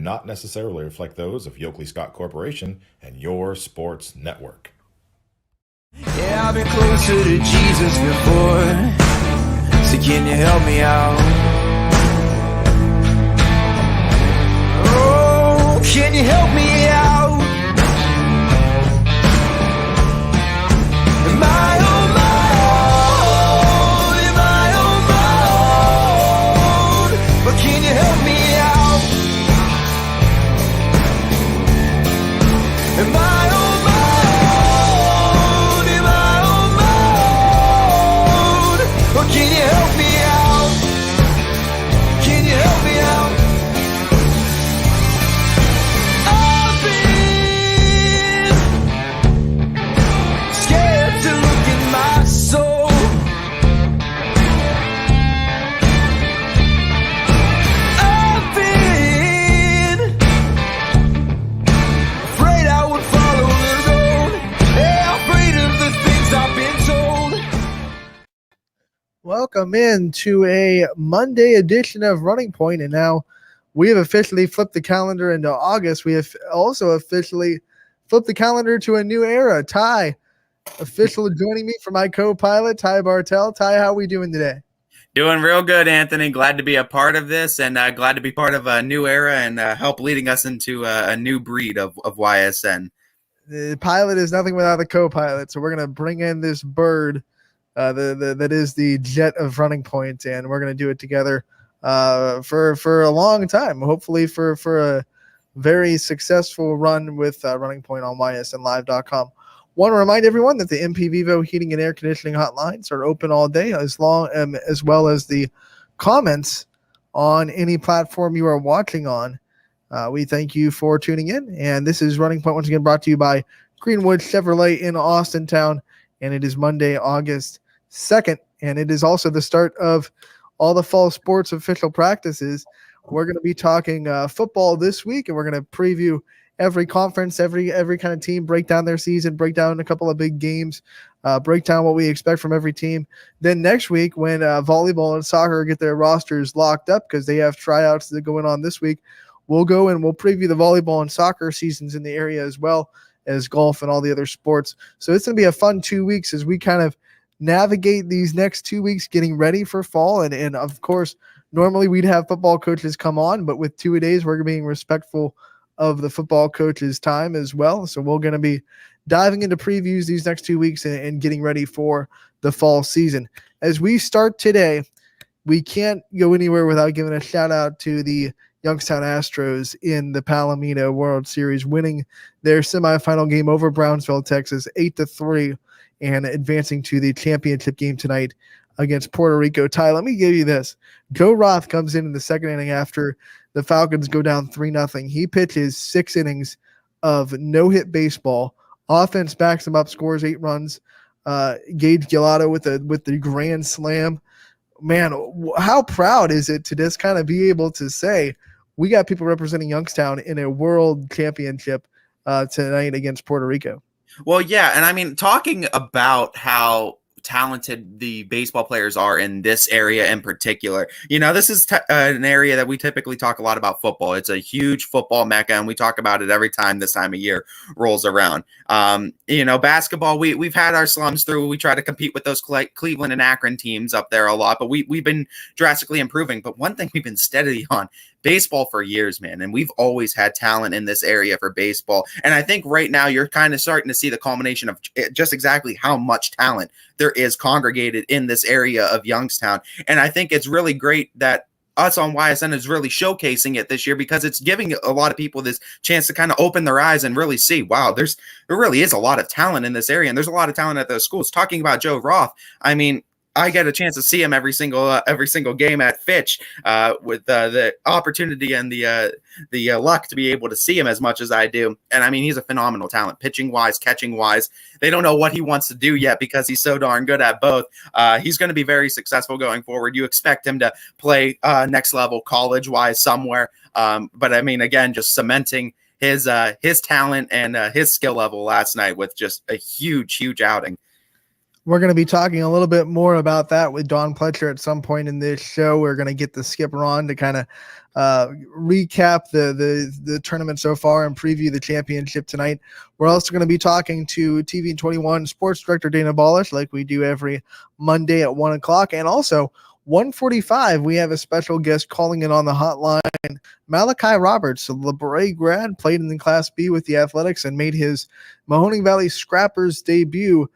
not necessarily reflect those of Yoakley Scott Corporation and your sports network. Yeah, I've been closer to Jesus before, so can you help me out? Oh, can you help me out? Am I on my own? Am I on my own? But can you help me out? Am I on my own? Am I on my own? But can you help me out? Can you help me out? I've been scared to look in my soul. I've been afraid I would follow the road. Yeah, afraid of the things I've been told. Welcome in to a Monday edition of Running Point, and now we have officially flipped the calendar into August. We have also officially flipped the calendar to a new era. Ty, officially joining me for my co-pilot, Ty Bartell. Ty, how are we doing today? Doing real good, Anthony. Glad to be a part of this, and glad to be part of a new era and help leading us into a new breed of YSN. The pilot is nothing without a co-pilot, so we're going to bring in this bird that is the jet of Running Point, and we're going to do it together for a long time, hopefully for a very successful run with Running Point on ysnlive.com. Want to remind everyone that the MP Vivo heating and air conditioning hotlines are open all day, as well as the comments on any platform you are watching on. We thank you for tuning in, and this is Running Point once again brought to you by Greenwood Chevrolet in Austintown, and it is Monday, August 2nd, and it is also the start of all the fall sports official practices. We're going to be talking football this week, and we're going to preview every conference, every kind of team, break down their season, break down a couple of big games, break down what we expect from every team. Then next week, when volleyball and soccer get their rosters locked up because they have tryouts that are going on this week, we'll go and we'll preview the volleyball and soccer seasons in the area, as well as golf and all the other sports. So it's going to be a fun 2 weeks as we kind of navigate these next 2 weeks getting ready for fall. And of course, normally we'd have football coaches come on, but with 2-a-days, we're being respectful of the football coaches' time as well. So we're going to be diving into previews these next 2 weeks and getting ready for the fall season. As we start today, we can't go anywhere without giving a shout out to the Youngstown Astros in the Palomino World Series, winning their semifinal game over Brownsville, Texas, 8-3, and advancing to the championship game tonight against Puerto Rico. Ty, let me give you this. Joe Roth comes in the second inning after the Falcons go down 3-0. He pitches 6 innings of no-hit baseball. Offense backs him up, scores 8 runs. Gage Gelato with the grand slam. Man, how proud is it to just kind of be able to say we got people representing Youngstown in a world championship tonight against Puerto Rico? Well, yeah, and I mean, talking about how talented the baseball players are in this area in particular, this is an area that we typically talk a lot about football. It's a huge football mecca, and we talk about it every time this time of year rolls around. Basketball, we've had our slums through. We try to compete with those Cleveland and Akron teams up there a lot, but we've been drastically improving. But one thing we've been steady on, baseball for years, man, and we've always had talent in this area for baseball. And I think right now you're kind of starting to see the culmination of just exactly how much talent there is congregated in this area of Youngstown. And I think it's really great that us on YSN is really showcasing it this year, because it's giving a lot of people this chance to kind of open their eyes and really see, wow, there really is a lot of talent in this area, and there's a lot of talent at those schools. Talking about Joe Roth, I mean, I get a chance to see him every single game at Fitch, with the opportunity and the luck to be able to see him as much as I do. And I mean, he's a phenomenal talent, pitching wise, catching wise. They don't know what he wants to do yet because he's so darn good at both. He's going to be very successful going forward. You expect him to play next level college wise somewhere. But I mean, again, just cementing his talent and his skill level last night with just a huge outing. We're going to be talking a little bit more about that with Don Fletcher at some point in this show. We're going to get the skipper on to kind of recap the tournament so far and preview the championship tonight. We're also going to be talking to TV21 sports director Dana Balish, like we do every Monday at 1 o'clock. And also 1:45, we have a special guest calling in on the hotline. Malachi Roberts, a LeBray grad, played in the Class B with the Athletics and made his Mahoning Valley Scrappers debut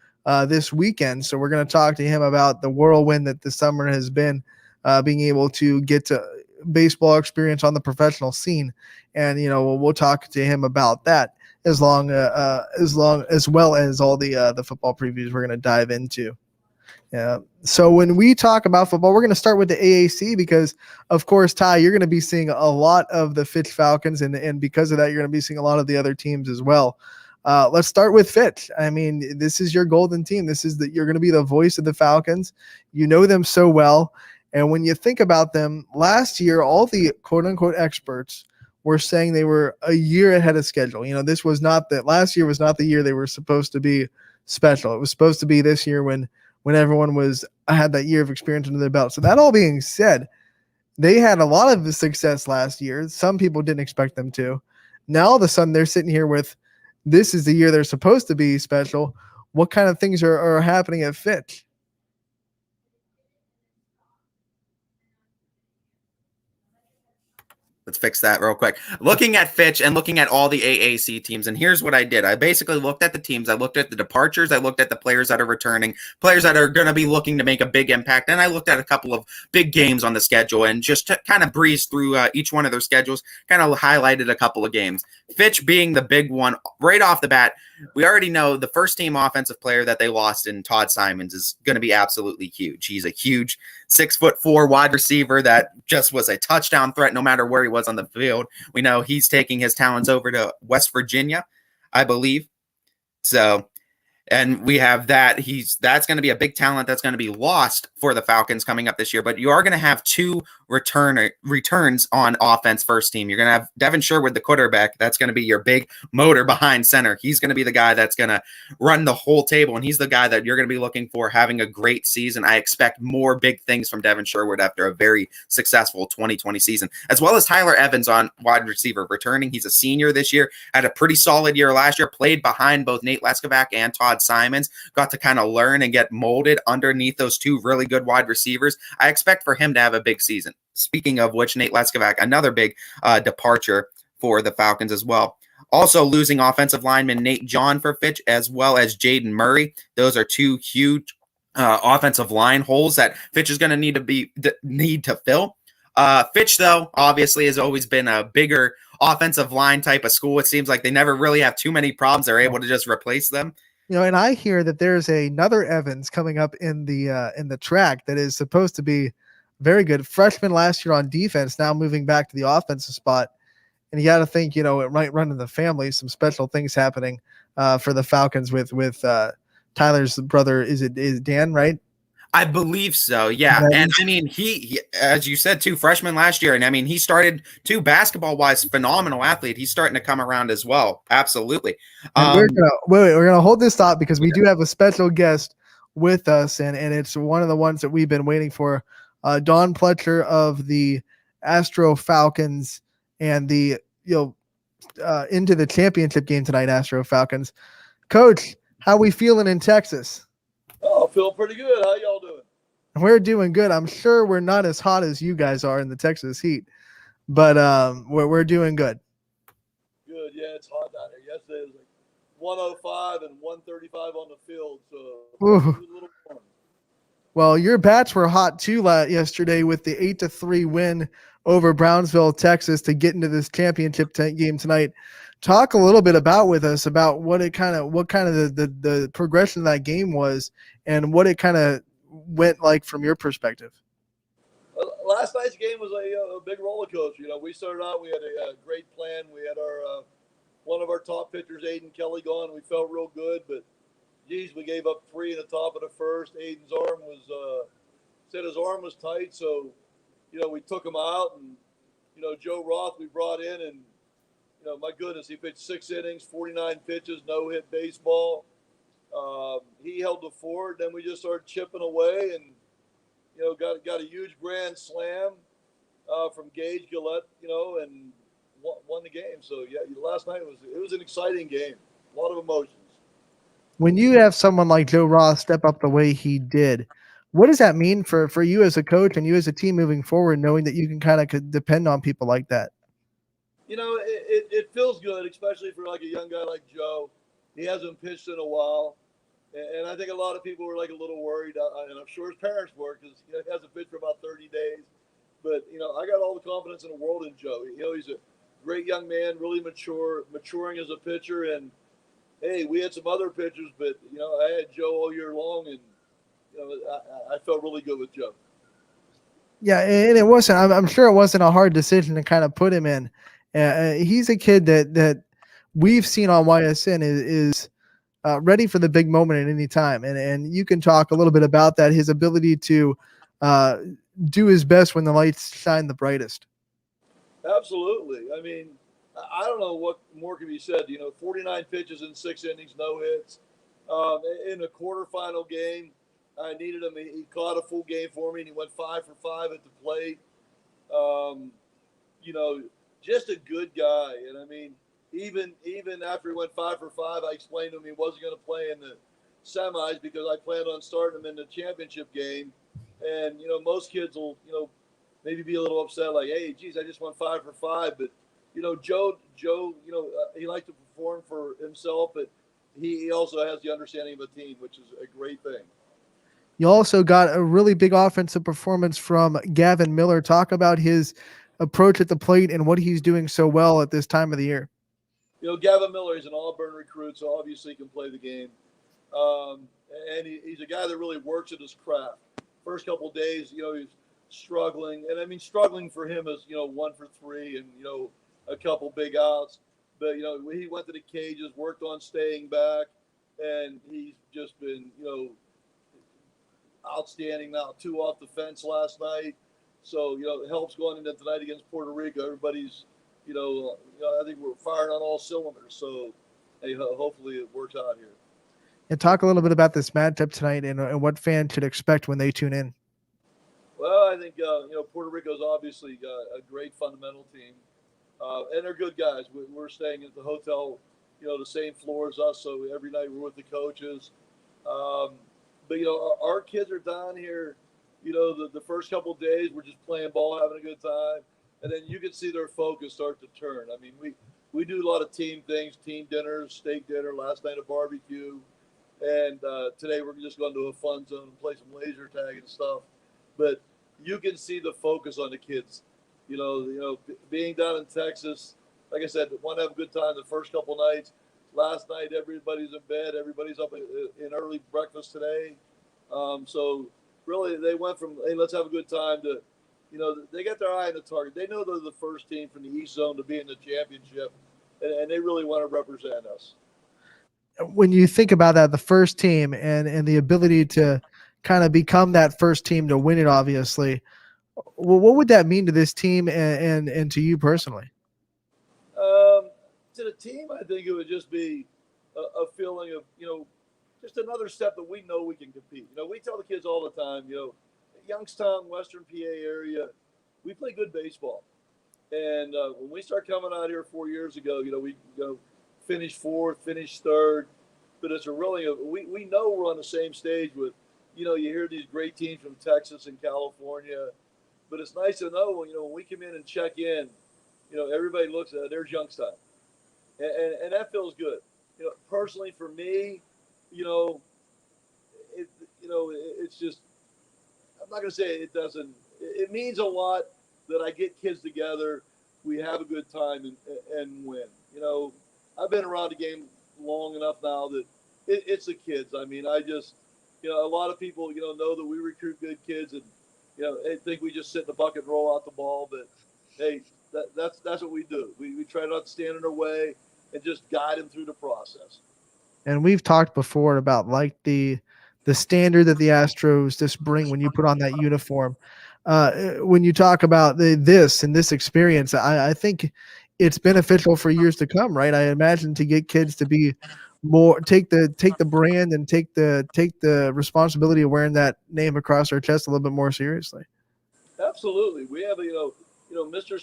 this weekend. So we're going to talk to him about the whirlwind that the summer has been, being able to get to baseball experience on the professional scene. And, we'll talk to him about that as well as all the football previews we're going to dive into. Yeah. So when we talk about football, we're going to start with the AAC because, of course, Ty, you're going to be seeing a lot of the Fitch Falcons, and because of that, you're going to be seeing a lot of the other teams as well. Let's start with Fitch. I mean, this is your golden team. You're going to be the voice of the Falcons. You know them so well. And when you think about them, last year, all the quote-unquote experts were saying they were a year ahead of schedule. Last year was not the year they were supposed to be special. It was supposed to be this year when everyone had that year of experience under their belt. So that all being said, they had a lot of success last year. Some people didn't expect them to. Now all of a sudden they're sitting here with, this is the year they're supposed to be special. What kind of things are happening at Fitch? Let's fix that real quick. Looking at Fitch and looking at all the AAC teams, and here's what I did. I basically looked at the teams. I looked at the departures. I looked at the players that are returning, players that are going to be looking to make a big impact, and I looked at a couple of big games on the schedule and just kind of breezed through each one of their schedules, kind of highlighted a couple of games. Fitch being the big one right off the bat, we already know the first team offensive player that they lost in Todd Simons is going to be absolutely huge. He's a huge 6'4" wide receiver that just was a touchdown threat no matter where he was on the field. We know he's taking his talents over to West Virginia, I believe. So, and we have that. That's going to be a big talent that's going to be lost for the Falcons coming up this year. But you are going to have two returns on offense first team. You're going to have Devin Sherwood, the quarterback. That's going to be your big motor behind center. He's going to be the guy that's going to run the whole table, and he's the guy that you're going to be looking for having a great season. I expect more big things from Devin Sherwood after a very successful 2020 season, as well as Tyler Evans on wide receiver returning. He's a senior this year, had a pretty solid year last year, played behind both Nate Leskovac and Todd Simons, got to kind of learn and get molded underneath those two really good wide receivers. I expect for him to have a big season. Speaking of which, Nate Leskovac, another big departure for the Falcons as well. Also losing offensive lineman Nate John for Fitch, as well as Jaden Murray. Those are two huge offensive line holes that Fitch is going to need to fill. Fitch, though, obviously has always been a bigger offensive line type of school. It seems like they never really have too many problems. They're able to just replace them. And I hear that there's another Evans coming up in the track that is supposed to be very good. Freshman last year on defense, now moving back to the offensive spot. And you got to think, it might run in the family, some special things happening for the Falcons with Tyler's brother. Is Dan, right? I believe so, yeah. And I mean, he, as you said, too, freshman last year. And I mean, he started, too, basketball-wise, phenomenal athlete. He's starting to come around as well. Absolutely. We're gonna hold this thought because we do have a special guest with us, and it's one of the ones that we've been waiting for. Don Fletcher of the Astro Falcons and the into the championship game tonight, Astro Falcons. Coach, how we feeling in Texas? Oh, feeling pretty good. How y'all doing? We're doing good. I'm sure we're not as hot as you guys are in the Texas heat, but we're doing good. Good. Yeah, it's hot down here. Yesterday it was like 105 and 135 on the field, so it was a little warm. Well, your bats were hot too yesterday with the 8-3 win over Brownsville, Texas, to get into this championship game tonight. Talk a little bit about what the progression of that game was and what it kind of went like from your perspective. Last night's game was a big roller coaster. We started out, we had a great plan. We had our one of our top pitchers, Aiden Kelly, gone. We felt real good, but geez, we gave up 3 in the top of the first. Aiden's arm said his arm was tight, so we took him out, and Joe Roth we brought in, and my goodness, he pitched 6 innings, 49 pitches, no hit baseball. He held the fort. Then we just started chipping away, and got a huge grand slam from Gage Gillette, and won the game. So yeah, last night was an exciting game. A lot of emotions. When you have someone like Joe Ross step up the way he did, what does that mean for you as a coach and you as a team moving forward, knowing that you can kind of depend on people like that? It feels good, especially for like a young guy like Joe. He hasn't pitched in a while. And I think a lot of people were like a little worried, and I'm sure his parents were, because he hasn't pitched for about 30 days. But, I got all the confidence in the world in Joe. He's a great young man, really maturing as a pitcher. And, hey, we had some other pitchers, but, I had Joe all year long, and, I felt really good with Joe. Yeah, and it wasn't. I'm sure it wasn't a hard decision to kind of put him in. He's a kid that we've seen on YSN is ready for the big moment at any time, and you can talk a little bit about that. His ability to do his best when the lights shine the brightest. Absolutely. I mean, I don't know what more can be said. 49 pitches in 6 innings, no hits. In a quarterfinal game, I needed him. He caught a full game for me, and he went 5 for 5 at the plate. Just a good guy. And I mean, even after he went 5 for 5, I explained to him he wasn't going to play in the semis because I planned on starting him in the championship game. And most kids will maybe be a little upset, like, hey, geez, I just went 5 for 5. But Joe, he liked to perform for himself, but he also has the understanding of a team, which is a great thing. You also got a really big offensive performance from Gavin Miller. Talk about his approach at the plate and what he's doing so well at this time of the year. Gavin Miller is an Auburn recruit, so obviously he can play the game. And he's a guy that really works at his craft. First couple of days, he's struggling. And I mean, struggling for him is, 1 for 3 and, a couple big outs. But, he went to the cages, worked on staying back, and he's just been, outstanding now. 2 off the fence last night. So, it helps going into tonight against Puerto Rico. Everybody's, I think we're firing on all cylinders. So, hey, hopefully it works out here. And talk a little bit about this matchup tonight and what fans should expect when they tune in. Well, I think, Puerto Rico's obviously a great fundamental team. And they're good guys. We're staying at the hotel, the same floor as us. So every night we're with the coaches. But, our kids are down here, the first couple of days, we're just playing ball, having a good time. And then you can see their focus start to turn. I mean, we do a lot of team things, team dinners, steak dinner, last night a barbecue. And today we're just going to a fun zone and play some laser tag and stuff. But you can see the focus on the kids. Being down in Texas, like I said, want to have a good time the first couple nights. Last night, everybody's in bed. Everybody's up in early breakfast today. So really, they went from, hey, let's have a good time to, they got their eye on the target. They know they're the first team from the East Zone to be in the championship, and they really want to represent us. When you think about that, the first team and the ability to kind of become that first team to win it, obviously, what would that mean to this team and to you personally? To the team, I think it would just be a feeling of, just another step that we know we can compete. We tell the kids all the time, Youngstown, Western PA area, we play good baseball. And when we start coming out here 4 years ago, we finished 4th, finished 3rd. But it's we know we're on the same stage with, you hear these great teams from Texas and California. But it's nice to know, when we come in and check in, everybody looks at it, there's Youngstown. And that feels good. Personally for me, it's just, I'm not going to say it doesn't, it means a lot that I get kids together, we have a good time and win. I've been around the game long enough now that it's the kids. I mean, I just, a lot of people, know that we recruit good kids and, they think we just sit in the bucket and roll out the ball. But, hey, that's what we do. We try not to stand in their way and just guide them through the process. And we've talked before about like the standard that the Astros just bring when you put on that uniform. When you talk about this experience, I think it's beneficial for years to come, right? I imagine to get kids to be more take the brand and take the responsibility of wearing that name across our chest a little bit more seriously. Absolutely. We have Mr.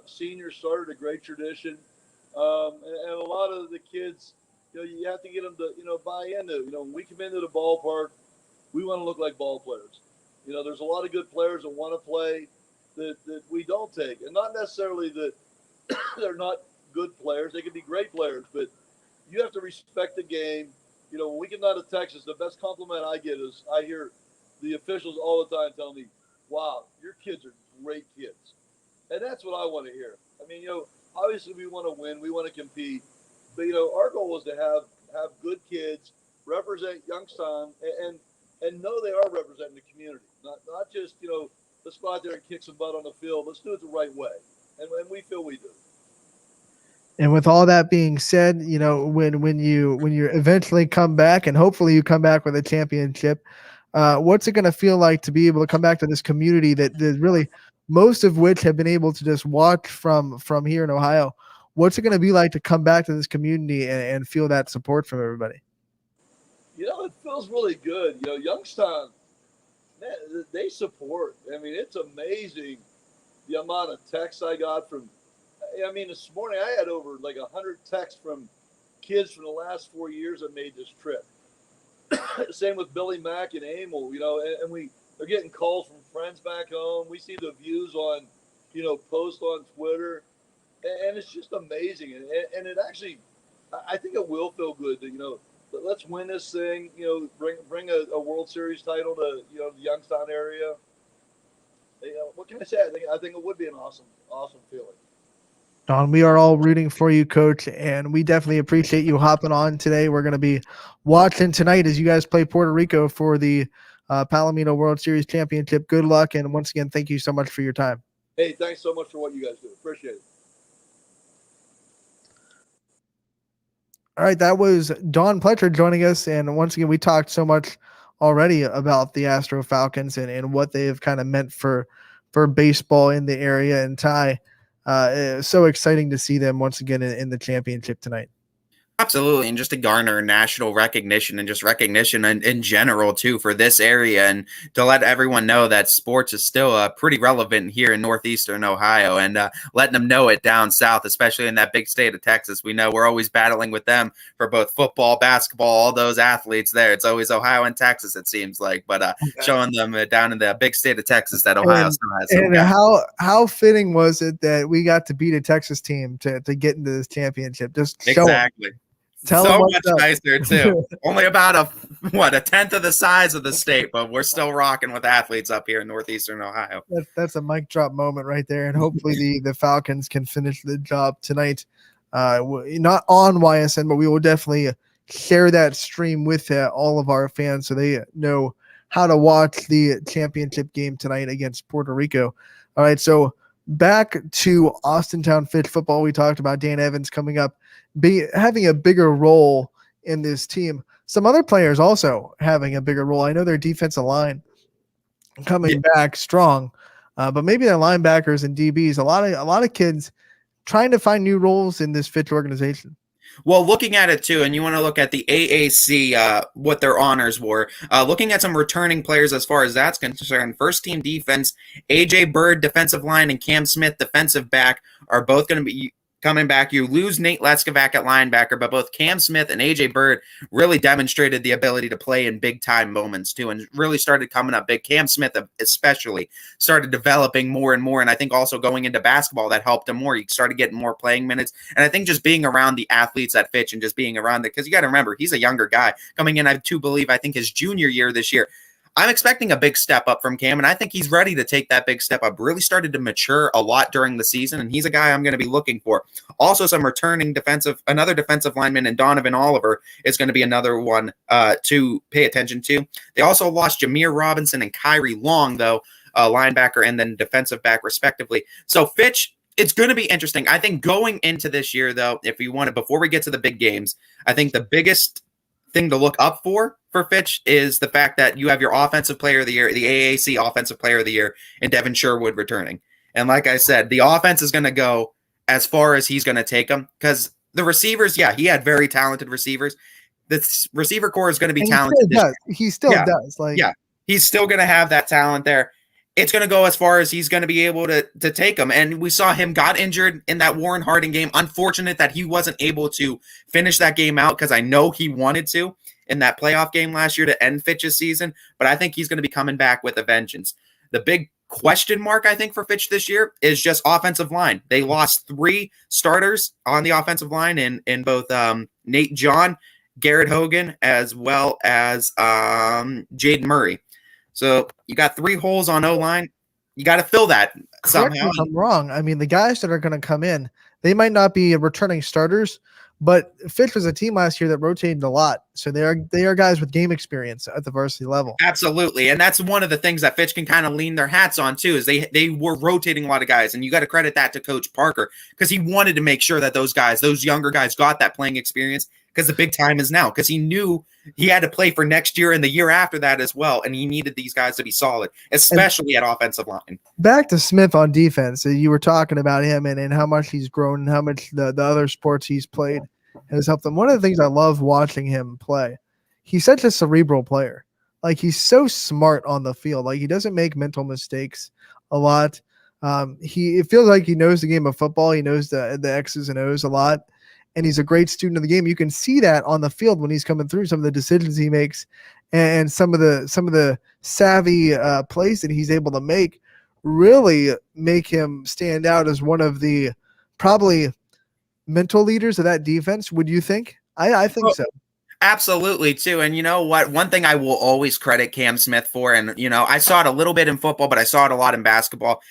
Senior started a great tradition. And a lot of the kids, you have to get them to, buy into, when we come into the ballpark, we want to look like ball players. There's a lot of good players that want to play that we don't take. And not necessarily that they're not good players. They can be great players, but you have to respect the game. When we get out of Texas, the best compliment I get is I hear the officials all the time tell me, wow, your kids are great kids. And that's what I want to hear. I mean, obviously we want to win, we want to compete, but our goal is to have good kids represent Youngstown and know they are representing the community, not just let's go out there and kick some butt on the field. Let's do it the right way, and we feel we do. And with all that being said, when you eventually come back, and hopefully you come back with a championship, what's it going to feel like to be able to come back to this community that really most of which have been able to just watch from here in Ohio? What's it going to be like to come back to this community and feel that support from everybody? It feels really good. Youngstown, man, they support. I mean, it's amazing the amount of texts I got from. I mean, this morning I had over like 100 texts from kids from the last 4 years that made this trip. Same with Billy Mack and Emil, and they're getting calls from friends back home. We see the views on, posts on Twitter, and it's just amazing. And it actually, I think it will feel good to, let's win this thing, bring a World Series title to, the Youngstown area. What can I say? I think it would be an awesome feeling. Don, we are all rooting for you, Coach, and we definitely appreciate you hopping on today. We're going to be watching tonight as you guys play Puerto Rico for the Palomino World Series Championship. Good luck, and once again, thank you so much for your time. Hey, thanks so much for what you guys do. Appreciate it. All right, that was Don Fletcher joining us, and once again, we talked so much already about the Astro Falcons and what they have kind of meant for baseball in the area. And Ty, it's so exciting to see them once again in the championship tonight. Absolutely. And just to garner national recognition and just recognition in general, too, for this area, and to let everyone know that sports is still pretty relevant here in northeastern Ohio, and letting them know it down south, especially in that big state of Texas. We know we're always battling with them for both football, basketball, all those athletes there. It's always Ohio and Texas, it seems like, but showing them down in the big state of Texas that Ohio still has. And how fitting was it that we got to beat a Texas team to get into this championship? Just exactly. Tell so them much nicer too. Only about a tenth of the size of the state, but we're still rocking with athletes up here in northeastern Ohio. That's a mic drop moment right there, and hopefully the Falcons can finish the job tonight. Not on YSN, but we will definitely share that stream with all of our fans so they know how to watch the championship game tonight against Puerto Rico. All right, so back to Austintown Fitch football. We talked about Dan Evans coming up, having a bigger role in this team. Some other players also having a bigger role. I know their defensive line coming back strong, but maybe their linebackers and DBs. A lot of kids trying to find new roles in this Fitch organization. Well, looking at it too, and you want to look at the AAC, what their honors were. Looking at some returning players as far as that's concerned, first team defense, AJ Bird, defensive line, and Cam Smith, defensive back, are both going to be coming back. You lose Nate Leskovac at linebacker, but both Cam Smith and AJ Bird really demonstrated the ability to play in big time moments too, and really started coming up big. Cam Smith especially started developing more and more, and I think also going into basketball that helped him more. He started getting more playing minutes, and I think just being around the athletes at Fitch and just being around it, because you got to remember, he's a younger guy coming in, I think his junior year this year. I'm expecting a big step up from Cam, and I think he's ready to take that big step up. Really started to mature a lot during the season, and he's a guy I'm going to be looking for. Also, some returning another defensive lineman, and Donovan Oliver is going to be another one to pay attention to. They also lost Jameer Robinson and Kyrie Long, though, linebacker and then defensive back, respectively. So Fitch, it's going to be interesting. I think going into this year, though, if you want to, before we get to the big games, I think the biggest thing to look up for Fitch is the fact that you have your offensive player of the year, the AAC offensive player of the year, and Devin Sherwood returning. And like I said, the offense is going to go as far as he's going to take them, because the receivers, yeah, he had very talented receivers. The receiver core is going to be And talented. He still does. Like, yeah, he's still going to have that talent there. It's going to go as far as he's going to be able to take them. And we saw him got injured in that Warren Harding game. Unfortunate that he wasn't able to finish that game out, because I know he wanted to in that playoff game last year to end Fitch's season. But I think he's going to be coming back with a vengeance. The big question mark, I think, for Fitch this year is just offensive line. They lost 3 starters on the offensive line in both Nate John, Garrett Hogan, as well as Jaden Murray. So you got 3 holes on O-line. You got to fill that somehow. Correct me if I'm wrong. I mean, the guys that are going to come in, they might not be returning starters, but Fitch was a team last year that rotated a lot. So they are guys with game experience at the varsity level. Absolutely. And that's one of the things that Fitch can kind of lean their hats on too, is they were rotating a lot of guys. And you got to credit that to Coach Parker, because he wanted to make sure that those younger guys got that playing experience, because the big time is now, because he knew he had to play for next year and the year after that as well. And he needed these guys to be solid, especially at offensive line. Back to Smith on defense. You were talking about him and how much he's grown and how much the other sports he's played has helped him. One of the things I love watching him play, he's such a cerebral player. Like, he's so smart on the field. Like, he doesn't make mental mistakes a lot. It feels like he knows the game of football. He knows the X's and O's a lot. And he's a great student of the game. You can see that on the field when he's coming through, some of the decisions he makes and some of the savvy plays that he's able to make really make him stand out as one of the probably mental leaders of that defense. Would you think? I think so. Absolutely too. And you know what? One thing I will always credit Cam Smith for, and I saw it a little bit in football, but I saw it a lot in basketball.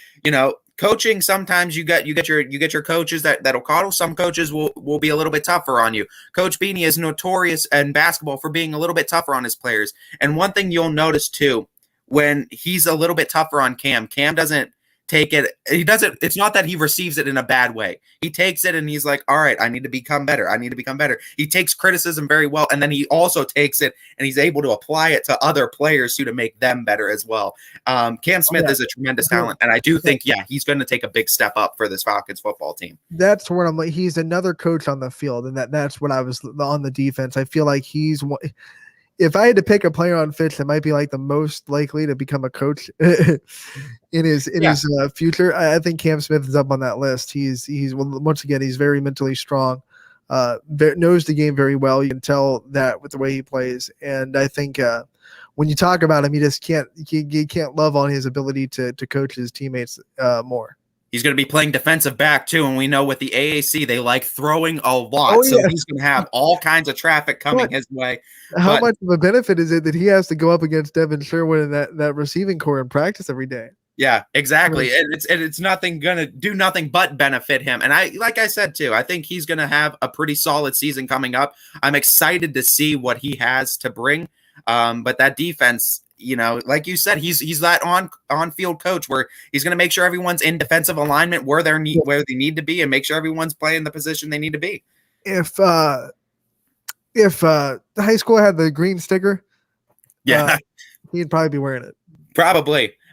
Coaching, sometimes you get your coaches that'll coddle. Some coaches will be a little bit tougher on you. Coach Beanie is notorious in basketball for being a little bit tougher on his players. And one thing you'll notice too, when he's a little bit tougher on Cam doesn't take it. It's not that he receives it in a bad way. He takes it and he's like, all right, I need to become better. He takes criticism very well. And then he also takes it and he's able to apply it to other players to make them better as well. Cam Smith is a tremendous talent. And I do think, he's going to take a big step up for this Falcons football team. That's where I'm like, he's another coach on the field. And that's what I was on the defense. I feel like if I had to pick a player on Fitch that might be like the most likely to become a coach in his future, I think Cam Smith is up on that list. He's once again, he's very mentally strong, knows the game very well. You can tell that with the way he plays. And I think when you talk about him, you can't love on his ability to coach his teammates more. He's going to be playing defensive back too, and we know with the AAC they like throwing a lot, so he's going to have all kinds of traffic coming his way. How much of a benefit is it that he has to go up against Devin Sherwood and that receiving core in practice every day? Yeah, exactly. And it's nothing going to do nothing but benefit him. And like I said too, I think he's going to have a pretty solid season coming up. I'm excited to see what he has to bring. But that defense, like you said, he's that on-field coach where he's going to make sure everyone's in defensive alignment where they need to be, and make sure everyone's playing the position they need to be. If the high school had the green sticker, he'd probably be wearing it.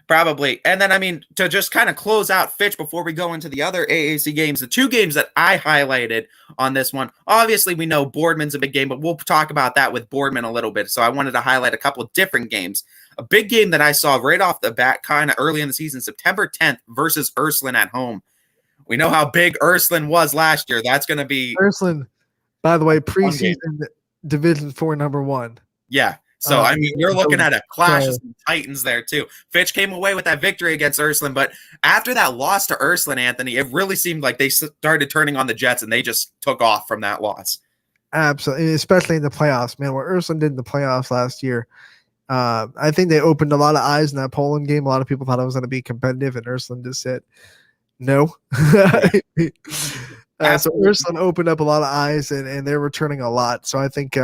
Probably. And then, to just kind of close out Fitch before we go into the other AAC games, the 2 games that I highlighted on this one, obviously we know Boardman's a big game, but we'll talk about that with Boardman a little bit. So I wanted to highlight a couple of different games. A big game that I saw right off the bat kind of early in the season, September 10th versus Ursuline at home. We know how big Ursuline was last year. That's going to be Ursuline, by the way, preseason Division 4 number 1. Yeah. So, you're looking at a clash of some Titans there, too. Fitch came away with that victory against Ursuline, but after that loss to Ursuline, Anthony, it really seemed like they started turning on the Jets, and they just took off from that loss. Absolutely, especially in the playoffs, man. What Ursuline did in the playoffs last year, I think they opened a lot of eyes in that Poland game. A lot of people thought it was going to be competitive, and Ursuline just said, no. So Ursuline opened up a lot of eyes, and they're returning a lot. So I think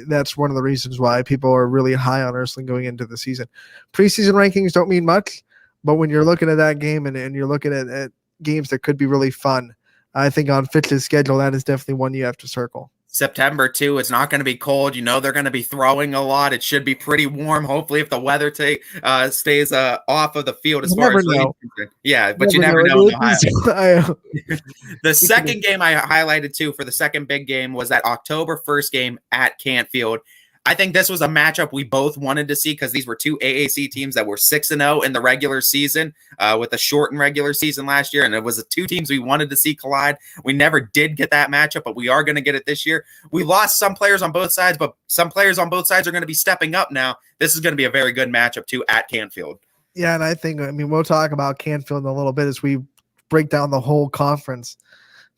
that's one of the reasons why people are really high on Ursuline going into the season. Preseason rankings don't mean much, but when you're looking at that game and you're looking at games that could be really fun, I think on Fitch's schedule, that is definitely one you have to circle. September too. It's not going to be cold. They're going to be throwing a lot. It should be pretty warm. Hopefully, if the weather stays off of the field as far as rain. Yeah, but you never know in Ohio. The second game I highlighted too for the second big game was that October 1st game at Canfield. I think this was a matchup we both wanted to see because these were two AAC teams that were 6-0 in the regular season with a shortened regular season last year. And it was the two teams we wanted to see collide. We never did get that matchup, but we are going to get it this year. We lost some players on both sides, but some players on both sides are going to be stepping up now. This is going to be a very good matchup too at Canfield. Yeah, and we'll talk about Canfield in a little bit as we break down the whole conference.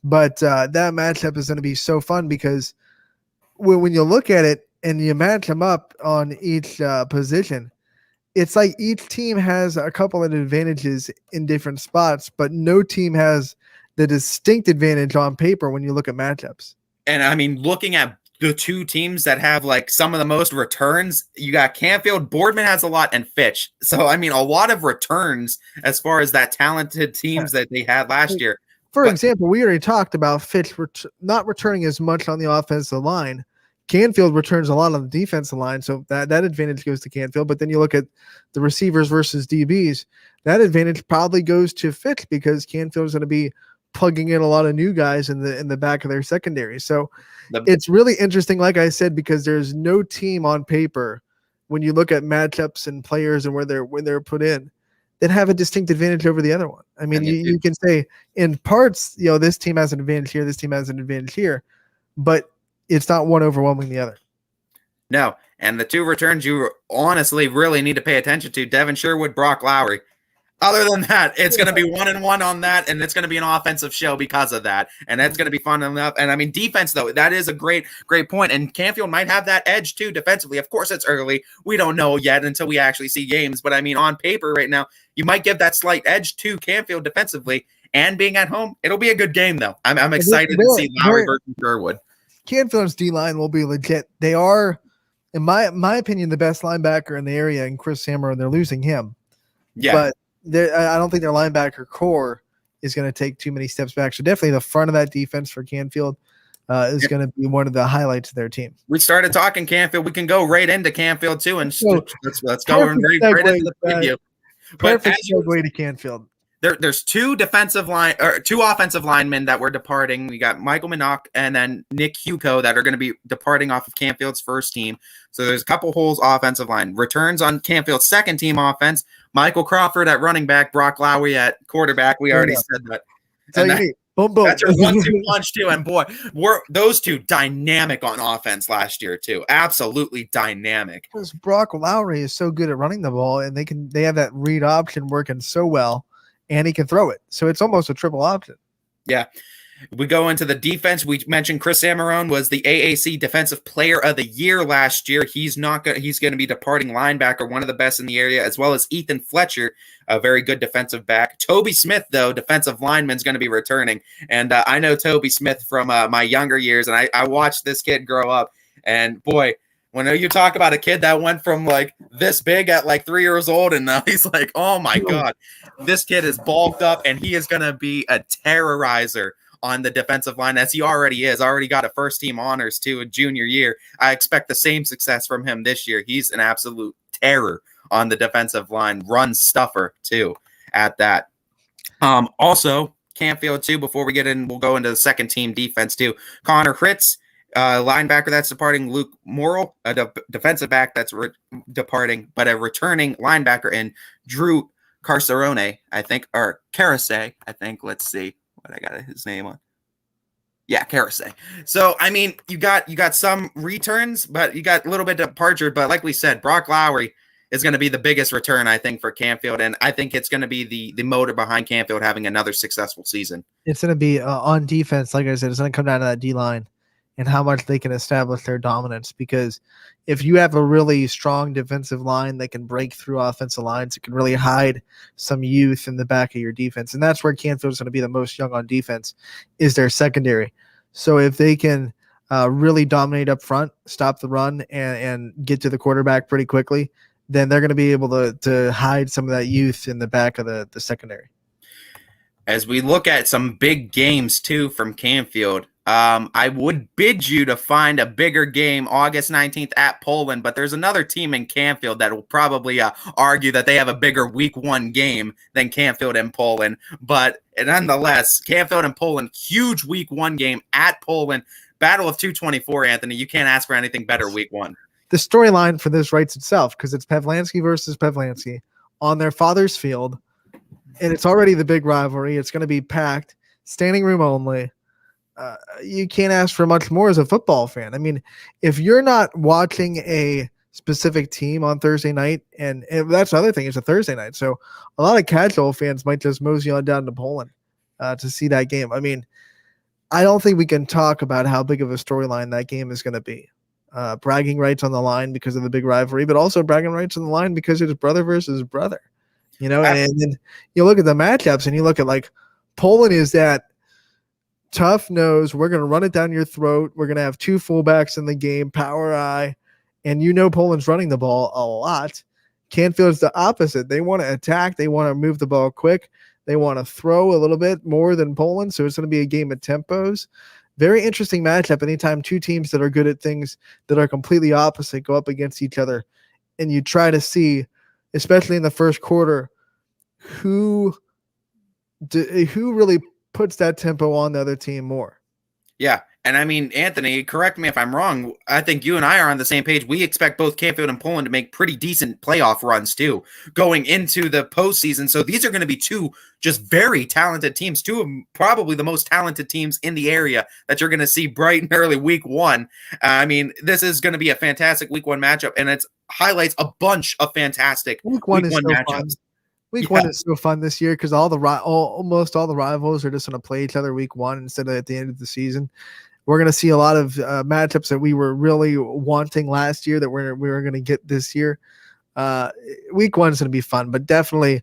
But that matchup is going to be so fun because when you look at it, and you match them up on each position, it's like each team has a couple of advantages in different spots, but no team has the distinct advantage on paper when you look at matchups. And I mean, looking at the two teams that have like some of the most returns, you got Canfield, Boardman has a lot, and Fitch. So, I mean, a lot of returns as far as that talented teams that they had last year. For example, we already talked about Fitch not returning as much on the offensive line. Canfield returns a lot on the defensive line, so that advantage goes to Canfield. But then you look at the receivers versus DBs, that advantage probably goes to Fitch because Canfield is going to be plugging in a lot of new guys in the back of their secondary. So it's really interesting, like I said, because there's no team on paper when you look at matchups and players and where they're put in that have a distinct advantage over the other one. I mean, you can say in parts, this team has an advantage here, this team has an advantage here, but it's not one overwhelming the other. No, and the two returns you honestly really need to pay attention to, Devin Sherwood, Brock Lowry. Other than that, it's going to be 1-1 on that, and it's going to be an offensive show because of that, and that's going to be fun enough. And, I mean, defense, though, that is a great point, and Canfield might have that edge, too, defensively. Of course, it's early. We don't know yet until we actually see games, but, I mean, on paper right now, you might give that slight edge to Canfield defensively, and being at home, it'll be a good game, though. I'm excited to see Lowry versus Sherwood. Canfield's D-line will be legit. They are, in my opinion, the best linebacker in the area, and Chris Sammer, and they're losing him. Yeah. But I don't think their linebacker core is going to take too many steps back. So definitely the front of that defense for Canfield is going to be one of the highlights of their team. We started talking Canfield. We can go right into Canfield, too, and let's go right into the preview. Perfect segue to Canfield. There's two offensive linemen that were departing. We got Michael Minock and then Nick Hugo that are going to be departing off of Canfield's first team. So there's a couple holes offensive line. Returns on Canfield's second team offense. Michael Crawford at running back, Brock Lowry at quarterback. We already said that. Boom, boom. That's our 1-2 punch too. And boy, were those two dynamic on offense last year too. Absolutely dynamic. Because Brock Lowry is so good at running the ball, and they have that read option working so well. And he can throw it. So it's almost a triple option. Yeah. We go into the defense. We mentioned Chris Amarone was the AAC Defensive Player of the Year last year. He's going to be departing linebacker, one of the best in the area, as well as Ethan Fletcher, a very good defensive back. Toby Smith, though, defensive lineman, is going to be returning. And I know Toby Smith from my younger years, and I watched this kid grow up. And boy, when you talk about a kid that went from like this big at like 3 years old, and now he's like, oh my God, this kid is bulked up, and he is going to be a terrorizer on the defensive line, as he already is. Already got a first team honors too in junior year. I expect the same success from him this year. He's an absolute terror on the defensive line, run stuffer too at that. Also, Canfield too, before we get in, we'll go into the second team defense too. Connor Fritz, linebacker that's departing. Luke Morrill, a defensive back that's departing, but a returning linebacker in Drew Carcerone, I think, or Carase, I think. Let's see what I got his name on. Yeah, Carase. So, I mean, you got some returns, but you got a little bit of departure. But like we said, Brock Lowry is going to be the biggest return, I think, for Canfield. And I think it's going to be the motor behind Canfield having another successful season. It's going to be on defense. Like I said, it's going to come down to that D-line and how much they can establish their dominance. Because if you have a really strong defensive line that can break through offensive lines, it can really hide some youth in the back of your defense. And that's where Canfield is going to be the most young on defense, is their secondary. So if they can really dominate up front, stop the run, and get to the quarterback pretty quickly, then they're going to be able to hide some of that youth in the back of the secondary. As we look at some big games, too, from Canfield, I would bid you to find a bigger game August 19th at Poland, but there's another team in Canfield that will probably argue that they have a bigger week 1 game than Canfield and Poland. But nonetheless, Canfield and Poland, huge week 1 game at Poland. Battle of 224, Anthony. You can't ask for anything better week 1. The storyline for this writes itself because it's Pavlansky versus Pavlansky on their father's field, and it's already the big rivalry. It's going to be packed, standing room only. You can't ask for much more as a football fan. I mean, if you're not watching a specific team on Thursday night, and that's the other thing, it's a Thursday night, so a lot of casual fans might just mosey on down to Poland to see that game. I mean, I don't think we can talk about how big of a storyline that game is going to be. Bragging rights on the line because of the big rivalry, but also bragging rights on the line because it's brother versus brother. And then you look at the matchups and you look at like Poland is that tough nose. We're going to run it down your throat. We're going to have 2 fullbacks in the game, power eye, and Poland's running the ball a lot. Canfield's the opposite. They want to attack. They want to move the ball quick. They want to throw a little bit more than Poland, so it's going to be a game of tempos. Very interesting matchup anytime 2 teams that are good at things that are completely opposite go up against each other, and you try to see, especially in the first quarter, who really puts that tempo on the other team more. Yeah. And I mean, Anthony, correct me if I'm wrong. I think you and I are on the same page. We expect both Canfield and Poland to make pretty decent playoff runs too, going into the postseason. So these are going to be 2 just very talented teams, 2 of probably the most talented teams in the area that you're going to see bright and early week 1. I mean, this is going to be a fantastic week 1 matchup, and it highlights a bunch of fantastic week one matchups. Fun. Week 1 is so fun this year because almost all the rivals are just going to play each other week 1 instead of at the end of the season. We're going to see a lot of matchups that we were really wanting last year that we were going to get this year. Week 1 is going to be fun, but definitely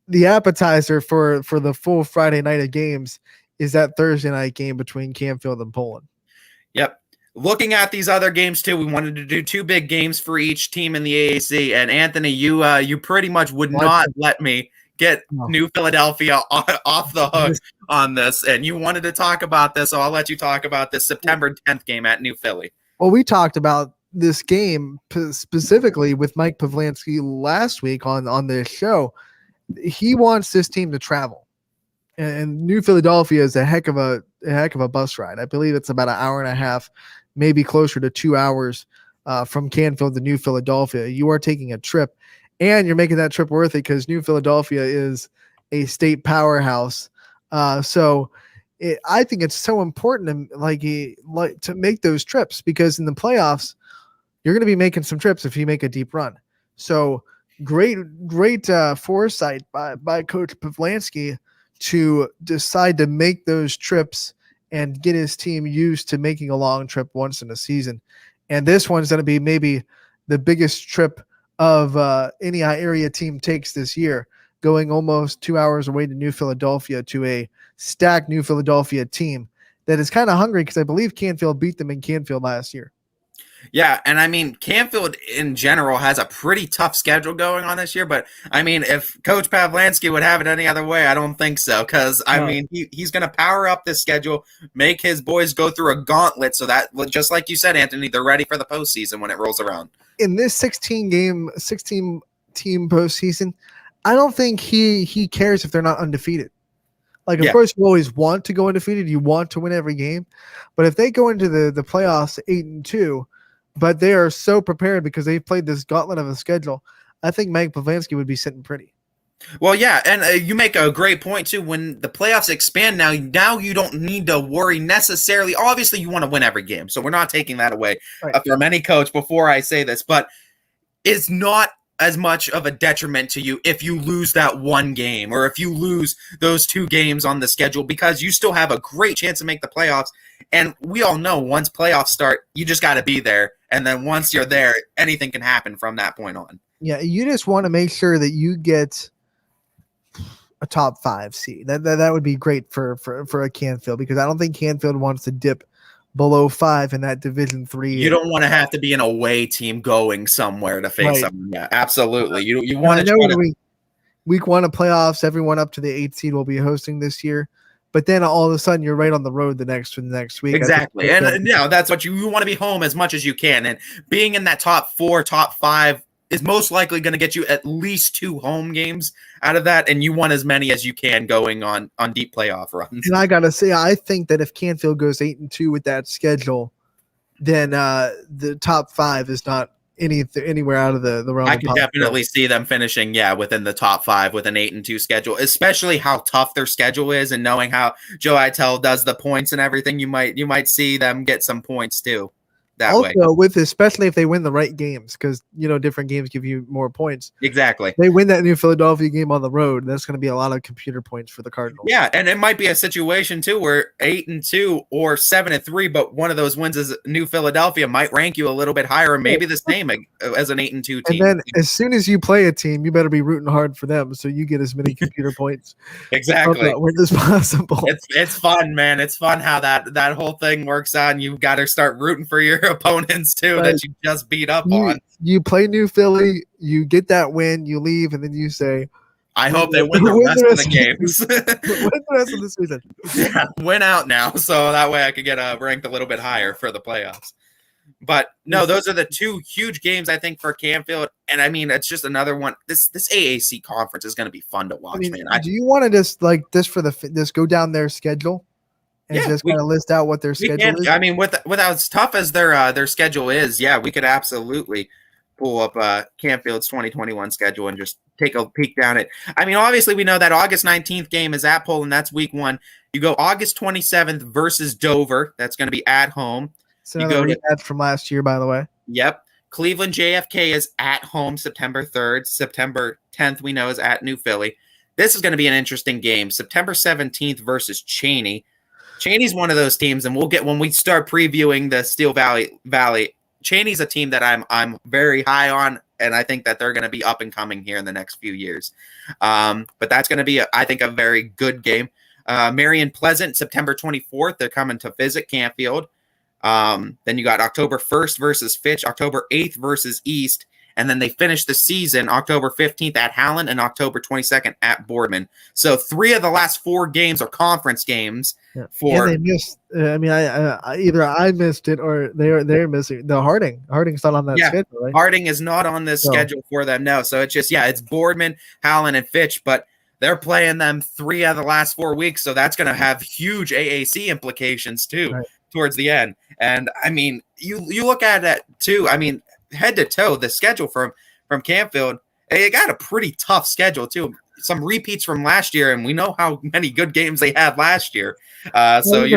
the appetizer for the full Friday night of games is that Thursday night game between Canfield and Poland. Yep. Looking at these other games too, we wanted to do 2 big games for each team in the AAC. And Anthony, you pretty much would not let me get New Philadelphia off the hook on this, and you wanted to talk about this, so I'll let you talk about this September 10th game at New Philly. Well, we talked about this game specifically with Mike Pavlansky last week on this show. He wants this team to travel, and New Philadelphia is a heck of a bus ride. I believe it's about an hour and a half, maybe closer to 2 hours from Canfield to New Philadelphia. You are taking a trip. And you're making that trip worth it because New Philadelphia is a state powerhouse. I think it's so important to make those trips because in the playoffs, you're going to be making some trips if you make a deep run. So great foresight by Coach Pavlansky to decide to make those trips and get his team used to making a long trip once in a season. And this one's going to be maybe the biggest trip of any area team takes this year, going almost 2 hours away to New Philadelphia to a stacked New Philadelphia team that is kind of hungry because I believe Canfield beat them in Canfield last year. Yeah, and I mean, Canfield in general has a pretty tough schedule going on this year, but I mean, if Coach Pavlansky would have it any other way, I don't think so, because I mean, he's going to power up this schedule, make his boys go through a gauntlet so that, just like you said, Anthony, they're ready for the postseason when it rolls around. In this 16-team postseason, I don't think he cares if they're not undefeated. Of course, you always want to go undefeated. You want to win every game. But if they go into the playoffs 8-2, but they are so prepared because they've played this gauntlet of a schedule, I think Mike Pavlansky would be sitting pretty. Well, yeah, and you make a great point, too. When the playoffs expand now you don't need to worry necessarily. Obviously, you want to win every game, so we're not taking that away from any coach before I say this, but it's not as much of a detriment to you if you lose that one game or if you lose those 2 games on the schedule because you still have a great chance to make the playoffs. And we all know once playoffs start, you just got to be there. And then once you're there, anything can happen from that point on. Yeah, you just want to make sure that you get a top 5 seed. That would be great for a Canfield because I don't think Canfield wants to dip below 5 in that Division 3. You don't want to have to be an away team going somewhere to face them. Yeah, absolutely. You want to week 1 of playoffs, everyone up to the 8th seed will be hosting this year. but then all of a sudden you're right on the road the next week. Exactly. And that's what you want to be home as much as you can. And being in that top 4, top 5 is most likely going to get you at least 2 home games out of that. And you want as many as you can going on deep playoff runs. And I got to say, I think that if Canfield goes 8-2 with that schedule, then the top 5 is not anywhere out of the realm. I could definitely see them finishing, within the top 5 with an 8-2 schedule, especially how tough their schedule is, and knowing how Joe Itel does the points and everything. You might see them get some points too. That also, way. Especially if they win the right games, because different games give you more points. Exactly. They win that New Philadelphia game on the road. That's going to be a lot of computer points for the Cardinals. Yeah, and it might be a situation too where 8-2 or 7-3, but one of those wins is New Philadelphia might rank you a little bit higher, or maybe the same as an 8-2 team. And then as soon as you play a team, you better be rooting hard for them so you get as many computer points exactly as possible. It's fun, man. It's fun how that whole thing works out, and you've got to start rooting for your opponents too, right, that you just beat up on. You play New Philly, you get that win, you leave, and then you say, I hope they win the rest of the games. Win the rest of the season. Yeah, win out now, so that way I could get ranked a little bit higher for the playoffs. But no, those are the 2 huge games I think for Canfield, and I mean it's just another one. This AAC conference is going to be fun to watch, man. Do you want to just go down their schedule? And just kind of list out what their schedule is. I mean, with as tough as their schedule is, we could absolutely pull up Canfield's 2021 schedule and just take a peek down it. I mean, obviously, we know that August 19th game is at Poland. That's week 1. You go August 27th versus Dover. That's going to be at home. So you go rematch from last year, by the way. Yep. Cleveland JFK is at home September 3rd. September 10th, we know, is at New Philly. This is going to be an interesting game. September 17th versus Cheney. Cheney's one of those teams, and we'll get when we start previewing the Steel Valley. Cheney's a team that I'm very high on, and I think that they're going to be up and coming here in the next few years. But that's going to be, I think, a very good game. Marion Pleasant, September 24th, they're coming to visit Canfield. Then you got October 1st versus Fitch, October 8th versus East, and then they finish the season October 15th at Howland and October 22nd at Boardman. So 3 of the last 4 games are conference games. Yeah, they missed. I mean, either I missed it or they're missing the Harding. Harding's not on that schedule, right? Harding is not on this schedule for them. No, so it's just it's Boardman, Howland, and Fitch, but they're playing them 3 of the last 4 weeks, so that's going to have huge AAC implications too towards the end. And I mean, you look at it too. I mean, head to toe, the schedule from Canfield, they got a pretty tough schedule too. Some repeats from last year, and we know how many good games they had last year. I love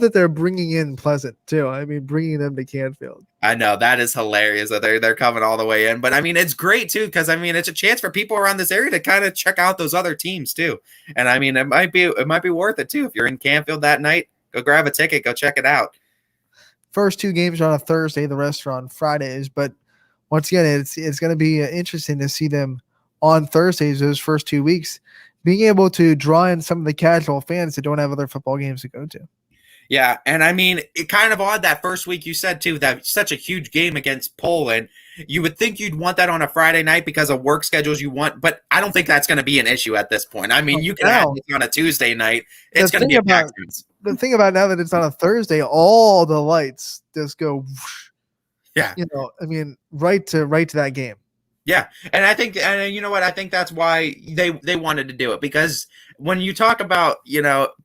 that they're bringing in Pleasant too. I mean, bringing them to Canfield. I know that is hilarious that they're coming all the way in. But I mean, it's great too because I mean, it's a chance for people around this area to kind of check out those other teams too. And I mean, it might be worth it too if you're in Canfield that night. Go grab a ticket, go check it out. First 2 games are on a Thursday, the rest are on Fridays. But once again, it's going to be interesting to see them on Thursdays those first 2 weeks, being able to draw in some of the casual fans that don't have other football games to go to. Yeah, and I mean, it kind of odd that first week you said, too, that such a huge game against Poland. You would think you'd want that on a Friday night because of work schedules you want, but I don't think that's going to be an issue at this point. I mean, you can have it on a Tuesday night. It's going to be a packed house. The thing about now that it's on a Thursday, all the lights just go whoosh. Yeah. I mean, right to that game. Yeah, and I think, and you know what, I think that's why they wanted to do it, because when you talk about,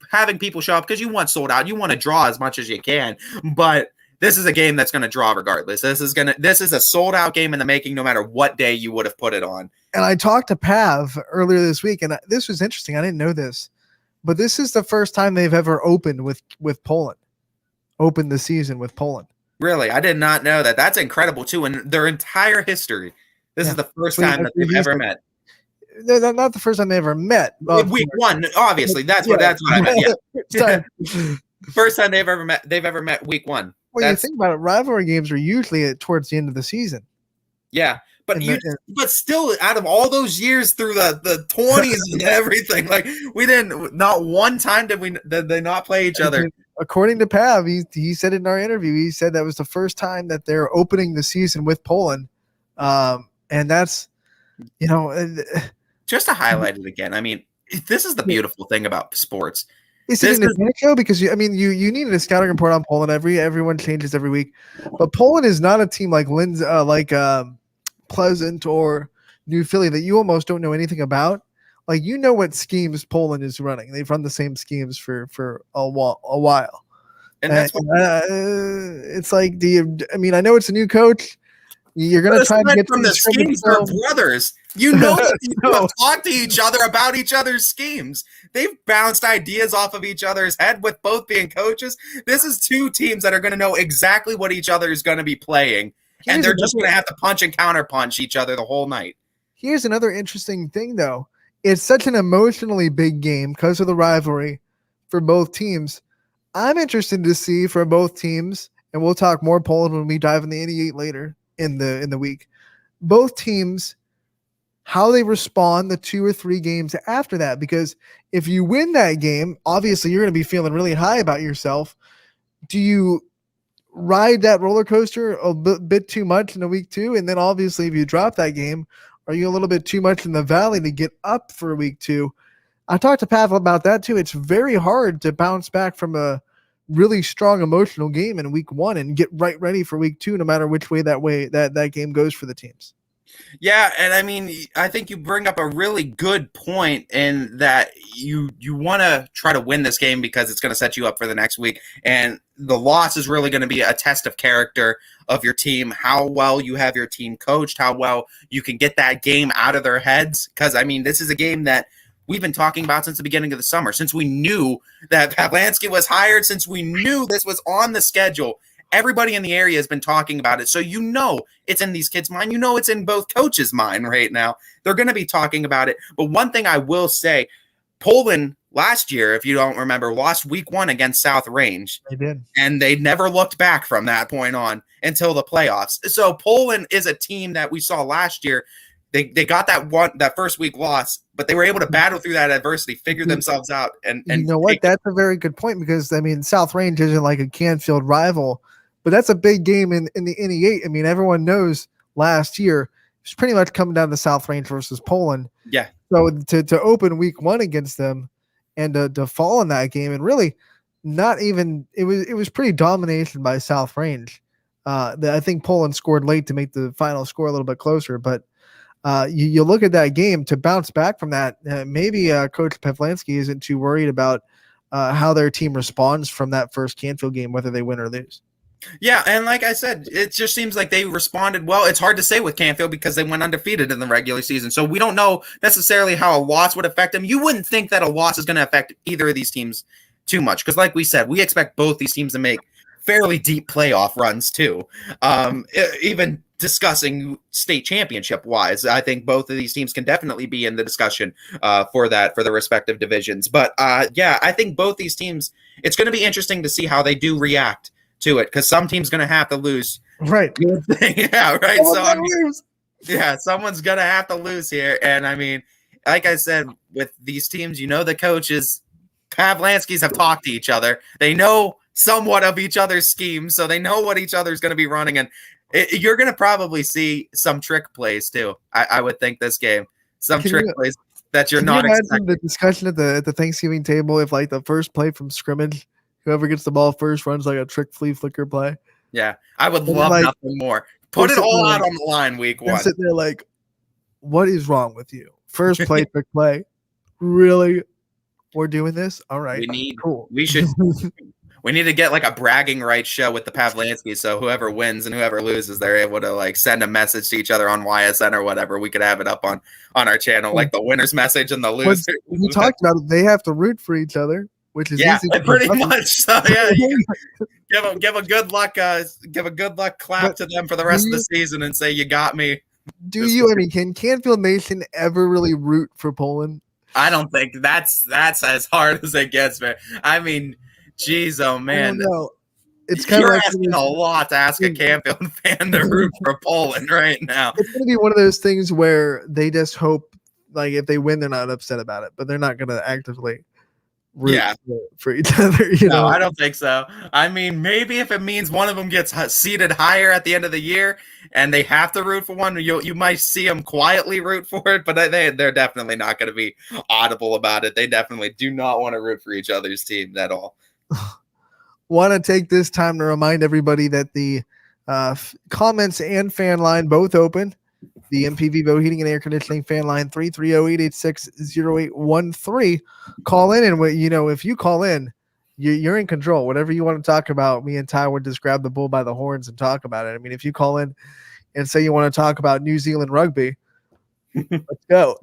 having people show up, because you want sold out, you want to draw as much as you can, but this is a game that's going to draw regardless. This is a sold out game in the making, no matter what day you would have put it on. And I talked to Pav earlier this week, and this was interesting. I didn't know this, but this is the first time they've ever opened with Poland, opened the season with Poland. Really? I did not know that. That's incredible too. In their entire history, this is the first time that they've ever met. They're not the first time they ever met. Week 1, obviously. That's what I meant. Yeah. First time they've ever met week 1. Well, you think about it, rivalry games are usually towards the end of the season. Yeah. But still, out of all those years through the 20s and everything, like not one time did they not play each other. According to Pav, he said in our interview, he said that was the first time that they're opening the season with Poland. And that's, just to highlight it again. I mean, This is the beautiful thing about sports. Is it an advantage though? Because you need a scouting report on Poland. Everyone changes every week, but Poland is not a team like Pleasant or New Philly that you almost don't know anything about. Like, you know what schemes Poland is running. They've run the same schemes for a while. And that's it's like, I know it's a new coach. You're going to try to get from the schemes for brothers. You know, people talk to each other about each other's schemes. They've bounced ideas off of each other's head with both being coaches. This is two teams that are going to know exactly what each other is going to be playing, and they're just going to have to punch and counterpunch each other the whole night. Here's another interesting thing, though. It's such an emotionally big game because of the rivalry for both teams. I'm interested to see for both teams, and we'll talk more Poland when we dive in the 88 later in the week. Both teams, how they respond the 2 or 3 games after that. Because if you win that game, obviously you're going to be feeling really high about yourself. Do you ride that roller coaster a bit too much in the week 2? And then obviously if you drop that game, are you a little bit too much in the valley to get up for week 2? I talked to Pavel about that too. It's very hard to bounce back from a really strong emotional game in week 1 and get right ready for week 2, no matter which way that game goes for the teams. Yeah, and I mean, I think you bring up a really good point in that you want to try to win this game because it's going to set you up for the next week, and the loss is really going to be a test of character of your team, how well you have your team coached, how well you can get that game out of their heads, because, I mean, this is a game that we've been talking about since the beginning of the summer, since we knew that Pavlansky was hired, since we knew this was on the schedule. Everybody in the area has been talking about it. So you know it's in these kids' mind. You know it's in both coaches' mind right now. They're going to be talking about it. But one thing I will say, Poland last year, if you don't remember, lost week 1 against South Range. They did. And they never looked back from that point on until the playoffs. So Poland is a team that we saw last year. They got that first week loss, but they were able to battle through that adversity, figure themselves out. And you know what? That's a very good point because, I mean, South Range isn't like a Canfield rival, but that's a big game in the NE8. I mean, everyone knows last year it's pretty much coming down to South Range versus Poland. Yeah. So to open week 1 against them and to fall in that game and really not even it was pretty domination by South Range. I think Poland scored late to make the final score a little bit closer, but you look at that game to bounce back from that. Maybe Coach Pavlansky isn't too worried about how their team responds from that first Canfield game, whether they win or lose. Yeah, and like I said, it just seems like they responded well. It's hard to say with Canfield because they went undefeated in the regular season, so we don't know necessarily how a loss would affect them. You wouldn't think that a loss is going to affect either of these teams too much because, like we said, we expect both these teams to make fairly deep playoff runs too. Even discussing state championship wise, I think both of these teams can definitely be in the discussion for the respective divisions. But yeah, I think both these teams, it's going to be interesting to see how they do react to it because some team's going to have to lose. Right. Yeah, right. So I mean, yeah, someone's going to have to lose here. And I mean, like I said, with these teams, you know, the coaches, Pavlanskys have talked to each other. They know somewhat of each other's schemes, so they know what each other's going to be running. And you're going to probably see some trick plays too. I would think this game, some trick plays that you're not expecting. The discussion at the Thanksgiving table, if like the first play from scrimmage, whoever gets the ball first runs like a trick flea flicker play. Yeah, I would love nothing more. Put it all out on the line week 1. Sitting there like, what is wrong with you? First play, trick play. Really? We're doing this? All right. We need to get like a bragging rights show with the Pavlansky, so whoever wins and whoever loses, they're able to like send a message to each other on YSN or whatever. We could have it up on our channel, like the winner's message and the loser. We talked about it. They have to root for each other, which is easy. Pretty much. So yeah, give a good luck clap to them for the rest of the season and say you got me. Can Canfield Nation ever really root for Poland? I don't think that's as hard as it gets, man. I mean, geez, oh man. It's kind of like asking a lot to ask a Canfield fan to root for Poland right now. It's going to be one of those things where they just hope, like, if they win, they're not upset about it, but they're not going to actively root Yeah. for each other. No, I don't think so. I mean, maybe if it means one of them gets seated higher at the end of the year and they have to root for one, you might see them quietly root for it, but they're definitely not going to be audible about it. They definitely do not want to root for each other's teams at all. Want to take this time to remind everybody that the comments and fan line both open. The MPV Vote Heating and Air Conditioning fan line 330-886-0813. Call in, and if you call in, you're in control. Whatever you want to talk about, me and Ty would just grab the bull by the horns and talk about it. I mean, if you call in and say you want to talk about New Zealand rugby, let's go.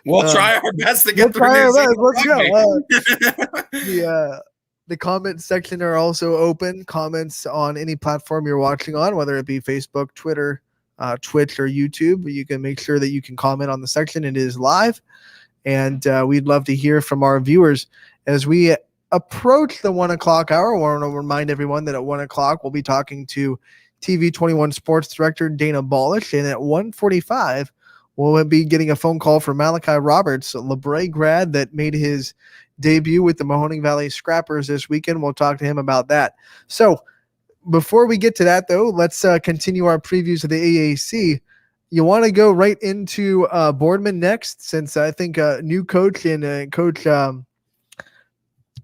We'll try our best to get through New Zealand Let's rugby. go. The comment section are also open. Comments on any platform you're watching on, whether it be Facebook, Twitter, Twitch, or YouTube. You can make sure that you can comment on the section. It is live, and we'd love to hear from our viewers as we approach the 1 o'clock hour. I want to remind everyone that at 1 o'clock we'll be talking to TV 21 Sports Director Dana Balish, and at 1:45 we'll be getting a phone call from Malachi Roberts, a LeBray grad that made his debut with the Mahoning Valley Scrappers this weekend. We'll talk to him about that. So before we get to that, though, let's continue our previews of the AAC. You want to go right into Boardman next, since I think new coach and Coach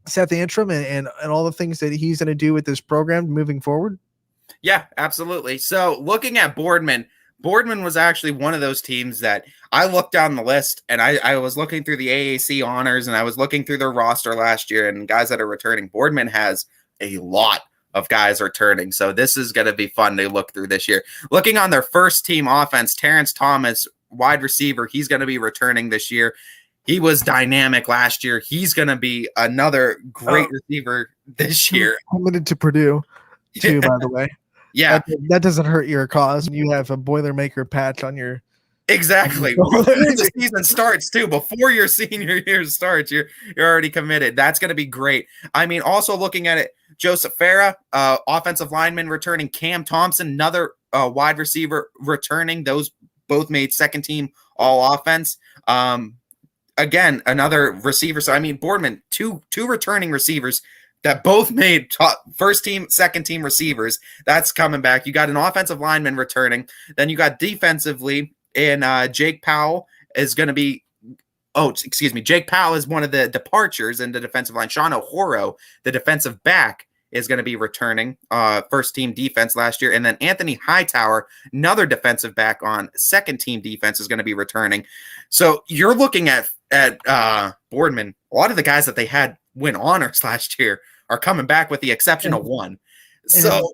Seth Antrim and all the things that he's going to do with this program moving forward? Yeah, absolutely. So looking at Boardman was actually one of those teams that I looked down the list, and I was looking through the AAC honors, and I was looking through their roster last year and guys that are returning. Boardman has a lot of guys returning, so this is going to be fun to look through this year. Looking on their first team offense, Terence Thomas, wide receiver, he's going to be returning this year. He was dynamic last year. He's going to be another great receiver this year. Committed to Purdue, too, by the way. Yeah, that doesn't hurt your cause. You have a Boilermaker patch on your. Exactly. Before the season starts, too. Before your senior year starts, you're already committed. That's going to be great. I mean, also looking at it, Joseph Farah, offensive lineman returning. Cam Thompson, another wide receiver returning. Those both made second team all offense. Again, another receiver. So I mean, Boardman, two returning receivers that both made first team, second team receivers. That's coming back. You got an offensive lineman returning. Then you got defensively, and Jake Powell is going to be. Oh, excuse me. Jake Powell is one of the departures in the defensive line. Sean O'Horo, the defensive back, is going to be returning first team defense last year. And then Anthony Hightower, another defensive back on second team defense, is going to be returning. So you're looking at Boardman. A lot of the guys that they had win honors last year are coming back, with the exception of one. So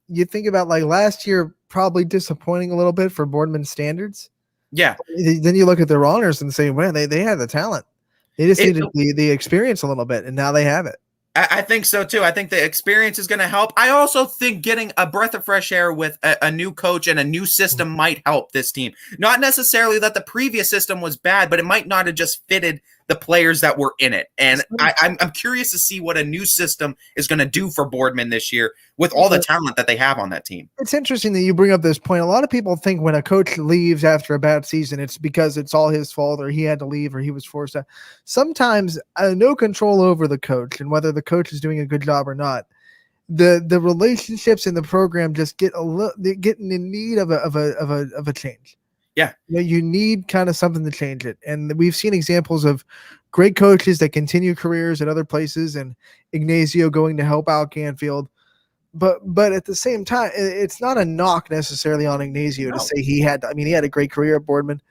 you think about like last year, probably disappointing a little bit for Boardman standards. Yeah. Then you look at their honors and say, man, they had the talent. They just needed the experience a little bit, and now they have it. I think so, too. I think the experience is going to help. I also think getting a breath of fresh air with a new coach and a new system might help this team. Not necessarily that the previous system was bad, but it might not have just fitted the players that were in it. And I'm curious to see what a new system is going to do for Boardman this year with all the talent that they have on that team. It's interesting that you bring up this point. A lot of people think when a coach leaves after a bad season, it's because it's all his fault, or he had to leave, or he was forced to. Sometimes no control over the coach and whether the coach is doing a good job or not. The relationships in the program just get in need of a change. Yeah. You need kind of something to change it. And we've seen examples of great coaches that continue careers at other places, and Ignacio going to help out Canfield. But at the same time, it's not a knock necessarily on Ignacio to say he had a great career at Boardman.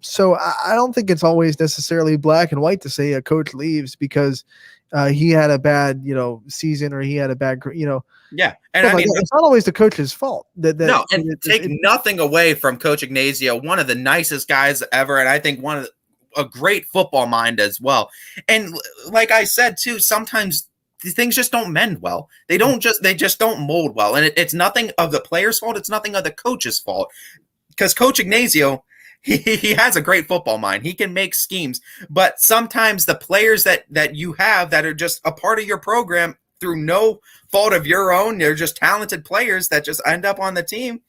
So I don't think it's always necessarily black and white to say a coach leaves because he had a bad, season, or he had a bad, Yeah. And I mean, it's not always the coach's fault. Take nothing away from Coach Ignacio, one of the nicest guys ever. And I think a great football mind as well. And like I said, too, sometimes things just don't mend well. They just don't mold well. And it's nothing of the player's fault. It's nothing of the coach's fault, because Coach Ignacio, he has a great football mind. He can make schemes, but sometimes the players that you have that are just a part of your program through no fault of your own, they're just talented players that just end up on the team.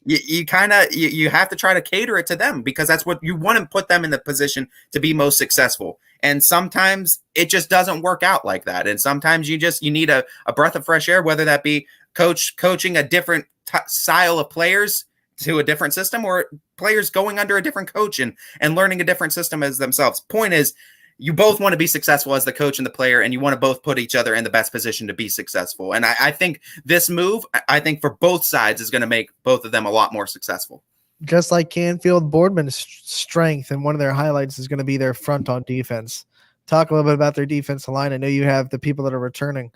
You have to try to cater it to them, because that's what you want to put them in the position to be most successful. And sometimes it just doesn't work out like that. And sometimes you need a breath of fresh air, whether that be coaching a different style of players to a different system, or players going under a different coach and learning a different system as themselves. Point is, you both want to be successful as the coach and the player, and you want to both put each other in the best position to be successful. And I think this move, I think for both sides, is going to make both of them a lot more successful. Just like Canfield, Boardman's strength and one of their highlights is going to be their front on defense. Talk a little bit about their defensive line. I know you have the people that are returning,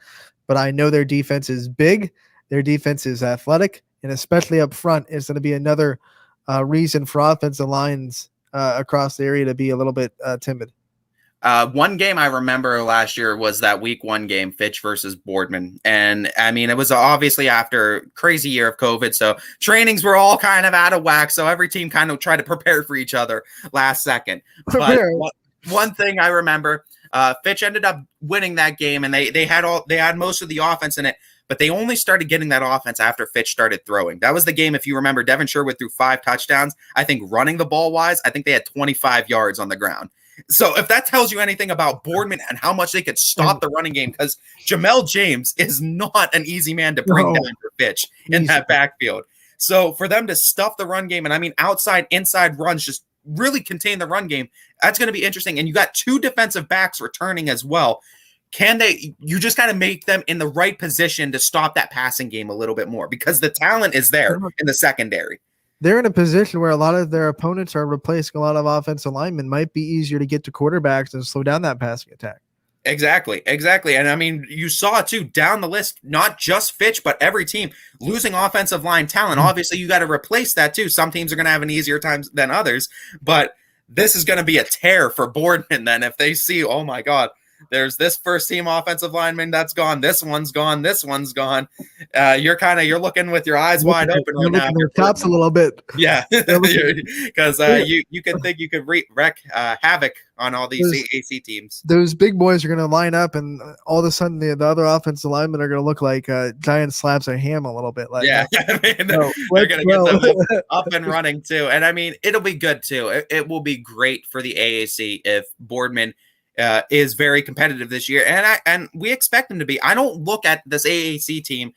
but I know their defense is big. Their defense is athletic, and especially up front is going to be another reason for offensive lines across the area to be a little bit timid. One game I remember last year was that week 1 game, Fitch versus Boardman. And I mean, it was obviously after a crazy year of COVID. So trainings were all kind of out of whack. So every team kind of tried to prepare for each other last second. But one thing I remember, Fitch ended up winning that game, and they had most of the offense in it, but they only started getting that offense after Fitch started throwing. That was the game, if you remember, Devin Sherwood threw 5 touchdowns. I think running the ball wise, I think they had 25 yards on the ground. So if that tells you anything about Boardman and how much they could stop the running game, because Jamel James is not an easy man to bring down for Fitch in that backfield. So for them to stuff the run game, and I mean outside, inside runs, just really contain the run game, that's going to be interesting. And you got 2 defensive backs returning as well. You just got to make them in the right position to stop that passing game a little bit more, because the talent is there in the secondary. They're in a position where a lot of their opponents are replacing a lot of offensive linemen. Might be easier to get to quarterbacks and slow down that passing attack. Exactly. And I mean, you saw too down the list, not just Fitch, but every team losing offensive line talent. Obviously, you got to replace that too. Some teams are going to have an easier time than others, but this is going to be a tear for Boardman then if they see, oh my God, there's this first team offensive lineman that's gone. This one's gone. This one's gone. You're looking with your eyes wide open right now. Your tops a little bit. Yeah, because you could think you could wreak havoc on all these AC teams. Those big boys are going to line up, and all of a sudden the other offensive linemen are going to look like giant slabs of ham a little bit. Like I mean, they're going to get them up and running too. And I mean, it'll be good too. It will be great for the AAC if Boardman is very competitive this year, and we expect him to be. I don't look at this AAC team,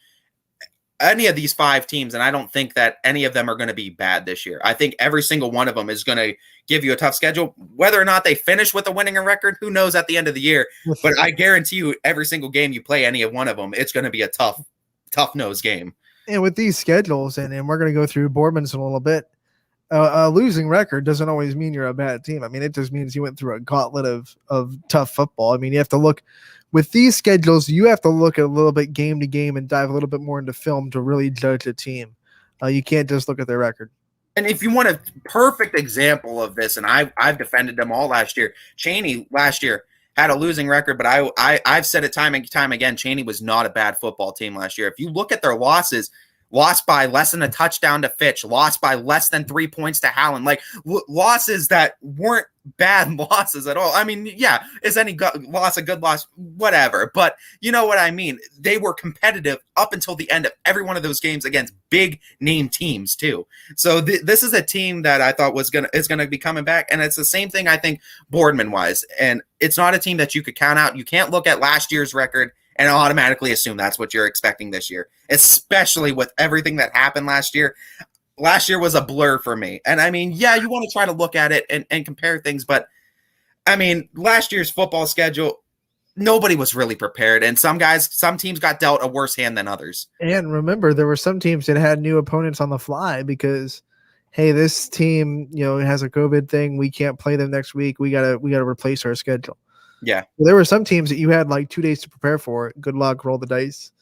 any of these 5 teams, and I don't think that any of them are going to be bad this year. I think every single one of them is going to give you a tough schedule. Whether or not they finish with a winning record, who knows at the end of the year. But I guarantee you, every single game you play any of one of them, it's going to be a tough nose game. And with these schedules, and we're going to go through Boardman's in a little bit, a losing record doesn't always mean you're a bad team. I mean, it just means you went through a gauntlet of tough football. I mean, you have to look with these schedules, you have to look at a little bit game to game and dive a little bit more into film to really judge a team. You can't just look at their record. And if you want a perfect example of this, and I've defended them all last year, Cheney last year had a losing record, but I've said it time and time again, Cheney was not a bad football team last year. If you look at their losses, lost by less than a touchdown to Fitch, lost by less than 3 points to Howland, like losses that weren't bad losses at all. I mean, yeah, is any loss a good loss? Whatever. But you know what I mean? They were competitive up until the end of every one of those games against big name teams too. So this is a team that I thought is going to be coming back. And it's the same thing, I think, Boardman wise. And it's not a team that you could count out. You can't look at last year's record and automatically assume that's what you're expecting this year, especially with everything that happened last year. Last year was a blur for me. And I mean, yeah, you want to try to look at it and compare things, but I mean, last year's football schedule, nobody was really prepared. And some teams got dealt a worse hand than others. And remember, there were some teams that had new opponents on the fly because, hey, this team, has a COVID thing. We can't play them next week. We gotta replace our schedule. Yeah. There were some teams that you had like 2 days to prepare for. Good luck, roll the dice.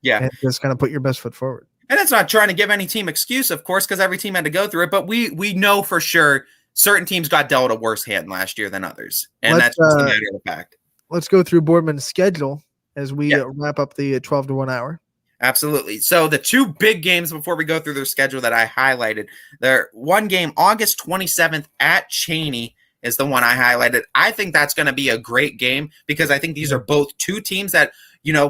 Yeah. And just kind of put your best foot forward. And it's not trying to give any team excuse, of course, because every team had to go through it. But we know for sure certain teams got dealt a worse hand last year than others. And that's just a matter of the fact. Let's go through Boardman's schedule as we wrap up the 12 to 1 hour. Absolutely. So the 2 big games before we go through their schedule that I highlighted, their one game, August 27th at Cheney, is the one I highlighted. I think that's going to be a great game because I think these are both 2 teams that,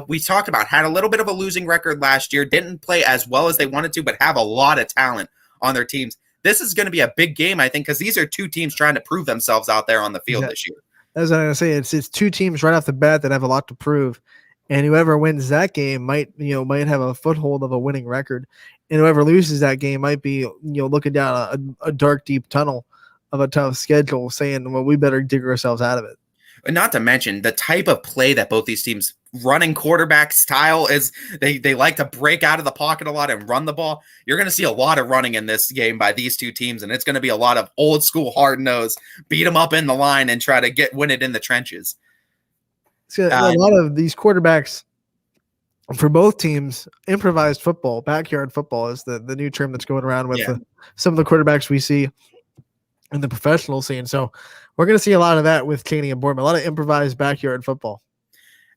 we talked about, had a little bit of a losing record last year, didn't play as well as they wanted to, but have a lot of talent on their teams. This is going to be a big game, I think, because these are 2 teams trying to prove themselves out there on the field this year. As I'm gonna say, it's two teams right off the bat that have a lot to prove, and whoever wins that game might have a foothold of a winning record, and whoever loses that game might be looking down a dark deep tunnel of a tough schedule, saying, well, we better dig ourselves out of it. And not to mention the type of play that both these teams running quarterback style is. They like to break out of the pocket a lot and run the ball. You're going to see a lot of running in this game by these two teams, and it's going to be a lot of old school hard nose, beat them up in the line and try to win it in the trenches. So a lot of these quarterbacks for both teams, improvised football, backyard football is the new term that's going around with some of the quarterbacks we see in the professional scene. So we're going to see a lot of that with Chaney and Boardman, a lot of improvised backyard football.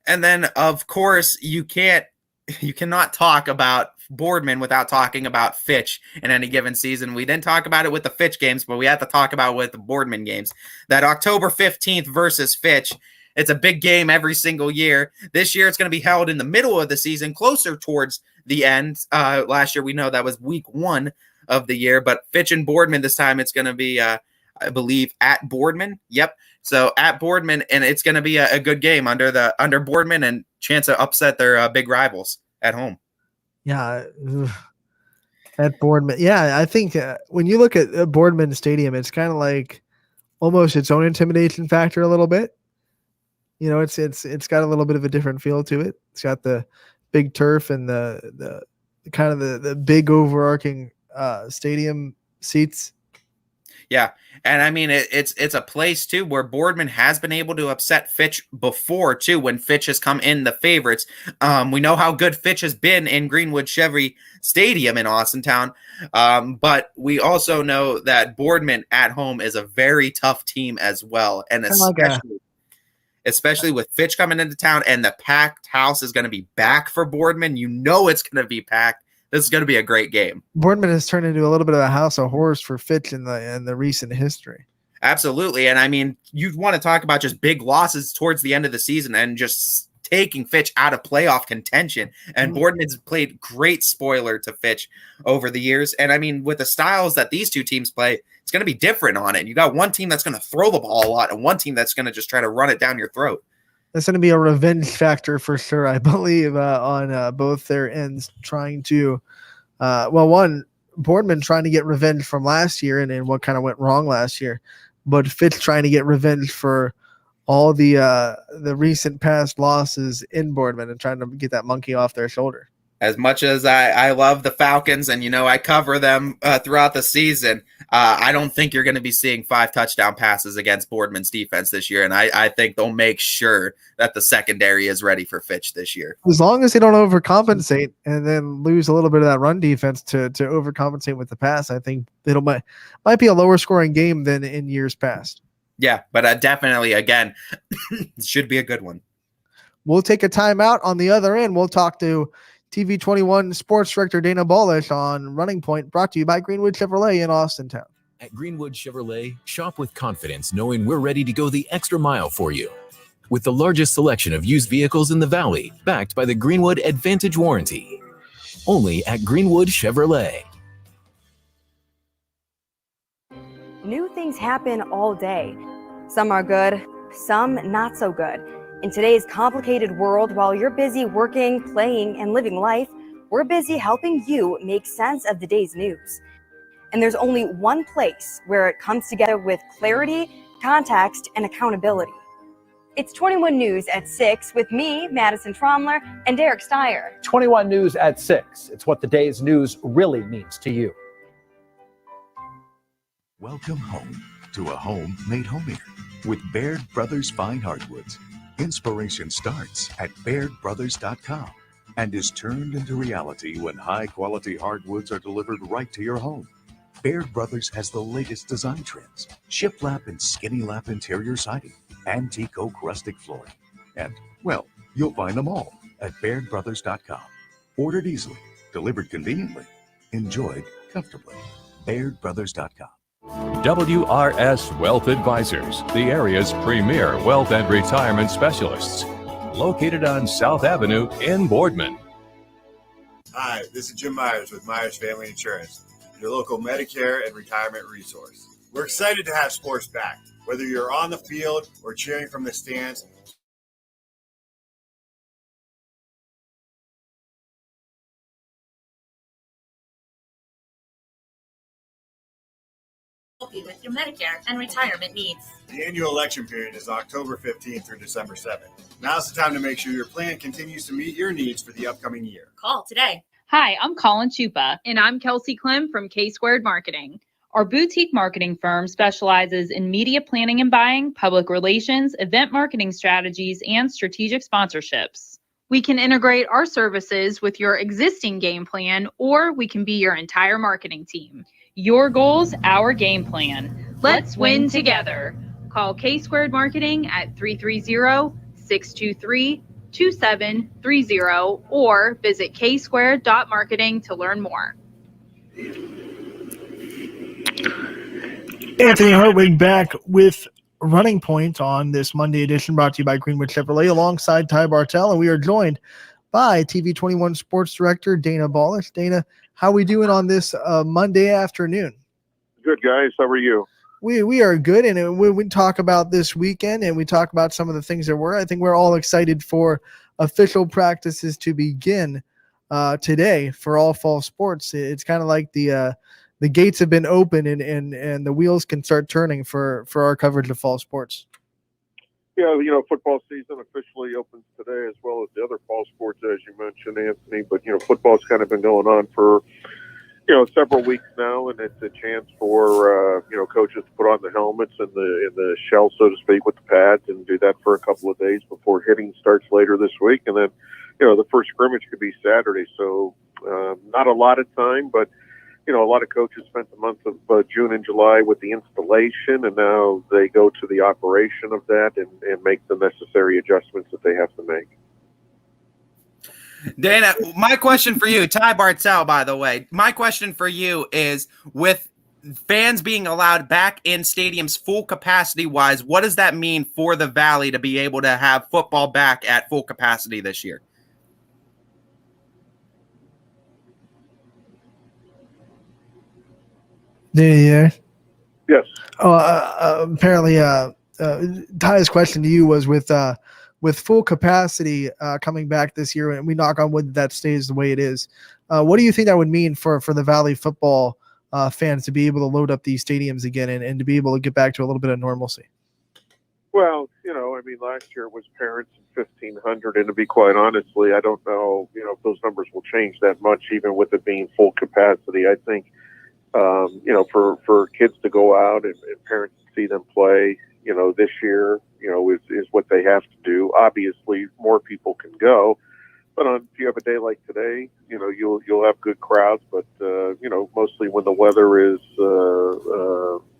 And then, of course, you cannot talk about Boardman without talking about Fitch in any given season. We didn't talk about it with the Fitch games, but we have to talk about it with the Boardman games. That October 15th versus Fitch, it's a big game every single year. This year, it's going to be held in the middle of the season, closer towards the end. Last year, we know that was week 1 of the year, but Fitch and Boardman this time, it's going to be, I believe, at Boardman. Yep. So at Boardman, and it's going to be a good game under Boardman, and chance to upset their big rivals at home. Yeah, at Boardman. Yeah, I think when you look at Boardman Stadium, it's kind of like almost its own intimidation factor a little bit. It's got a little bit of a different feel to it. It's got the big turf and the kind of the big overarching stadium seats. Yeah, and I mean it's a place too where Boardman has been able to upset Fitch before too when Fitch has come in the favorites. We know how good Fitch has been in Greenwood Chevy Stadium in Austintown, but we also know that Boardman at home is a very tough team as well, and especially with Fitch coming into town and the packed house is going to be back for Boardman. It's going to be packed. This is going to be a great game. Boardman has turned into a little bit of a house of horrors for Fitch in the recent history. Absolutely. And I mean, you want to talk about just big losses towards the end of the season and just taking Fitch out of playoff contention. And Boardman's played great spoiler to Fitch over the years. And I mean, with the styles that these two teams play, it's going to be different on it. You got one team that's going to throw the ball a lot and one team that's going to just try to run it down your throat. It's going to be a revenge factor for sure, I believe, on both their ends, trying to, Boardman trying to get revenge from last year and what kind of went wrong last year, but Fitch trying to get revenge for all the recent past losses in Boardman and trying to get that monkey off their shoulder. As much as I love the Falcons and, I cover them throughout the season, I don't think you're going to be seeing 5 touchdown passes against Boardman's defense this year. And I think they'll make sure that the secondary is ready for Fitch this year. As long as they don't overcompensate and then lose a little bit of that run defense to overcompensate with the pass, I think might be a lower scoring game than in years past. Yeah, but definitely, again, should be a good one. We'll take a timeout. On the other end, we'll talk to TV21 Sports Director Dana Balish on Running Point, brought to you by Greenwood Chevrolet in Austintown. At Greenwood Chevrolet, shop with confidence knowing we're ready to go the extra mile for you. With the largest selection of used vehicles in the Valley, backed by the Greenwood Advantage Warranty. Only at Greenwood Chevrolet. New things happen all day. Some are good, some not so good. In today's complicated world, while you're busy working, playing, and living life, we're busy helping you make sense of the day's news. And there's only one place where it comes together with clarity, context, and accountability. It's 21 News at 6 with me, Madison Tromler, and Derek Steyer. 21 News at 6. It's what the day's news really means to you. Welcome home to a home made homier with Baird Brothers Fine Hardwoods. Inspiration starts at BairdBrothers.com and is turned into reality when high-quality hardwoods are delivered right to your home. Baird Brothers has the latest design trends, shiplap and skinny lap interior siding, antique oak rustic flooring, and, well, you'll find them all at BairdBrothers.com. Ordered easily, delivered conveniently, enjoyed comfortably. BairdBrothers.com. WRS Wealth Advisors, the area's premier wealth and retirement specialists. Located on South Avenue in Boardman. Hi, this is Jim Myers with Myers Family Insurance, your local Medicare and retirement resource. We're excited to have sports back, whether you're on the field or cheering from the stands. Help you with your Medicare and retirement needs. The annual election period is October 15th through December 7th. Now's the time to make sure your plan continues to meet your needs for the upcoming year. Call today. Hi, I'm Colin Chupa. And I'm Kelsey Clem from K-Squared Marketing. Our boutique marketing firm specializes in media planning and buying, public relations, event marketing strategies, and strategic sponsorships. We can integrate our services with your existing game plan, or we can be your entire marketing team. Your goals, our game plan. Let's win together. Call K-Squared Marketing at 330-623-2730 or visit ksquared.marketing to learn more. Anthony Hartwig back with Running Point on this Monday edition, brought to you by Greenwood Chevrolet alongside Ty Bartell, and we are joined by TV21 Sports Director Dana Ballish. Dana, how are we doing on this Monday afternoon? Good, guys. How are you? We are good, and we talk about this weekend, and we talk about some of the things that were. I think we're all excited for official practices to begin today for all fall sports. It's kind of like the gates have been open, and the wheels can start turning for our coverage of fall sports. Yeah, football season officially opens today, as well as the other fall sports, as you mentioned, Anthony. But, football's kind of been going on for, several weeks now, and it's a chance for, coaches to put on the helmets and the shell, so to speak, with the pads, and do that for a couple of days before hitting starts later this week. And then, the first scrimmage could be Saturday. So not a lot of time, but a lot of coaches spent the month of June and July with the installation, and now they go to the operation of that and make the necessary adjustments that they have to make. Dana, my question for you, Ty Bartell, by the way, my question for you is, with fans being allowed back in stadiums full capacity wise, what does that mean for the Valley to be able to have football back at full capacity this year? Yeah. Yes. Apparently, Ty's question to you was with full capacity coming back this year, and we knock on wood that stays the way it is. What do you think that would mean for the Valley football fans to be able to load up these stadiums again and to be able to get back to a little bit of normalcy? Well, last year it was parents and 1,500, and to be quite honestly, I don't know, if those numbers will change that much, even with it being full capacity. I think, for kids to go out and parents to see them play, this year, is what they have to do. Obviously, more people can go, but if you have a day like today, you'll have good crowds. But mostly when the weather is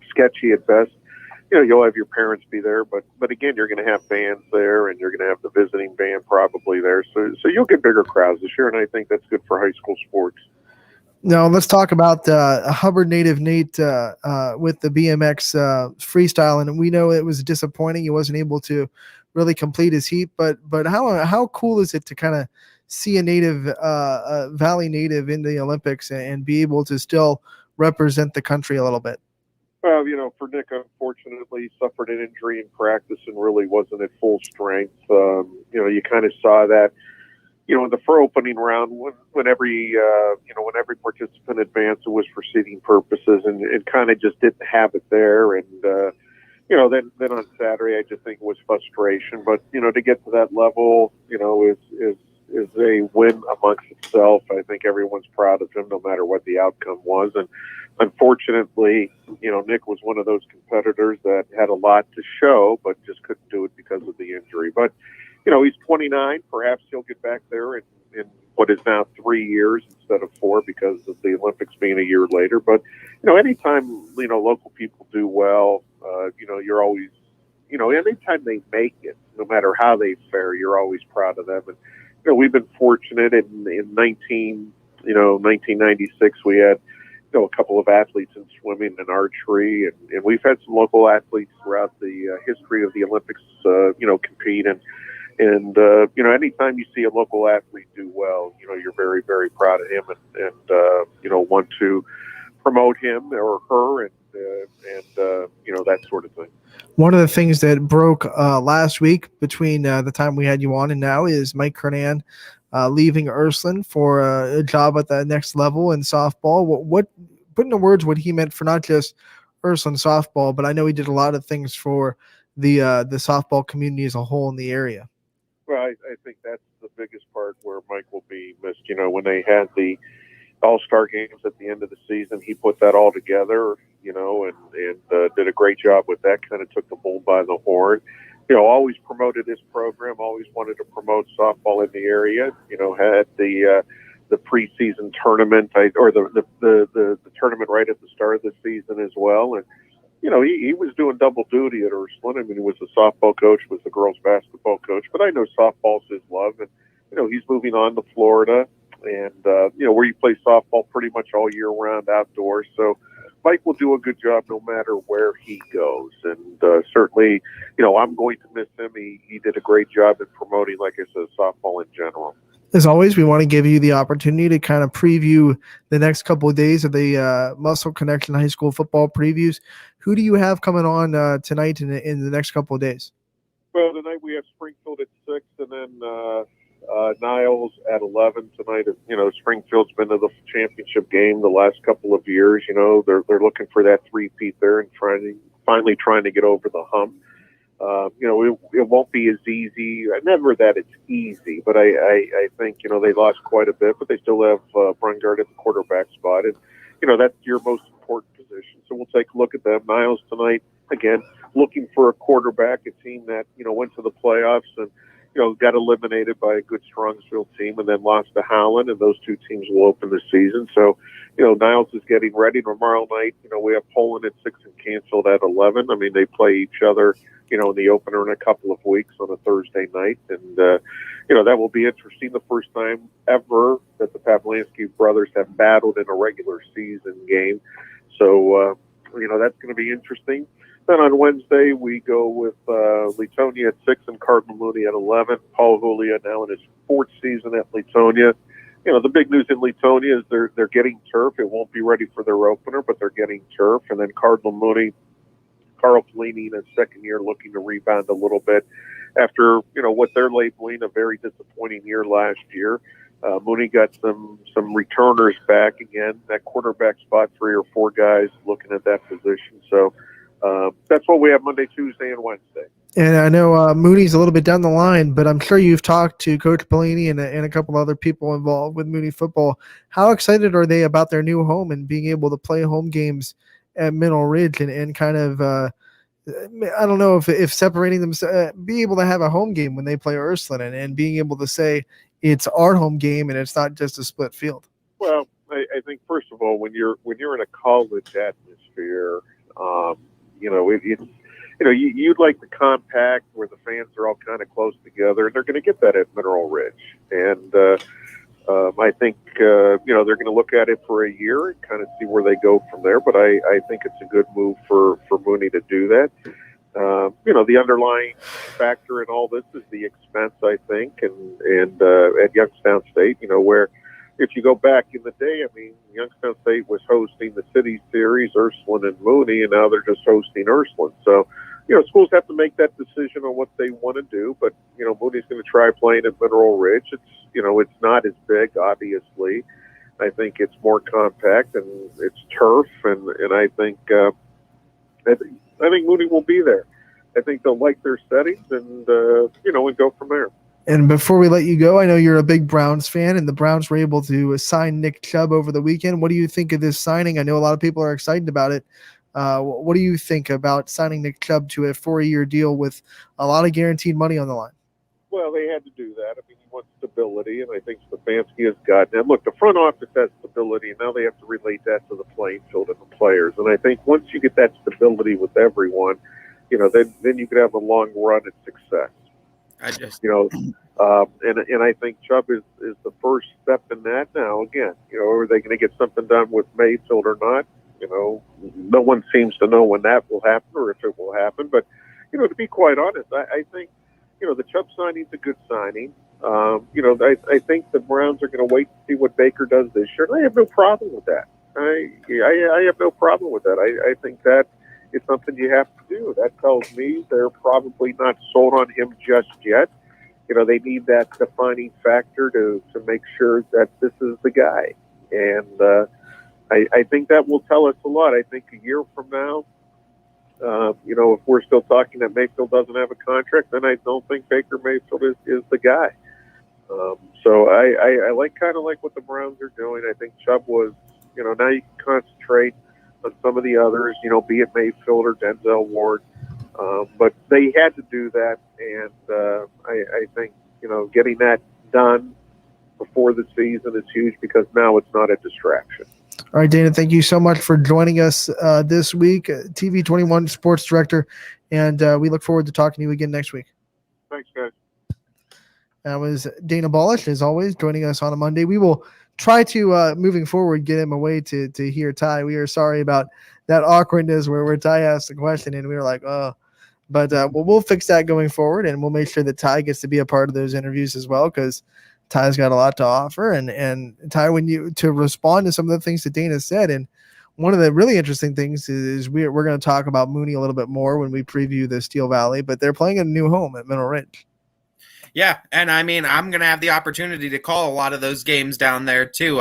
sketchy at best, you'll have your parents be there. But again, you're going to have bands there, and you're going to have the visiting band probably there. So you'll get bigger crowds this year, and I think that's good for high school sports. Now let's talk about Hubbard native Nate with the BMX freestyle, and we know it was disappointing. He wasn't able to really complete his heat, but how cool is it to kind of see a native Valley native in the Olympics and be able to still represent the country a little bit? Well, for Nick, unfortunately, he suffered an injury in practice and really wasn't at full strength. You kind of saw that. In the opening round, when every participant advanced, it was for seating purposes, and it kind of just didn't have it there. And then on Saturday, I just think it was frustration. But to get to that level, is a win amongst itself. I think everyone's proud of him, no matter what the outcome was. And unfortunately, Nick was one of those competitors that had a lot to show, but just couldn't do it because of the injury. But he's 29. Perhaps he'll get back there in what is now 3 years instead of 4 because of the Olympics being a year later. But, anytime, local people do well, you're always, anytime they make it, no matter how they fare, you're always proud of them. And, we've been fortunate in 1996, we had, a couple of athletes in swimming and archery, and we've had some local athletes throughout the history of the Olympics, compete. And anytime you see a local athlete do well, you're very, very proud of him and want to promote him or her and that sort of thing. One of the things that broke last week between the time we had you on and now is Mike Kernan leaving Ursuline for a job at the next level in softball. What put into words what he meant for not just Ursuline softball, but I know he did a lot of things for the softball community as a whole in the area. Well, I think that's the biggest part where Mike will be missed. You know, when they had the All-Star games at the end of the season, he put that all together, you know, and did a great job with that, kind of took the bull by the horn. You know, always promoted his program, always wanted to promote softball in the area, you know, had the preseason tournament or the tournament right at the start of the season as well. And, you know, he was doing double duty at Ursuline. I mean, he was the softball coach, was the girls basketball coach, but I know softball's his love. And, you know, he's moving on to Florida and, you know, where you play softball pretty much all year round outdoors. So Mike will do a good job no matter where he goes. And certainly, you know, I'm going to miss him. He did a great job in promoting, like I said, softball in general. As always, we want to give you the opportunity to kind of preview the next couple of days of the Muscle Connection High School football previews. Who do you have coming on tonight in the next couple of days? Well, tonight we have Springfield at 6 and then Niles at 11 tonight. You know, Springfield's been to the championship game the last couple of years. You know, they're looking for that three-peat there and finally trying to get over the hump. You know, it won't be as easy. Never that it's easy, but I think, you know, they lost quite a bit, but they still have Brungard at the quarterback spot. And, you know, that's your most important position. So we'll take a look at them. Niles tonight, again, looking for a quarterback, a team that, you know, went to the playoffs and, you know, got eliminated by a good Strongsville team and then lost to Howland, and those two teams will open the season. So, you know, Niles is getting ready. Tomorrow night, you know, we have Poland at 6 and Canfield at 11. I mean, they play each other, you know, in the opener in a couple of weeks on a Thursday night. And, you know, that will be interesting. The first time ever that the Pavlansky brothers have battled in a regular season game. So, you know, that's going to be interesting. Then on Wednesday, we go with Leetonia at 6 and Cardinal Mooney at 11. Paul Julia now in his 4th season at Leetonia. You know, the big news in Leetonia is they're getting turf. It won't be ready for their opener, but they're getting turf. And then Cardinal Mooney, Carl Fellini in his second year, looking to rebound a little bit after, you know, what they're labeling a very disappointing year last year. Mooney got some returners back again. That quarterback spot, 3 or 4 guys looking at that position. So that's what we have Monday, Tuesday, and Wednesday. And I know Mooney's a little bit down the line, but I'm sure you've talked to Coach Bellini and a couple other people involved with Mooney football. How excited are they about their new home and being able to play home games at Mineral Ridge and kind of, I don't know if separating them, be able to have a home game when they play Ursuline and being able to say it's our home game and it's not just a split field? Well, I think, first of all, when you're in a college atmosphere, you know, it's, you know, you'd like the compact where the fans are all kind of close together, and they're going to get that at Mineral Ridge. And I think, you know, they're going to look at it for a year and kind of see where they go from there. But I think it's a good move for Mooney to do that. You know, the underlying factor in all this is the expense, I think, and at Youngstown State, you know, where if you go back in the day, I mean, Youngstown State was hosting the City Series, Ursuline and Mooney, and now they're just hosting Ursuline. So, you know, schools have to make that decision on what they want to do. But, you know, Mooney's going to try playing at Mineral Ridge. It's, you know, it's not as big, obviously. I think it's more compact and it's turf, and I think Mooney will be there. I think they'll like their settings and you know, and go from there. And before we let you go, I know you're a big Browns fan, and the Browns were able to sign Nick Chubb over the weekend. What do you think of this signing? I know a lot of people are excited about it. What do you think about signing Nick Chubb to a 4-year deal with a lot of guaranteed money on the line? Well, they had to do that. I mean, he wants stability, and I think Stefanski has gotten it. Look, the front office has stability, and now they have to relate that to the playing field and the players. And I think once you get that stability with everyone, you know, then you could have a long run at success. You know, and I think Chubb is the first step in that. Now, again, you know, are they going to get something done with Mayfield or not? You know, no one seems to know when that will happen or if it will happen. But, you know, to be quite honest, I think, you know, the Chubb signing's a good signing. You know, I think the Browns are going to wait to see what Baker does this year. And I have no problem with that. I have no problem with that. I think that it's something you have to do. That tells me they're probably not sold on him just yet. You know, they need that defining factor to make sure that this is the guy. And I think that will tell us a lot. I think a year from now, you know, if we're still talking that Mayfield doesn't have a contract, then I don't think Baker Mayfield is the guy. So I like kind of like what the Browns are doing. I think Chubb was, you know, now you can concentrate on some of the others, you know, be it Mayfield or Denzel Ward. But they had to do that, and I think, you know, getting that done before the season is huge because now it's not a distraction. All right, Dana, thank you so much for joining us this week, TV21 Sports Director, and we look forward to talking to you again next week. Thanks, guys. That was Dana Balish, as always, joining us on a Monday. We will try to, moving forward, get him away to hear Ty. We are sorry about that awkwardness where Ty asked a question and we were like, oh. But we'll fix that going forward, and we'll make sure that Ty gets to be a part of those interviews as well, because Ty's got a lot to offer. And Ty, to respond to some of the things that Dana said, and one of the really interesting things is we're going to talk about Mooney a little bit more when we preview the Steel Valley, but they're playing a new home at Mineral Ridge. Yeah, and I mean, I'm going to have the opportunity to call a lot of those games down there, too.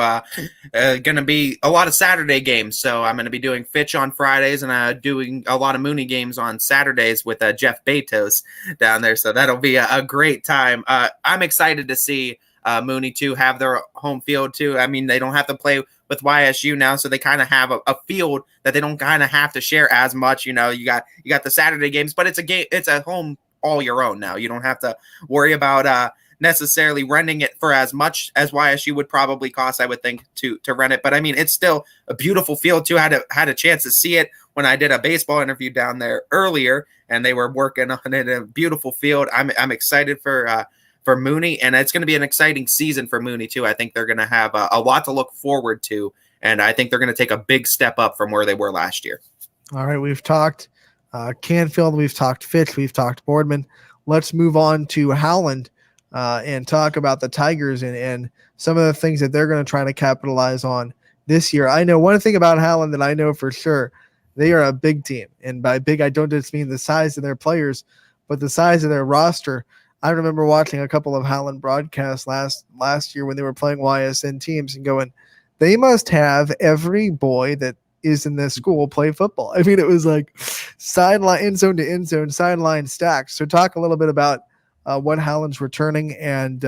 Going to be a lot of Saturday games, so I'm going to be doing Fitch on Fridays and doing a lot of Mooney games on Saturdays with Jeff Betos down there, so that'll be a great time. I'm excited to see Mooney, too, have their home field, too. I mean, they don't have to play with YSU now, so they kind of have a field that they don't kind of have to share as much. You know, you got the Saturday games, but it's a home all your own now. You don't have to worry about necessarily renting it for as much as YSU would probably cost, I would think, to rent it. But I mean, it's still a beautiful field too. I had a chance to see it when I did a baseball interview down there earlier, and they were working on it. A beautiful field. I'm excited for Mooney, and it's going to be an exciting season for Mooney too. I think they're going to have a lot to look forward to, and I think they're going to take a big step up from where they were last year. All right, we've talked Canfield, we've talked Fitch, we've talked Boardman. Let's move on to Howland and talk about the Tigers and some of the things that they're going to try to capitalize on this year. I know one thing about Howland that I know for sure. They are a big team. And by big, I don't just mean the size of their players, but the size of their roster. I remember watching a couple of Howland broadcasts last year when they were playing YSN teams and going, they must have every boy that is in this school play football. I mean, it was like sideline, end zone to end zone, sideline stacks. So talk a little bit about what Howland's returning and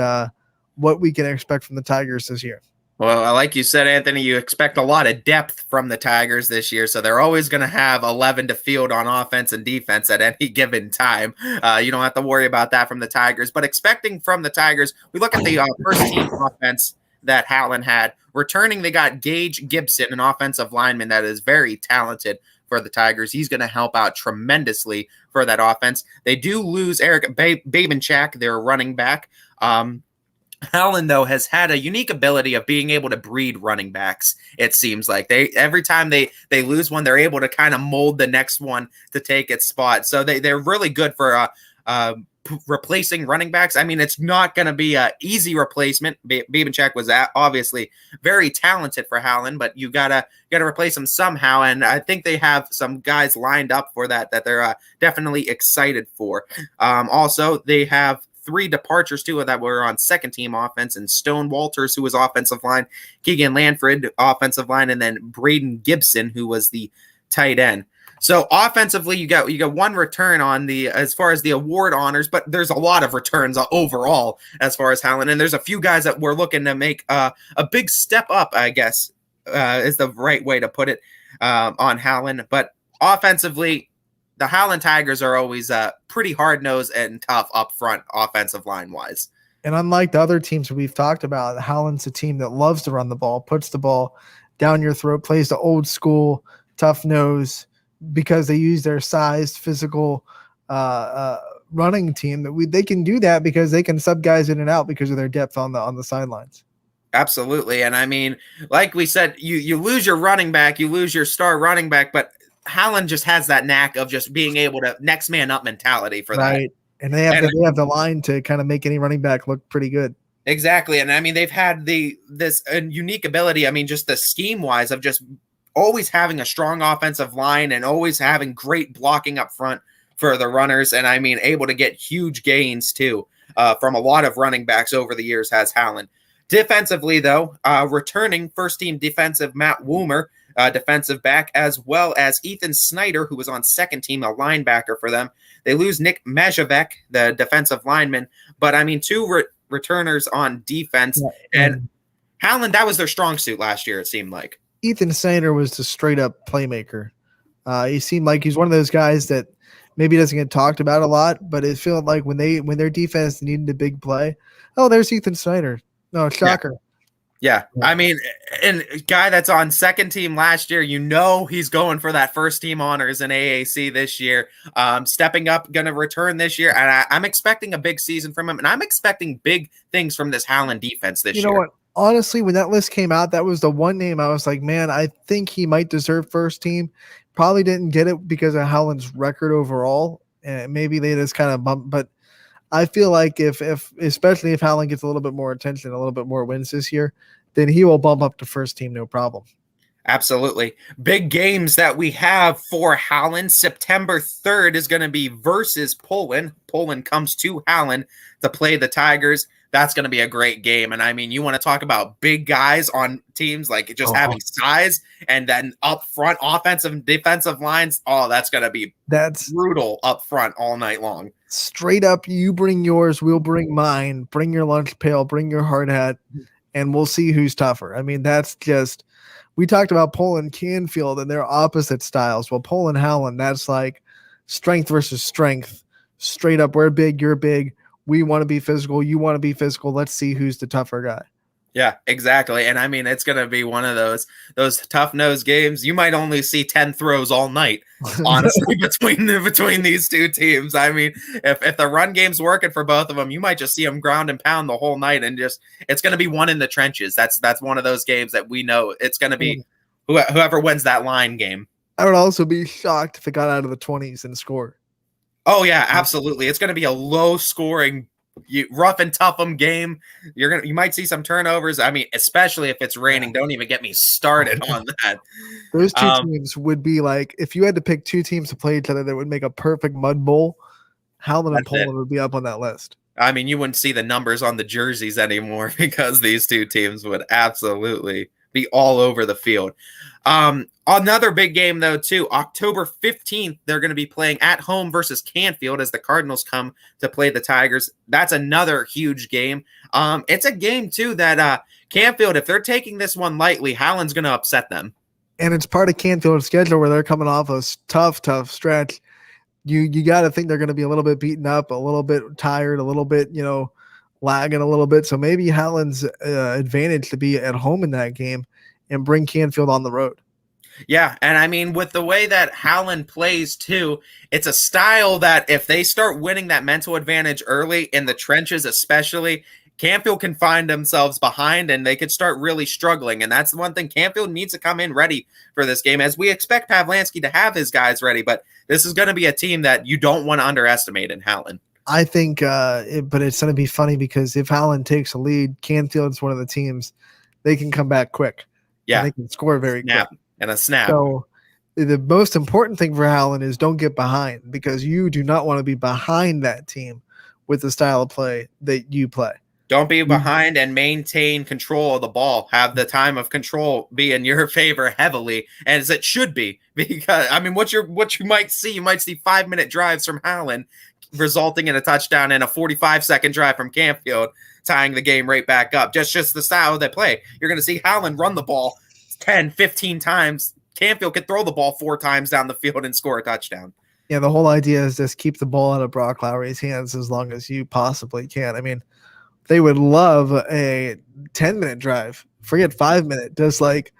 what we can expect from the Tigers this year. Well, like you said, Anthony, you expect a lot of depth from the Tigers this year, so they're always going to have 11 to field on offense and defense at any given time. You don't have to worry about that from the Tigers. But expecting from the Tigers, we look at the first team offense that Howland had. Returning, they got Gage Gibson, an offensive lineman that is very talented for the Tigers. He's going to help out tremendously for that offense. They do lose Eric Babenchak, their running back. Howland, though, has had a unique ability of being able to breed running backs. It seems like every time they lose one, they're able to kind of mold the next one to take its spot. So they're really good for replacing running backs. I mean, it's not going to be an easy replacement. Babenchak was obviously very talented for Howland, but you gotta replace him somehow. And I think they have some guys lined up for that they're definitely excited for. Also, they have 3 departures too that were on second team offense, and Stone Walters, who was offensive line, Keegan Lanford, offensive line, and then Braden Gibson, who was the tight end. So offensively, you got one return on as far as the award honors, but there's a lot of returns overall as far as Howland, and there's a few guys that we're looking to make a big step up, I guess, is the right way to put it, on Howland. But offensively, the Howland Tigers are always pretty hard-nosed and tough up front, offensive line-wise. And unlike the other teams we've talked about, Howland's a team that loves to run the ball, puts the ball down your throat, plays the old school, tough nose, because they use their sized physical running team. They can do that because they can sub guys in and out because of their depth on the sidelines. Absolutely. And I mean, like we said, you lose your running back, you lose your star running back, but Howland just has that knack of just being able to next man up mentality for that. Right. And they have the line to kind of make any running back look pretty good. Exactly. And I mean, they've had this unique ability. I mean, just the scheme wise of just always having a strong offensive line and always having great blocking up front for the runners. And I mean, able to get huge gains too from a lot of running backs over the years has Howland. Defensively, though, returning first-team defensive Matt Woomer, defensive back, as well as Ethan Snyder, who was on second team, a linebacker for them. They lose Nick Majavec, the defensive lineman, but I mean, two returners on defense. Yeah. And Howland, that was their strong suit last year, it seemed like. Ethan Snyder was the straight-up playmaker. He seemed like he's one of those guys that maybe doesn't get talked about a lot, but it felt like when their defense needed a big play, oh, there's Ethan Snyder. No, shocker. Yeah. I mean, and a guy that's on second team last year, he's going for that first team honors in AAC this year. Stepping up, going to return this year. And I'm expecting a big season from him. And I'm expecting big things from this Howland defense this year. You know what? Honestly, when that list came out, that was the one name I was like, man, I think he might deserve first team. Probably didn't get it because of Howland's record overall. And maybe they just kind of bumped, but I feel like if especially if Howland gets a little bit more attention, a little bit more wins this year, then he will bump up to first team, no problem. Absolutely. Big games that we have for Howland. September 3rd is going to be versus Poland. Poland comes to Howland to play the Tigers. That's going to be a great game. And I mean, you want to talk about big guys on teams, like just having size and then up front offensive and defensive lines. Oh, that's going to be brutal up front all night long. Straight up, you bring yours, we'll bring mine. Bring your lunch pail, bring your hard hat, and we'll see who's tougher. I mean, that's just – we talked about Poland Canfield and their opposite styles. Well, Poland Howland, that's like strength versus strength. Straight up, we're big, you're big. We want to be physical. You want to be physical. Let's see who's the tougher guy. Yeah, exactly. And I mean, it's going to be one of those tough-nosed games. You might only see 10 throws all night, honestly, between these two teams. I mean, if the run game's working for both of them, you might just see them ground and pound the whole night, and it's going to be one in the trenches. That's one of those games that we know it's going to be whoever wins that line game. I would also be shocked if it got out of the 20s and scored. Oh yeah, absolutely. It's going to be a low-scoring, rough and tough game. You might see some turnovers. I mean, especially if it's raining. Don't even get me started on that. Those two teams would be like, if you had to pick two teams to play each other that would make a perfect mud bowl, Howland and Poland would be up on that list. I mean, you wouldn't see the numbers on the jerseys anymore because these two teams would absolutely be all over the field. Another big game, though, too. October 15th, they're going to be playing at home versus Canfield as the Cardinals come to play the Tigers. That's another huge game. It's a game, too, that Canfield, if they're taking this one lightly, Howland's going to upset them. And it's part of Canfield's schedule where they're coming off a tough stretch. You got to think they're going to be a little bit beaten up, a little bit tired, a little bit, lagging a little bit. So maybe Howland's advantage to be at home in that game and bring Canfield on the road. Yeah, and I mean, with the way that Howland plays, too, it's a style that if they start winning that mental advantage early in the trenches especially, Canfield can find themselves behind and they could start really struggling. And that's the one thing Canfield needs to come in ready for this game, as we expect Pavlansky to have his guys ready. But this is going to be a team that you don't want to underestimate in Howland. I think, but it's going to be funny because if Howland takes a lead, Canfield's one of the teams, they can come back quick. Yeah. They can score very quick. And a snap. So the most important thing for Howland is don't get behind, because you do not want to be behind that team with the style of play that you play. Don't be behind and maintain control of the ball. Have the time of control be in your favor heavily, as it should be. Because I mean, what you might see 5-minute drives from Howland resulting in a touchdown and a 45-second drive from Canfield, tying the game right back up. Just the style they play. You're going to see Howland run the ball 10, 15 times. Canfield could throw the ball 4 times down the field and score a touchdown. Yeah, the whole idea is just keep the ball out of Brock Lowry's hands as long as you possibly can. I mean, they would love a 10-minute drive. Forget 5-minute. Just like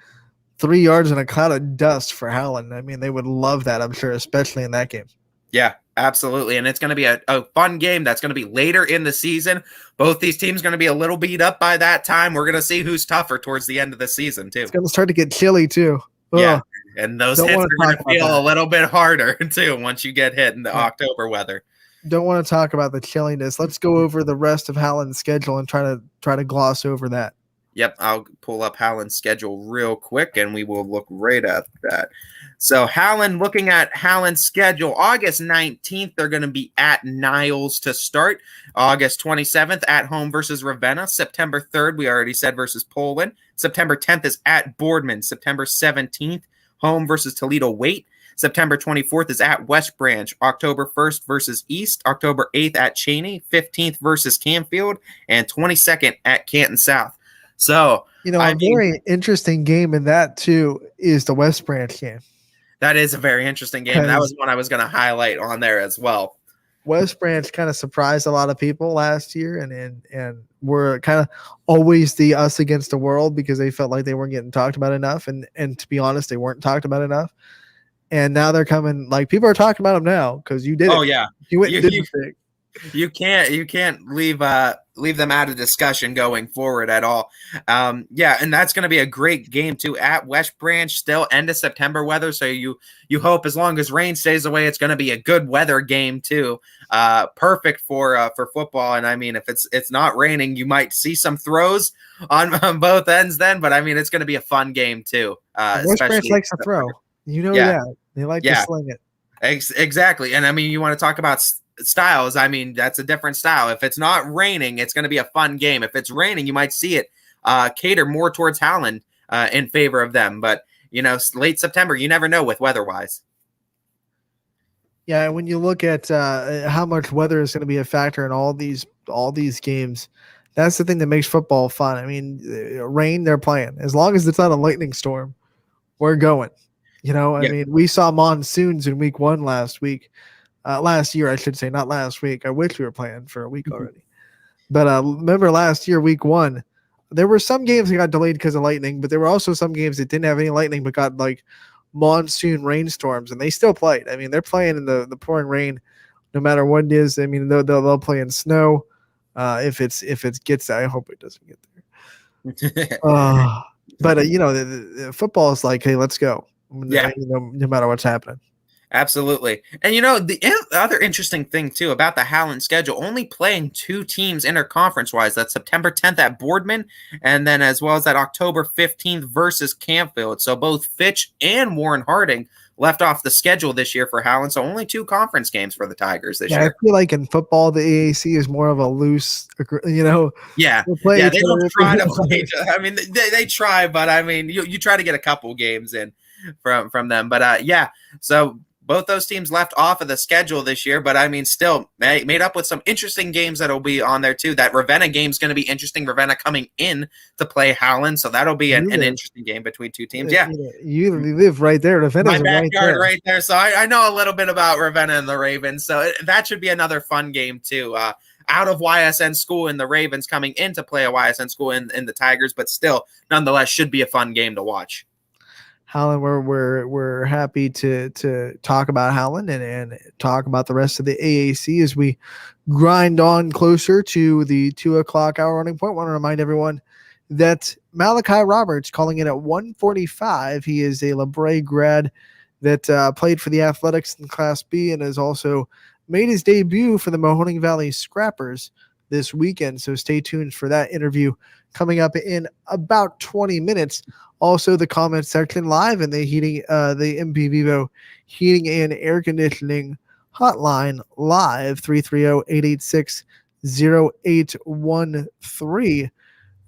3 yards in a cloud of dust for Howland. I mean, they would love that, I'm sure, especially in that game. Yeah, absolutely. And it's going to be a fun game. That's going to be later in the season. Both these teams going to be a little beat up by that time. We're going to see who's tougher towards the end of the season, too. It's going to start to get chilly, too. Yeah, and those hits are going to feel a little bit harder, too, once you get hit in the October weather. Don't want to talk about the chilliness. Let's go over the rest of Howland's schedule and try to gloss over that. Yep, I'll pull up Howland's schedule real quick, and we will look right at that. So Howland, looking at Howland's schedule, August 19th, they're going to be at Niles to start. August 27th, at home versus Ravenna. September 3rd, we already said, versus Poland. September 10th is at Boardman. September 17th, home versus Toledo Waite. September 24th is at West Branch. October 1st versus East. October 8th at Cheney. 15th versus Canfield. And 22nd at Canton South. So, very interesting game in that too is the West Branch game. That is a very interesting game. That was one I was going to highlight on there as well. West Branch kind of surprised a lot of people last year, and were kind of always the us against the world because they felt like they weren't getting talked about enough, and to be honest, they weren't talked about enough. And now they're coming, like, people are talking about them now because you did it. Oh yeah, you went and did the thing. You can't leave them out of discussion going forward at all. Yeah, and that's going to be a great game too at West Branch. Still end of September weather, so you hope as long as rain stays away, it's going to be a good weather game too. Perfect for football. And I mean, if it's not raining, you might see some throws on both ends then. But I mean, it's going to be a fun game too. West Branch likes to throw. That they like to sling it. Exactly. And I mean, you want to talk about styles. I mean, that's a different style. If it's not raining, it's going to be a fun game. If it's raining, you might see it cater more towards Howland in favor of them. But, late September, you never know with weather-wise. Yeah, when you look at how much weather is going to be a factor in all these games, that's the thing that makes football fun. I mean, rain, they're playing. As long as it's not a lightning storm, we're going. I mean, we saw monsoons in week 1 last week. Last year, I should say, not last week. I wish we were playing for a week already. But remember last year, week 1, there were some games that got delayed because of lightning, but there were also some games that didn't have any lightning but got like monsoon rainstorms, and they still played. I mean, they're playing in the pouring rain no matter what it is. I mean, they'll play in snow if it gets there. I hope it doesn't get there. But the football is like, hey, let's go. Yeah. No matter what's happening. Absolutely. And the other interesting thing too about the Howland schedule, only playing 2 teams interconference wise. That's September 10th at Boardman, and then as well as that October 15th versus Campfield. So both Fitch and Warren Harding left off the schedule this year for Howland. So only 2 conference games for the Tigers this year. I feel like in football, the AAC is more of a loose, Yeah. They don't try to play. I mean, they try, but I mean, you try to get a couple games in from them. But so both those teams left off of the schedule this year, but I mean, still made up with some interesting games that'll be on there too. That Ravenna game is going to be interesting. Ravenna coming in to play Howland, so that'll be an interesting game between 2 teams. Yeah, you live right there. Ravenna's my backyard right there, so I know a little bit about Ravenna and the Ravens. So that should be another fun game too. Out of YSN school and the Ravens coming in to play a YSN school in the Tigers, but still, nonetheless, should be a fun game to watch. Howland, we're happy to talk about Howland and talk about the rest of the AAC as we grind on closer to the 2:00 hour running point. I want to remind everyone that Malachi Roberts calling it at 1:45. He is a LeBray grad that played for the Athletics in Class B and has also made his debut for the Mahoning Valley Scrappers this weekend. So stay tuned for that interview coming up in about 20 minutes. Also, the comment section live and the MP Vivo heating and air conditioning hotline live 330-886-0813.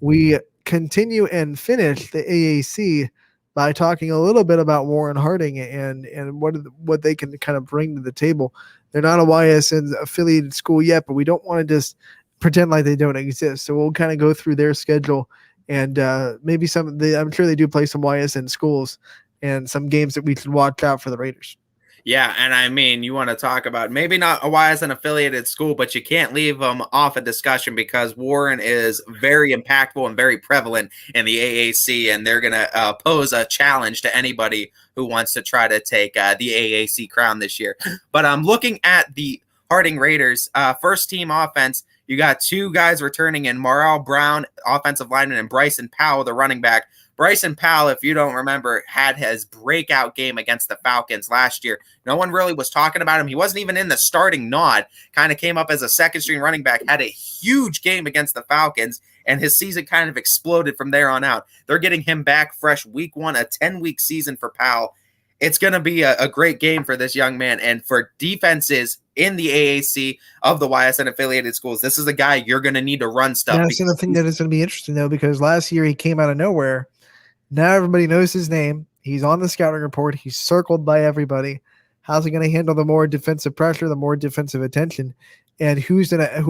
We continue and finish the AAC by talking a little bit about Warren Harding and what they can kind of bring to the table. They're not a YSN affiliated school yet, but we don't want to just pretend like they don't exist. So we'll kind of go through their schedule and maybe I'm sure they do play some YSN schools and some games that we should watch out for the Raiders. Yeah, and I mean, you want to talk about maybe not a YSN affiliated school, but you can't leave them off a discussion because Warren is very impactful and very prevalent in the AAC, and they're going to pose a challenge to anybody who wants to try to take the AAC crown this year. But I'm looking at the Harding Raiders first team offense. You got 2 guys returning in Morrell Brown, offensive lineman, and Bryson Powell, the running back. Bryson Powell, if you don't remember, had his breakout game against the Falcons last year. No one really was talking about him. He wasn't even in the starting nod. Kind of came up as a second-string running back, had a huge game against the Falcons, and his season kind of exploded from there on out. They're getting him back fresh week 1, a 10-week season for Powell. It's going to be a great game for this young man. And for defenses in the AAC of the YSN affiliated schools, this is a guy you're going to need to run stuff. That's the thing that is going to be interesting, though, because last year he came out of nowhere. Now everybody knows his name. He's on the scouting report. He's circled by everybody. How's he going to handle the more defensive pressure, the more defensive attention? And who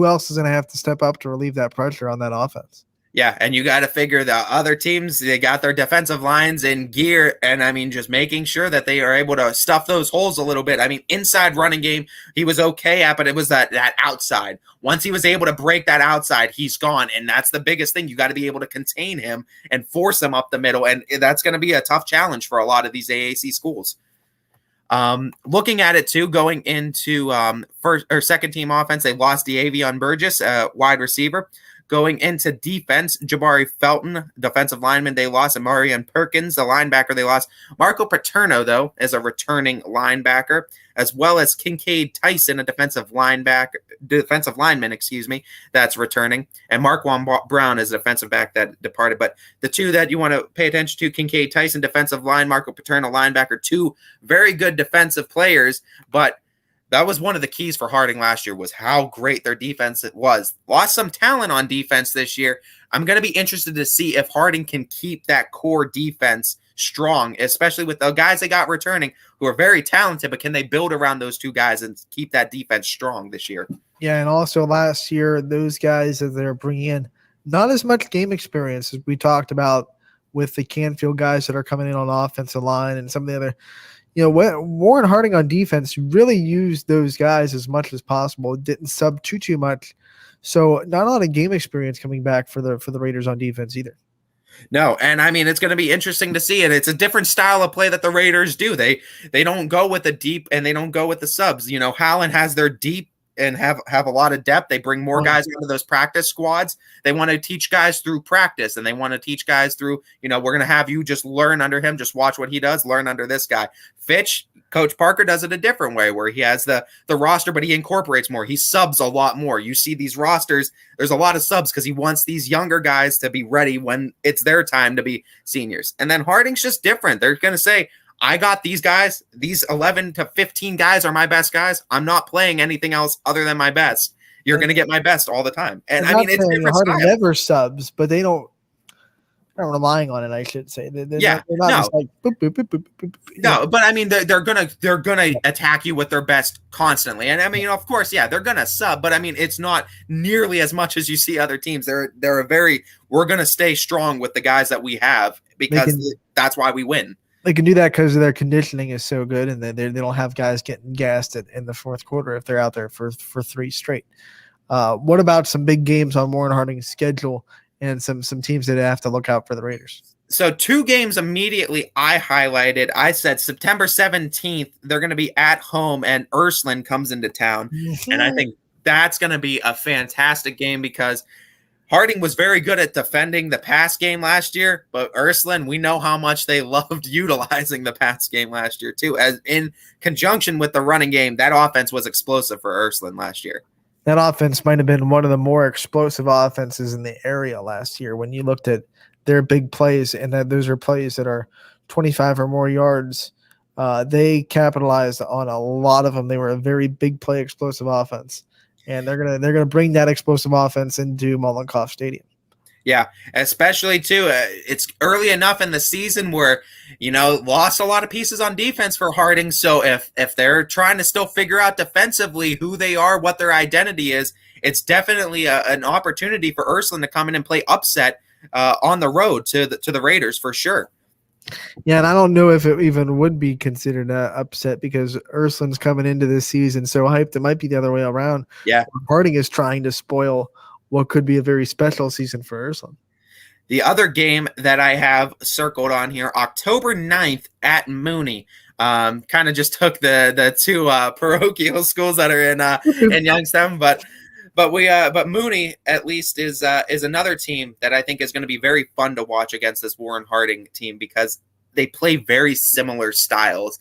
else is going to have to step up to relieve that pressure on that offense? Yeah, and you got to figure the other teams, they got their defensive lines in gear, and I mean, just making sure that they are able to stuff those holes a little bit. I mean, inside running game, he was okay at, but it was that outside. Once he was able to break that outside, he's gone, and that's the biggest thing. You got to be able to contain him and force him up the middle, and that's going to be a tough challenge for a lot of these AAC schools. Looking at it too, going into first or second team offense, they lost Davion Burgess, wide receiver. Going into defense, Jabari Felton, defensive lineman, they lost. Amarian Perkins, the linebacker, they lost. Marco Paterno, though, is a returning linebacker, as well as Kincaid Tyson, a defensive lineman, that's returning. And Marquand Brown is a defensive back that departed. But the two that you want to pay attention to, Kincaid Tyson, defensive line, Marco Paterno, linebacker, two very good defensive players, but that was one of the keys for Harding last year, was how great their defense was. Lost some talent on defense this year. I'm going to be interested to see if Harding can keep that core defense strong, especially with the guys they got returning who are very talented, but can they build around those two guys and keep that defense strong this year? Yeah, and also last year, those guys that they're bringing in, not as much game experience as we talked about with the Canfield guys that are coming in on the offensive line and some of the other – Warren Harding on defense really used those guys as much as possible. Didn't sub too much. So not a lot of game experience coming back for the Raiders on defense either. No, and I mean, it's going to be interesting to see it. It's a different style of play that the Raiders do. They don't go with the deep and they don't go with the subs. Howland has their deep and have a lot of depth. They bring more guys into those practice squads. They want to teach guys through practice, and they want to teach guys through, we're going to have you just learn under him, just watch what he does, learn under this guy. Fitch, Coach Parker does it a different way, where he has the roster, but he incorporates more. He subs a lot more. You see these rosters, there's a lot of subs because he wants these younger guys to be ready when it's their time to be seniors. And then Harding's just different. They're going to say, I got these guys. These 11 to 15 guys are my best guys. I'm not playing anything else other than my best. You're going to get my best all the time. And I mean, it's different. Harding never subs, but they're not relying on it, I should say. They're not just like boop, boop, boop, boop, boop, no, but I mean, they're gonna attack you with their best constantly. And I mean, of course, yeah, they're gonna sub, but I mean, it's not nearly as much as you see other teams. We're gonna stay strong with the guys that we have because that's why we win. They can do that because their conditioning is so good, and they don't have guys getting gassed in the fourth quarter if they're out there for 3 straight. What about some big games on Warren Harding's schedule and some teams that have to look out for the Raiders? So 2 games immediately I highlighted. I said September 17th, they're going to be at home, and Ursuline comes into town. Mm-hmm. And I think that's going to be a fantastic game because Harding was very good at defending the pass game last year, but Ursuline, we know how much they loved utilizing the pass game last year too. As in conjunction with the running game, that offense was explosive for Ursuline last year. That offense might have been one of the more explosive offenses in the area last year when you looked at their big plays, and that those are plays that are 25 or more yards. They capitalized on a lot of them. They were a very big play, explosive offense. And they're gonna bring that explosive offense into Mollenkopf Stadium. Yeah, especially too. It's early enough in the season where lost a lot of pieces on defense for Harding. So if they're trying to still figure out defensively who they are, what their identity is, it's definitely an opportunity for Ursuline to come in and play upset on the road to the Raiders for sure. Yeah, and I don't know if it even would be considered an upset because Ursuline's coming into this season so hyped. It might be the other way around. Yeah. Harding is trying to spoil what could be a very special season for Ursuline. The other game that I have circled on here, October 9th at Mooney. Kind of just took the 2 parochial schools that are in Youngstown, but Mooney at least is another team that I think is going to be very fun to watch against this Warren Harding team because they play very similar styles.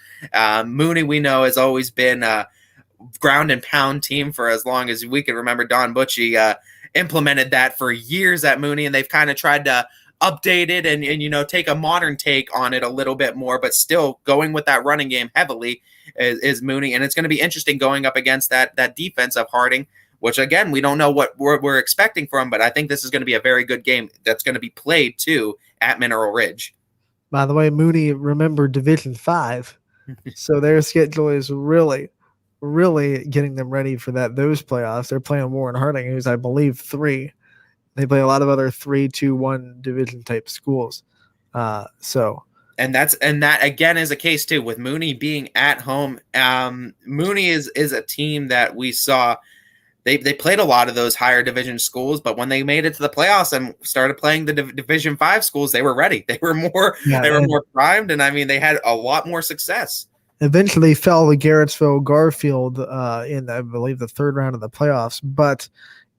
Mooney, we know, has always been a ground and pound team for as long as we can remember. Don Butchie implemented that for years at Mooney, and they've kind of tried to update it and take a modern take on it a little bit more, but still going with that running game heavily is Mooney. And it's going to be interesting going up against that defense of Harding, which again, we don't know what we're expecting from, but I think this is going to be a very good game that's going to be played too at Mineral Ridge. By the way, Mooney, remember Division 5. So their schedule is really, really getting them ready for those playoffs. They're playing Warren Harding, who's, I believe, 3. They play a lot of other 3-2-1 division type schools. And that again is a case too with Mooney being at home. Mooney is a team that we saw. They played a lot of those higher division schools, but when they made it to the playoffs and started playing the Division 5 schools, they were ready. They were more more primed, and I mean they had a lot more success. Eventually fell to Garrettsville Garfield in, I believe, the 3rd round of the playoffs, but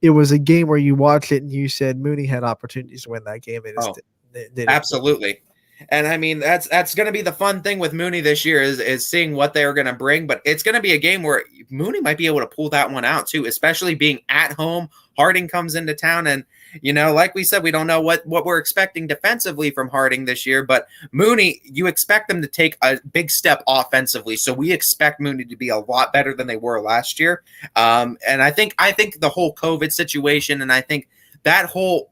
it was a game where you watched it and you said Mooney had opportunities to win that game. They didn't. Absolutely. And I mean, that's going to be the fun thing with Mooney this year is seeing what they're going to bring. But it's going to be a game where Mooney might be able to pull that one out too, especially being at home. Harding comes into town, and like we said, we don't know what we're expecting defensively from Harding this year. But Mooney, you expect them to take a big step offensively, so we expect Mooney to be a lot better than they were last year. And I think the whole COVID situation, and I think that whole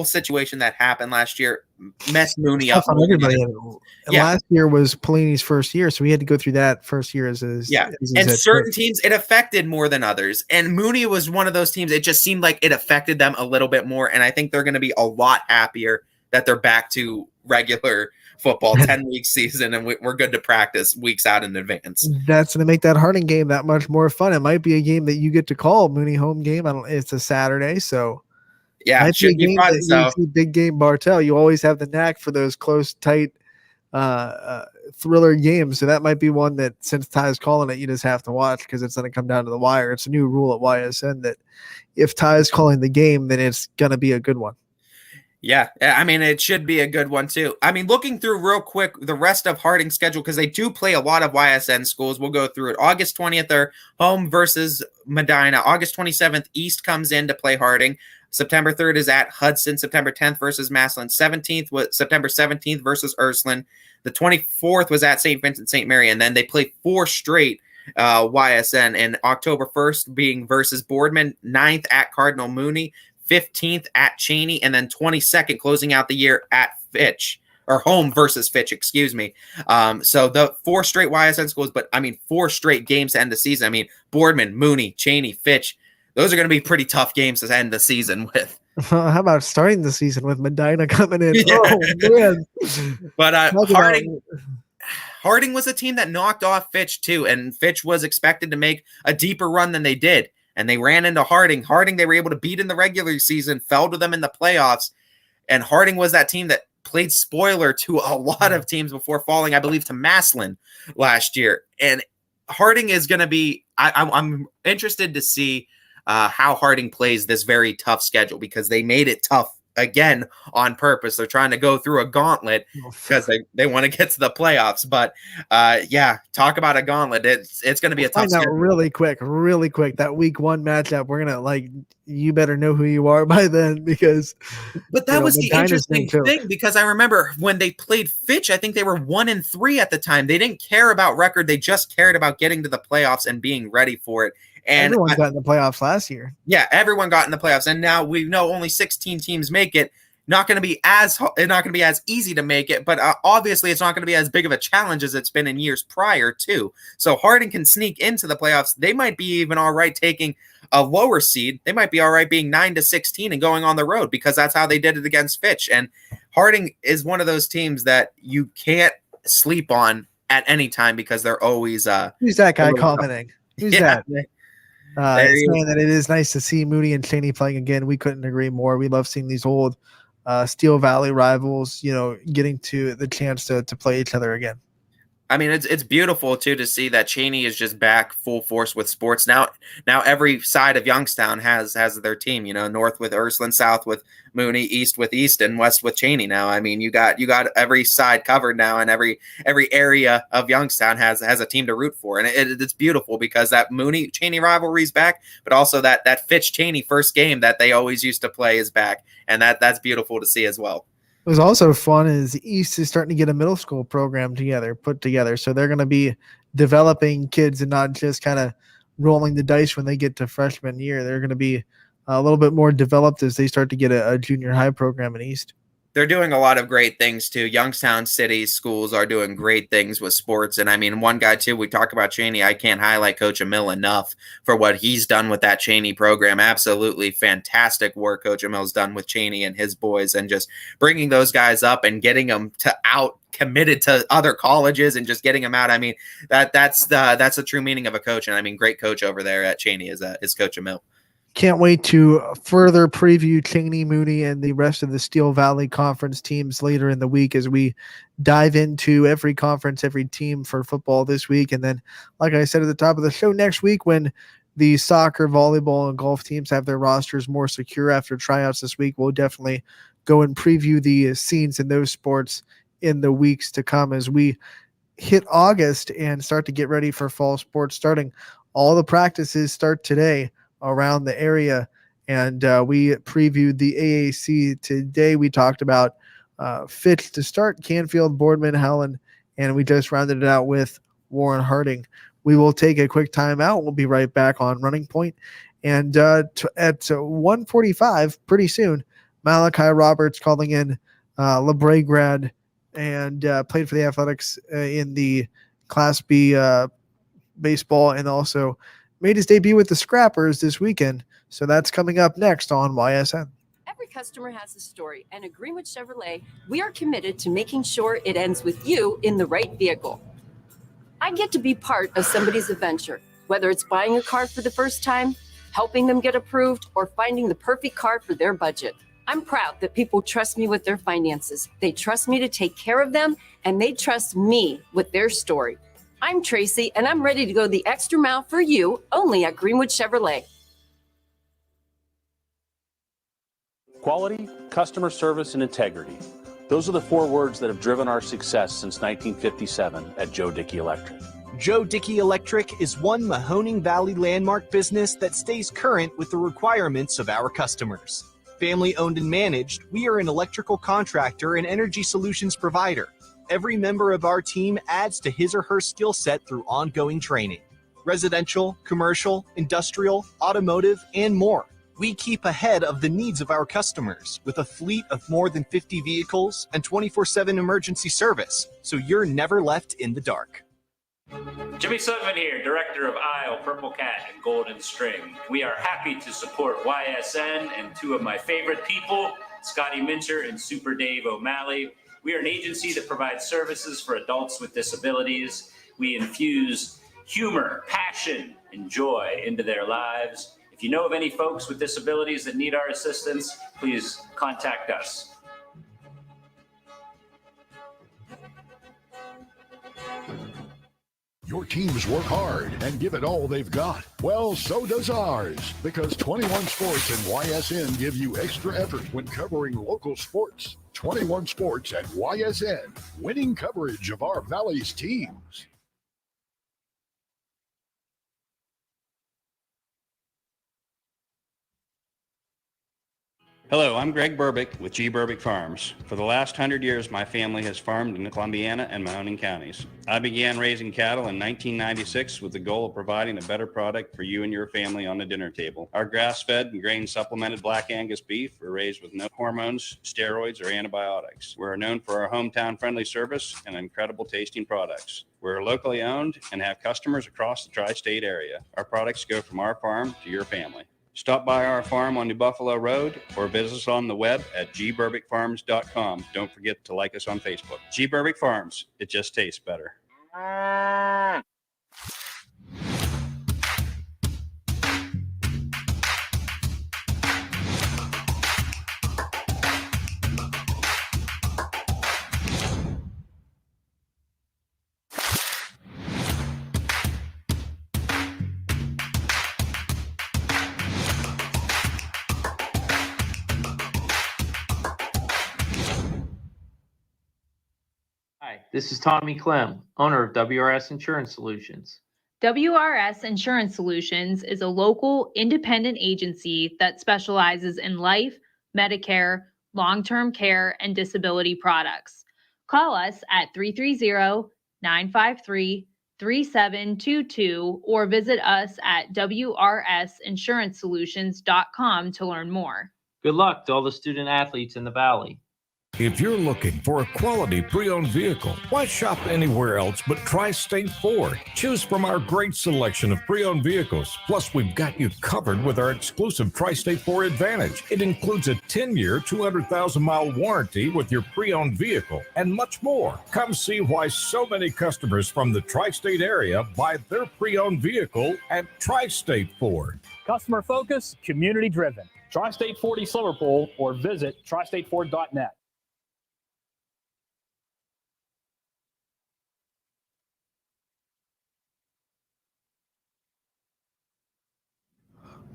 situation that happened last year messed Mooney up. On everybody. Last year was Pelini's first year, so we had to go through that first year as certain teams it affected more than others. And Mooney was one of those teams. It just seemed like it affected them a little bit more. And I think they're going to be a lot happier that they're back to regular football, 10-week season, and we're good to practice weeks out in advance. That's going to make that Harding game that much more fun. It might be a game that you get to call Mooney home game. It's a Saturday, so. Yeah, it should be fun. So big game Bartell, you always have the knack for those close, tight, thriller games. So that might be one that, since Ty's calling it, you just have to watch because it's going to come down to the wire. It's a new rule at YSN that if Ty's calling the game, then it's going to be a good one. Yeah, I mean, it should be a good one too. I mean, looking through real quick the rest of Harding's schedule, because they do play a lot of YSN schools. We'll go through it. August 20th, they're home versus Medina. August 27th, East comes in to play Harding. September 3rd is at Hudson. September 10th versus Massillon. September 17th versus Ursuline. The 24th was at St. Vincent St. Mary, and then they play 4 straight YSN. And October 1st being versus Boardman, 9th at Cardinal Mooney, 15th at Cheney, and then 22nd closing out the year at Fitch, or home versus Fitch, excuse me. So the 4 straight YSN schools, but I mean 4 straight games to end the season. I mean Boardman, Mooney, Cheney, Fitch. Those are going to be pretty tough games to end the season with. How about starting the season with Medina coming in? Yeah. Oh, man. But Harding was a team that knocked off Fitch too, and Fitch was expected to make a deeper run than they did. And they ran into Harding. Harding, they were able to beat in the regular season, fell to them in the playoffs. And Harding was that team that played spoiler to a lot of teams before falling, I believe, to Massillon last year. And Harding is going to be, I'm interested to see how Harding plays this very tough schedule, because they made it tough again on purpose. They're trying to go through a gauntlet because they want to get to the playoffs. But talk about a gauntlet. It's going to be a tough schedule. Really quick. That week 1 matchup, we're going to you better know who you are by then, because. But that was the interesting thing, because I remember when they played Fitch, I think they were 1-3 at the time. They didn't care about record. They just cared about getting to the playoffs and being ready for it. And everyone got in the playoffs last year. Yeah, everyone got in the playoffs, and now we know only 16 teams make it. Not going to be as easy to make it, but obviously it's not going to be as big of a challenge as it's been in years prior too. So Harding can sneak into the playoffs. They might be even all right taking a lower seed. They might be all right being 9-16 and going on the road, because that's how they did it against Fitch. And Harding is one of those teams that you can't sleep on at any time, because they're always who's that guy commenting? Who's that? Saying that it is nice to see Mooney and Cheney playing again. We couldn't agree more. We love seeing these old Steel Valley rivals, getting to the chance to play each other again. I mean, it's beautiful too to see that Cheney is just back full force with sports now. Now every side of Youngstown has their team. You know, north with Ursuline, south with Mooney, east with Easton, west with Cheney. Now, I mean, you got every side covered now, and every area of Youngstown has a team to root for, and it's beautiful because that Mooney Cheney rivalry is back, but also that Fitch Cheney first game that they always used to play is back, and that's beautiful to see as well. It was also fun is East is starting to get a middle school program put together. So they're going to be developing kids and not just kind of rolling the dice when they get to freshman year. They're going to be a little bit more developed as they start to get a junior high program in East. They're doing a lot of great things too. Youngstown City schools are doing great things with sports. And I mean, one guy too, we talk about Cheney. I can't highlight Coach Emil enough for what he's done with that Cheney program. Absolutely fantastic work Coach Emil's done with Cheney and his boys, and just bringing those guys up and getting them committed to other colleges and just getting them out. I mean, that's the true meaning of a coach. And I mean, great coach over there at Cheney is Coach Emil. Can't wait to further preview Cheney, Mooney, and the rest of the Steel Valley Conference teams later in the week as we dive into every conference, every team for football this week. And then, like I said at the top of the show, next week when the soccer, volleyball, and golf teams have their rosters more secure after tryouts this week, we'll definitely go and preview the scenes in those sports in the weeks to come as we hit August and start to get ready for fall sports starting. All the practices start today around the area, and we previewed the AAC today. We talked about Fitch to start, Canfield, Boardman, Howland, and we just rounded it out with Warren Harding. We will take a quick time out. We'll be right back on Running Point, and at 1:45 pretty soon, Malachi Roberts calling in LeBray grad and played for the Athletics in the Class B baseball, and also made his debut with the Scrappers this weekend. So that's coming up next on YSN. Every customer has a story, and at Greenwood Chevrolet, we are committed to making sure it ends with you in the right vehicle. I get to be part of somebody's adventure, whether it's buying a car for the first time, helping them get approved, or finding the perfect car for their budget. I'm proud that people trust me with their finances. They trust me to take care of them, and they trust me with their story. I'm Tracy, and I'm ready to go the extra mile for you, only at Greenwood Chevrolet. Quality, customer service, and integrity. Those are the 4 words that have driven our success since 1957 at Joe Dickey Electric. Joe Dickey Electric is one Mahoning Valley landmark business that stays current with the requirements of our customers. Family owned and managed, we are an electrical contractor and energy solutions provider. Every member of our team adds to his or her skill set through ongoing training. Residential, commercial, industrial, automotive, and more. We keep ahead of the needs of our customers with a fleet of more than 50 vehicles and 24/7 emergency service, so you're never left in the dark. Jimmy Sutton here, director of Isle, Purple Cat, and Golden String. We are happy to support YSN and 2 of my favorite people, Scotty Mincher and Super Dave O'Malley. We are an agency that provides services for adults with disabilities. We infuse humor, passion, and joy into their lives. If you know of any folks with disabilities that need our assistance, please contact us. Your teams work hard and give it all they've got. Well, so does ours, because 21 Sports and YSN give you extra effort when covering local sports. 21 Sports and YSN, winning coverage of our Valley's teams. Hello, I'm Greg Burbick with G. Burbick Farms. For the last 100 years, my family has farmed in the Columbiana and Mahoning counties. I began raising cattle in 1996 with the goal of providing a better product for you and your family on the dinner table. Our grass-fed and grain-supplemented Black Angus beef are raised with no hormones, steroids, or antibiotics. We're known for our hometown-friendly service and incredible tasting products. We're locally owned and have customers across the tri-state area. Our products go from our farm to your family. Stop by our farm on New Buffalo Road or visit us on the web at gburbickfarms.com. Don't forget to like us on Facebook. G. Burbick Farms, it just tastes better. Hi, this is Tommy Clem, owner of WRS Insurance Solutions. WRS Insurance Solutions is a local independent agency that specializes in life, Medicare, long-term care, and disability products. Call us at 330-953-3722 or visit us at wrsinsurancesolutions.com to learn more. Good luck to all the student athletes in the Valley. If you're looking for a quality pre-owned vehicle, why shop anywhere else but Tri-State Ford? Choose from our great selection of pre-owned vehicles. Plus, we've got you covered with our exclusive Tri-State Ford Advantage. It includes a 10-year, 200,000-mile warranty with your pre-owned vehicle and much more. Come see why so many customers from the Tri-State area buy their pre-owned vehicle at Tri-State Ford. Customer focus, community driven. Tri-State 40 Liverpool or visit tristateford.net.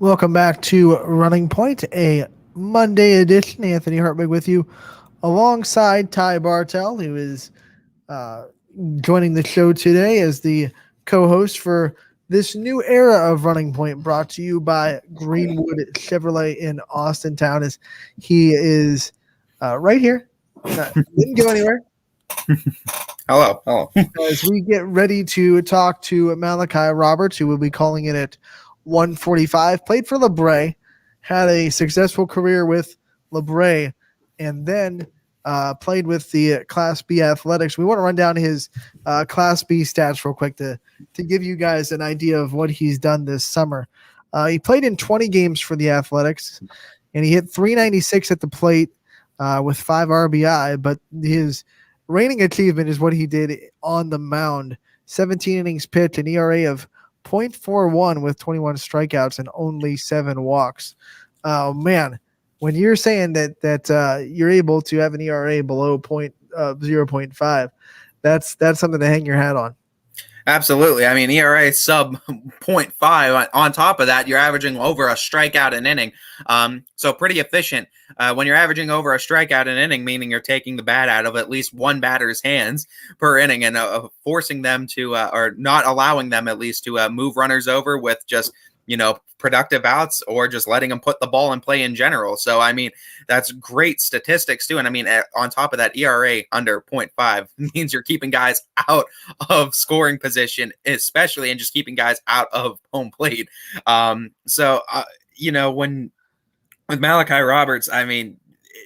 Welcome back to Running Point, a Monday edition. Anthony Hartwig with you alongside Ty Bartel, who is joining the show today as the co-host for this new era of Running Point, brought to you by Greenwood Chevrolet in Austintown. As he is right here. Didn't go anywhere. Hello. As we get ready to talk to Malachi Roberts, who will be calling in at 145, played for LeBray, had a successful career with LeBray, and then played with the Class B Athletics. We want to run down his Class B stats real quick to give you guys an idea of what he's done this summer. He played in 20 games for the Athletics, and he hit 396 at the plate with 5 RBI, but his reigning achievement is what he did on the mound. 17 innings pitched, an ERA of .41 with 21 strikeouts and only 7 walks. Oh man, when you're saying that you're able to have an ERA below 0.5, that's something to hang your hat on. Absolutely. I mean, ERA sub 0.5. On top of that, you're averaging over a strikeout an inning. So pretty efficient. When you're averaging over a strikeout an inning, meaning you're taking the bat out of at least one batter's hands per inning and forcing them to, or not allowing them at least to move runners over with just, productive outs, or just letting them put the ball in play in general. So, I mean, that's great statistics too. And I mean, on top of that, ERA under 0.5 means you're keeping guys out of scoring position, especially, and just keeping guys out of home plate. When with Malachi Roberts, I mean,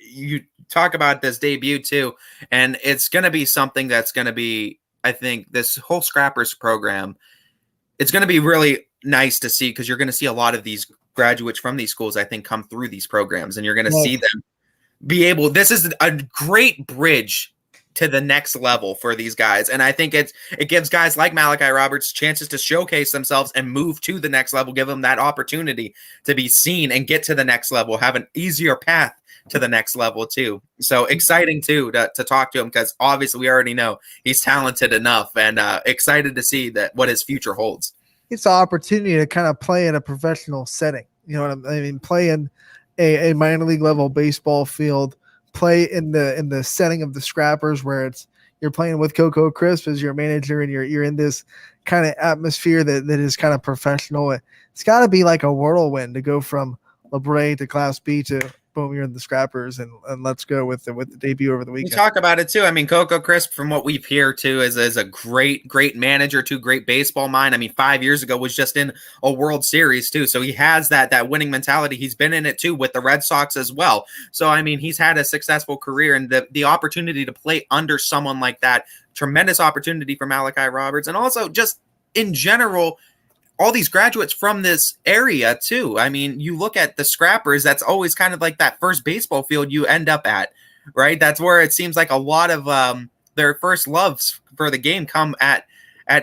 you talk about this debut too, and it's going to be something that's going to be, I think, this whole Scrappers program, it's going to be really nice to see, because you're going to see a lot of these graduates from these schools, I think, come through these programs, and you're going to see them be able, this is a great bridge to the next level for these guys. And I think it gives guys like Malachi Roberts chances to showcase themselves and move to the next level, give them that opportunity to be seen and get to the next level, have an easier path to the next level too. So exciting too to talk to him, because obviously we already know he's talented enough, and excited to see that what his future holds. It's an opportunity to kind of play in a professional setting. You know what I mean? Play in a minor league level baseball field, play in the setting of the Scrappers, where you're playing with Coco Crisp as your manager, and you're in this kind of atmosphere that is kind of professional. It's got to be like a whirlwind to go from LeBray to Class B to boom, you're in the Scrappers, and let's go with the debut over the weekend. We talk about it too. I mean, Coco Crisp, from what we've heard too, is a great manager too, great baseball mind. I mean, 5 years ago was just in a World Series too, so he has that winning mentality. He's been in it too with the Red Sox as well. So I mean, he's had a successful career, and the opportunity to play under someone like that, tremendous opportunity for Malachi Roberts, and also just in general, all these graduates from this area too. I mean, you look at the Scrappers, that's always kind of like that first baseball field you end up at, right? That's where it seems like a lot of their first loves for the game come at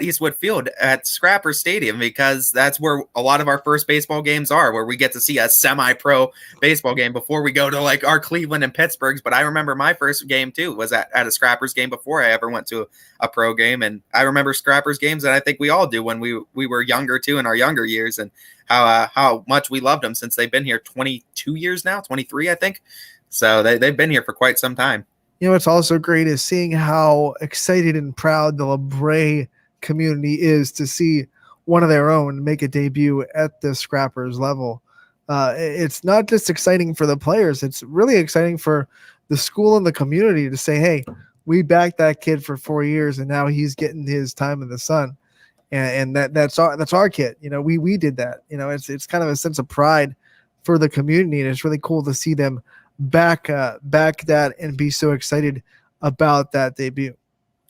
Eastwood Field at Scrapper Stadium, because that's where a lot of our first baseball games are, where we get to see a semi-pro baseball game before we go to like our Cleveland and Pittsburghs. But I remember my first game too was at a Scrappers game before I ever went to a pro game. And I remember Scrappers games, and I think we all do when we were younger too, in our younger years, and how much we loved them, since they've been here 22 years now, 23, I think. So they've been here for quite some time. What's also great is seeing how excited and proud the LeBray community is to see one of their own make a debut at the Scrappers level. It's not just exciting for the players, it's really exciting for the school and the community to say, hey, we backed that kid for 4 years and now he's getting his time in the sun. And that's our kid. We did that. It's kind of a sense of pride for the community, and it's really cool to see them back that and be so excited about that debut.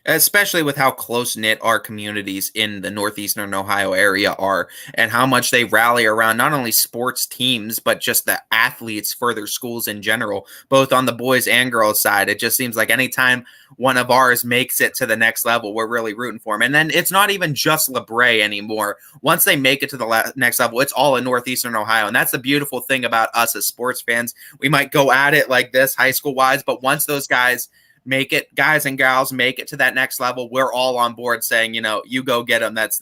Especially with how close-knit our communities in the northeastern Ohio area are, and how much they rally around not only sports teams, but just the athletes for their schools in general, both on the boys and girls side. It just seems like anytime one of ours makes it to the next level, we're really rooting for them. And then it's not even just LeBray anymore. Once they make it to the next level, it's all in northeastern Ohio. And that's the beautiful thing about us as sports fans. We might go at it like this high school-wise, but once those guys make it, guys and gals make it to that next level, we're all on board saying, you go get them. That's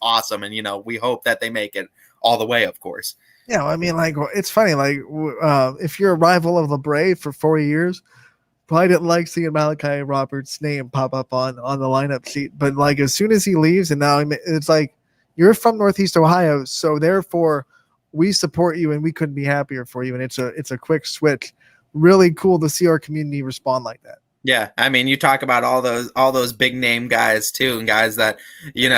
awesome. And, we hope that they make it all the way, of course. Yeah. I mean, it's funny. If you're a rival of LeBray for 4 years, probably didn't like seeing Malachi Roberts' name pop up on the lineup sheet. But as soon as he leaves, and now it's like, you're from Northeast Ohio. So therefore we support you and we couldn't be happier for you. And it's a quick switch. Really cool to see our community respond like that. Yeah, I mean, you talk about all those big name guys too, and guys that you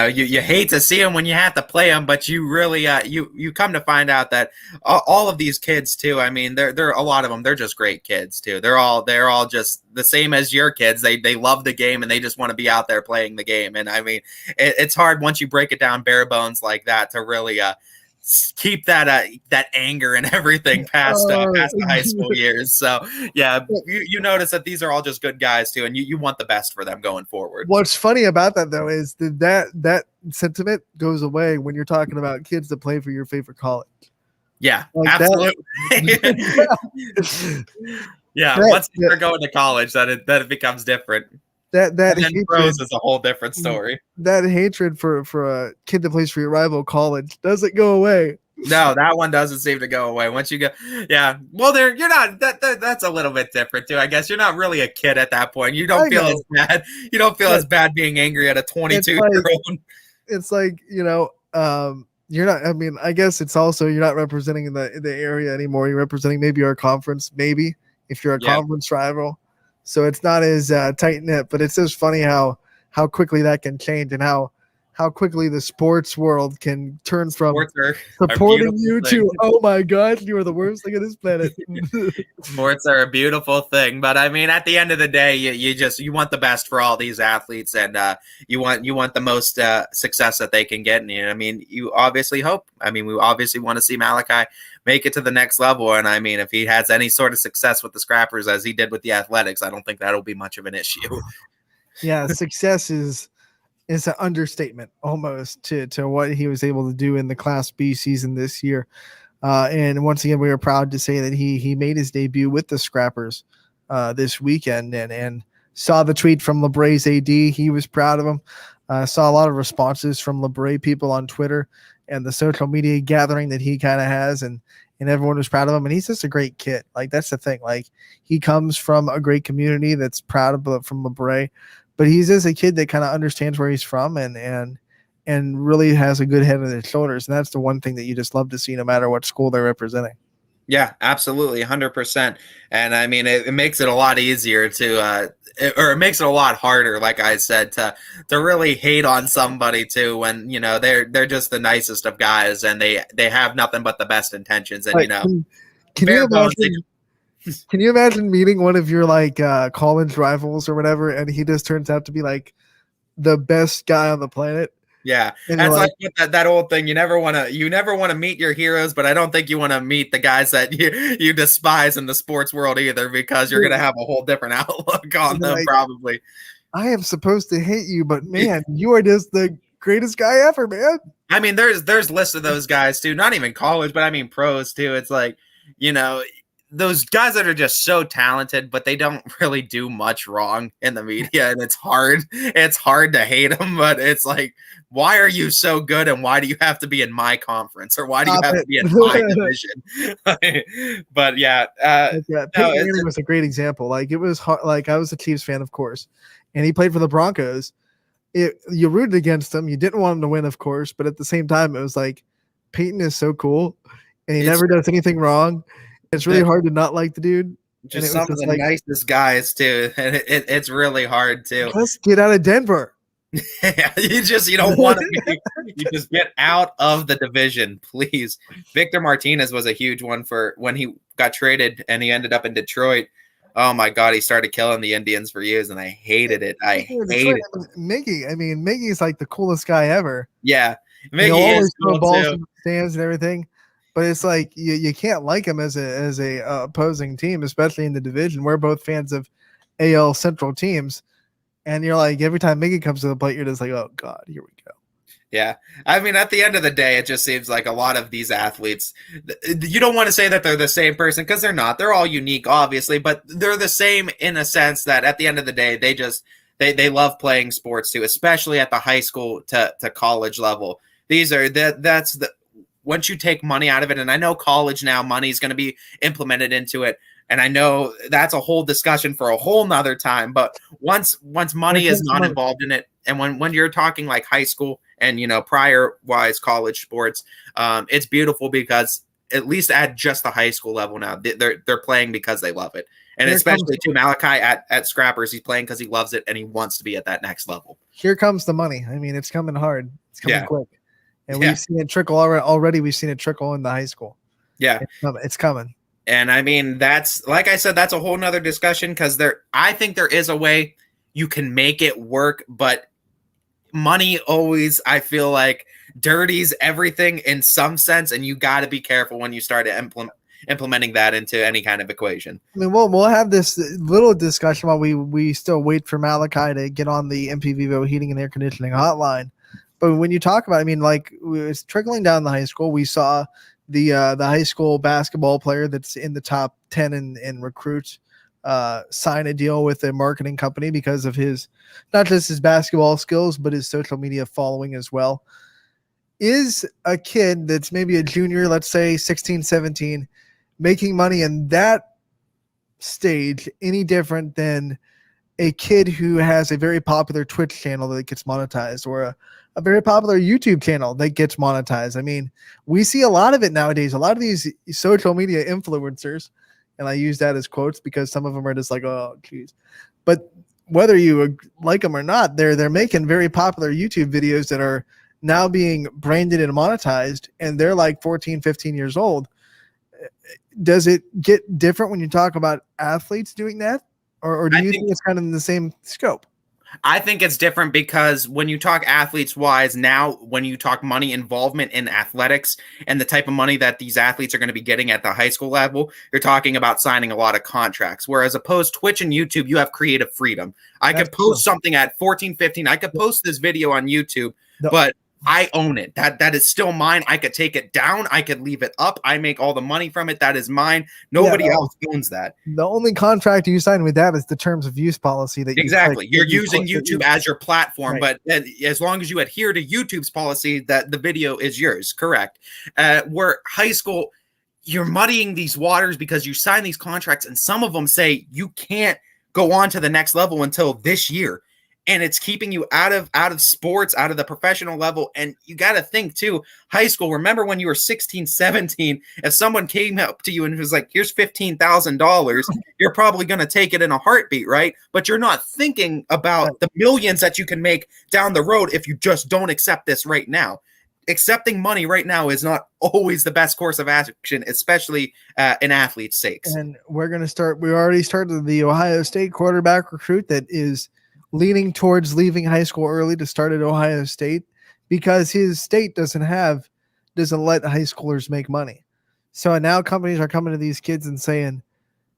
hate to see them when you have to play them, but you really you come to find out that all of these kids too. I mean, they're a lot of them. They're just great kids too. They're all just the same as your kids. They love the game and they just want to be out there playing the game. And I mean, it's hard once you break it down bare bones like that to really keep that anger and everything past the high school years. So yeah, you notice that these are all just good guys too, and you want the best for them going forward. What's funny about that though is that sentiment goes away when you're talking about kids that play for your favorite college. Yeah, absolutely. Once they're going to college, that it becomes different. That hatred, pros is a whole different story. That hatred for a kid that plays for your rival college doesn't go away. No, that one doesn't seem to go away. Once you go, yeah. Well, you're not. That's a little bit different too. I guess you're not really a kid at that point. You don't feel as bad. You don't feel as bad being angry at a 22-year-old. It's like you're not. I mean, I guess it's also you're not representing the area anymore. You're representing maybe our conference. Maybe if you're a conference rival. So it's not as tight knit, but it's just funny how quickly that can change and how quickly the sports world can turn from supporting you to, oh my God, you are the worst thing on this planet. Sports are a beautiful thing, but I mean, at the end of the day, you want the best for all these athletes, and you want the most success that they can get. And I mean, you obviously hope. I mean, we obviously want to see Malachi make it to the next level. And I mean, if he has any sort of success with the Scrappers as he did with the Athletics, I don't think that'll be much of an issue. Yeah, success is an understatement almost to what he was able to do in the Class B season this year. And once again, we are proud to say that he made his debut with the Scrappers this weekend and saw the tweet from LeBray's AD. He was proud of him. Saw a lot of responses from LeBray people on Twitter and the social media gathering that he kind of has, and everyone was proud of him. And he's just a great kid. Like, that's the thing. Like, he comes from a great community that's proud of from LeBray, but he's just a kid that kind of understands where he's from and really has a good head on his shoulders. And that's the one thing that you just love to see no matter what school they're representing. Yeah, absolutely. 100%. And I mean, it makes it a lot easier or it makes it a lot harder, like I said, to really hate on somebody too, when, they're just the nicest of guys and they have nothing but the best intentions. And, can you imagine meeting one of your college rivals or whatever, and he just turns out to be like the best guy on the planet? Yeah, and that's like that old thing. You never want to meet your heroes, but I don't think you want to meet the guys that you despise in the sports world either, because you're gonna have a whole different outlook on them probably. I am supposed to hate you, but man, you are just the greatest guy ever, man. I mean, there's lists of those guys too. Not even college, but I mean pros too. It's like, those guys that are just so talented, but they don't really do much wrong in the media, and it's hard to hate them, but it's like, why are you so good, and why do you have to be in my conference, or why do you have to be in my division? But yeah, Peyton Manning was a great example. Like, it was hard, like, I was a Chiefs fan, of course, and he played for the Broncos. You rooted against him, you didn't want him to win, of course, but at the same time, it was like, Peyton is so cool, and he never does anything wrong. It's really hard to not like the dude. Just some of the nicest guys too. And it's really hard too. Let's get out of Denver. You don't want to be. You just get out of the division, please. Victor Martinez was a huge one for when he got traded and he ended up in Detroit. Oh my God, he started killing the Indians for years, and I hated it. I hated it. Miggy's like the coolest guy ever. Yeah, Miggy always is cool balls too. in the stands and everything. But it's like you can't like him as a opposing team, especially in the division. We're both fans of AL Central teams, and you're like, every time Miggy comes to the plate, you're just like, oh God, here we go. Yeah, I mean, at the end of the day, it just seems like a lot of these athletes. You don't want to say that they're the same person, because they're not. They're all unique, obviously, but they're the same in a sense that at the end of the day, they love playing sports too, especially at the high school to college level. Once you take money out of it, and I know college now, money is going to be implemented into it, and I know that's a whole discussion for a whole nother time, but once money is not involved in it, and when you're talking like high school and, prior-wise college sports, it's beautiful because at least at just the high school level now, they're playing because they love it. And especially to Malachi at Scrappers, he's playing because he loves it and he wants to be at that next level. Here comes the money. I mean, it's coming hard. It's coming quick. And we've seen it trickle already. We've seen it trickle in the high school. Yeah. It's coming. And I mean, that's, like I said, that's a whole nother discussion, because I think there is a way you can make it work, but money always, I feel like, dirties everything in some sense, and you got to be careful when you start implementing that into any kind of equation. I mean, we'll have this little discussion while we still wait for Malachi to get on the MP Vivo heating and air conditioning hotline. But when you talk about, I mean, like, it's trickling down the high school. We saw the high school basketball player that's in the top 10 in recruits sign a deal with a marketing company because of his, not just his basketball skills, but his social media following as well. Is a kid that's maybe a junior, let's say 16, 17, making money in that stage any different than a kid who has a very popular Twitch channel that gets monetized, or a very popular YouTube channel that gets monetized? I mean, we see a lot of it nowadays. A lot of these social media influencers, and I use that as quotes because some of them are just like, oh, geez. But whether you like them or not, they're making very popular YouTube videos that are now being branded and monetized, and they're like 14, 15 years old. Does it get different when you talk about athletes doing that? Or do you think it's kind of in the same scope? I think it's different because when you talk athletes wise now, when you talk money involvement in athletics and the type of money that these athletes are going to be getting at the high school level, you're talking about signing a lot of contracts. Whereas opposed Twitch and YouTube, you have creative freedom. I could post something at 14, 15. I could post this video on YouTube, but I own it. That is still mine. I could take it down. I could leave it up. I make all the money from it. That is mine. Nobody else owns that. The only contract you sign with that is the terms of use policy. That you're using YouTube as your platform, right. But as long as you adhere to YouTube's policy, that the video is yours. Correct. Where high school, you're muddying these waters because you sign these contracts, and some of them say you can't go on to the next level until this year. And it's keeping you out of sports, out of the professional level. And you got to think too, high school, remember when you were 16, 17, if someone came up to you and was like, here's $15,000, you're probably going to take it in a heartbeat, right? But you're not thinking about the millions that you can make down the road if you just don't accept this right now. Accepting money right now is not always the best course of action, especially in athletes' sakes. And we already started the Ohio State quarterback recruit that is leaning towards leaving high school early to start at Ohio State because his state doesn't let high schoolers make money. So now companies are coming to these kids and saying,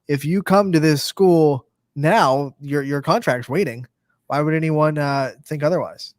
if you come to this school now, your contract's waiting. Why would anyone think otherwise?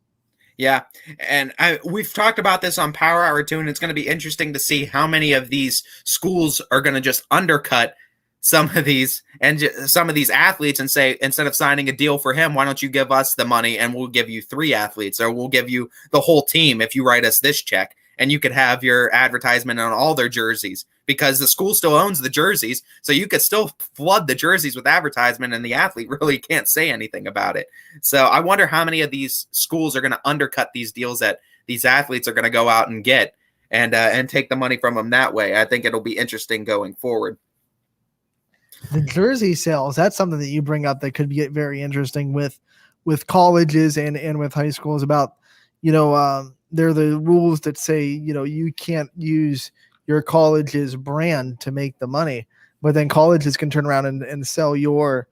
Yeah, and we've talked about this on Power Hour too, and it's going to be interesting to see how many of these schools are going to just undercut some of these athletes and say, instead of signing a deal for him, why don't you give us the money and we'll give you 3 athletes, or we'll give you the whole team if you write us this check, and you could have your advertisement on all their jerseys, because the school still owns the jerseys. So you could still flood the jerseys with advertisement and the athlete really can't say anything about it. So I wonder how many of these schools are going to undercut these deals that these athletes are going to go out and get and take the money from them that way. I think it'll be interesting going forward. The jersey sales, that's something that you bring up that could get very interesting with colleges and with high schools about, there are the rules that say, you can't use your college's brand to make the money, but then colleges can turn around and sell your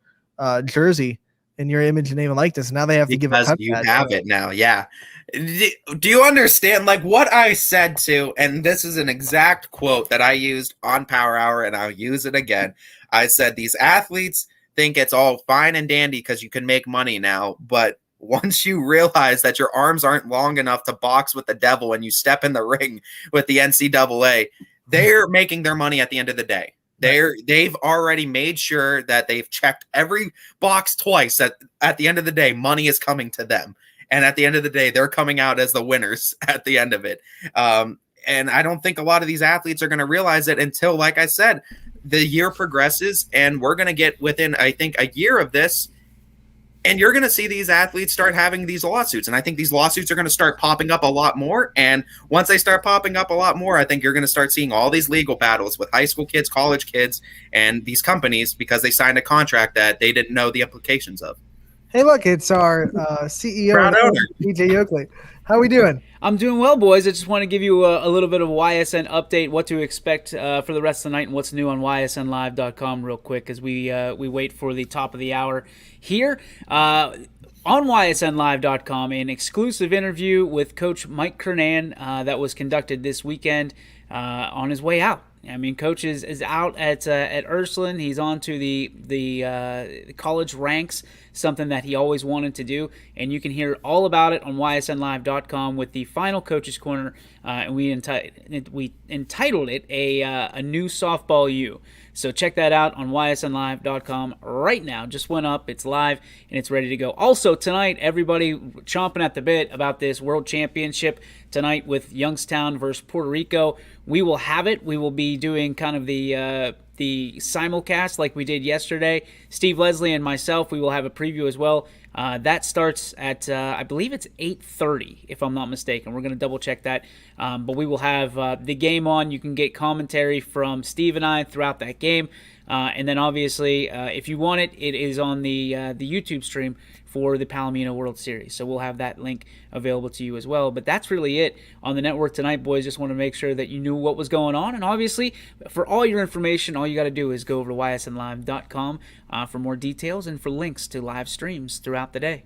jersey in your image and name and likeness. Now they have to give a cut. You have it now. Yeah. Do you understand like what I said to, and this is an exact quote that I used on Power Hour and I'll use it again. I said, these athletes think it's all fine and dandy because you can make money now, but once you realize that your arms aren't long enough to box with the devil and you step in the ring with the NCAA, they're making their money at the end of the day. They've already made sure that they've checked every box twice. At the end of the day, money is coming to them. And at the end of the day, they're coming out as the winners at the end of it. And I don't think a lot of these athletes are going to realize it until, like I said, the year progresses and we're going to get within, I think, a year of this. And you're going to see these athletes start having these lawsuits. And I think these lawsuits are going to start popping up a lot more. And once they start popping up a lot more, I think you're going to start seeing all these legal battles with high school kids, college kids, and these companies because they signed a contract that they didn't know the implications of. Hey, look, it's our CEO, Proud owner. DJ Oakley. How we doing? I'm doing well, boys. I just want to give you a little bit of a YSN update, what to expect for the rest of the night and what's new on YSNlive.com real quick as we wait for the top of the hour here. On YSNlive.com, an exclusive interview with Coach Mike Kernan that was conducted this weekend on his way out. I mean, Coach is out at Ursuline. He's on to the college ranks, something that he always wanted to do. And you can hear all about it on YSNlive.com with the final Coach's Corner. And we entitled it a New Softball U. So check that out on YSNlive.com right now. Just went up. It's live, and it's ready to go. Also, tonight, everybody chomping at the bit about this World Championship tonight with Youngstown versus Puerto Rico. We will have it. We will be doing kind of the simulcast like we did yesterday. Steve Leslie and myself, we will have a preview as well. That starts at, I believe it's 8:30, if I'm not mistaken. We're going to double check that. But we will have the game on. You can get commentary from Steve and I throughout that game. And then obviously, if you want it, it is on the YouTube stream for the Palomino World Series. So we'll have that link available to you as well. But that's really it on the network tonight, boys. Just want to make sure that you knew what was going on. And obviously, for all your information, all you got to do is go over to ysnlive.com for more details and for links to live streams throughout the day.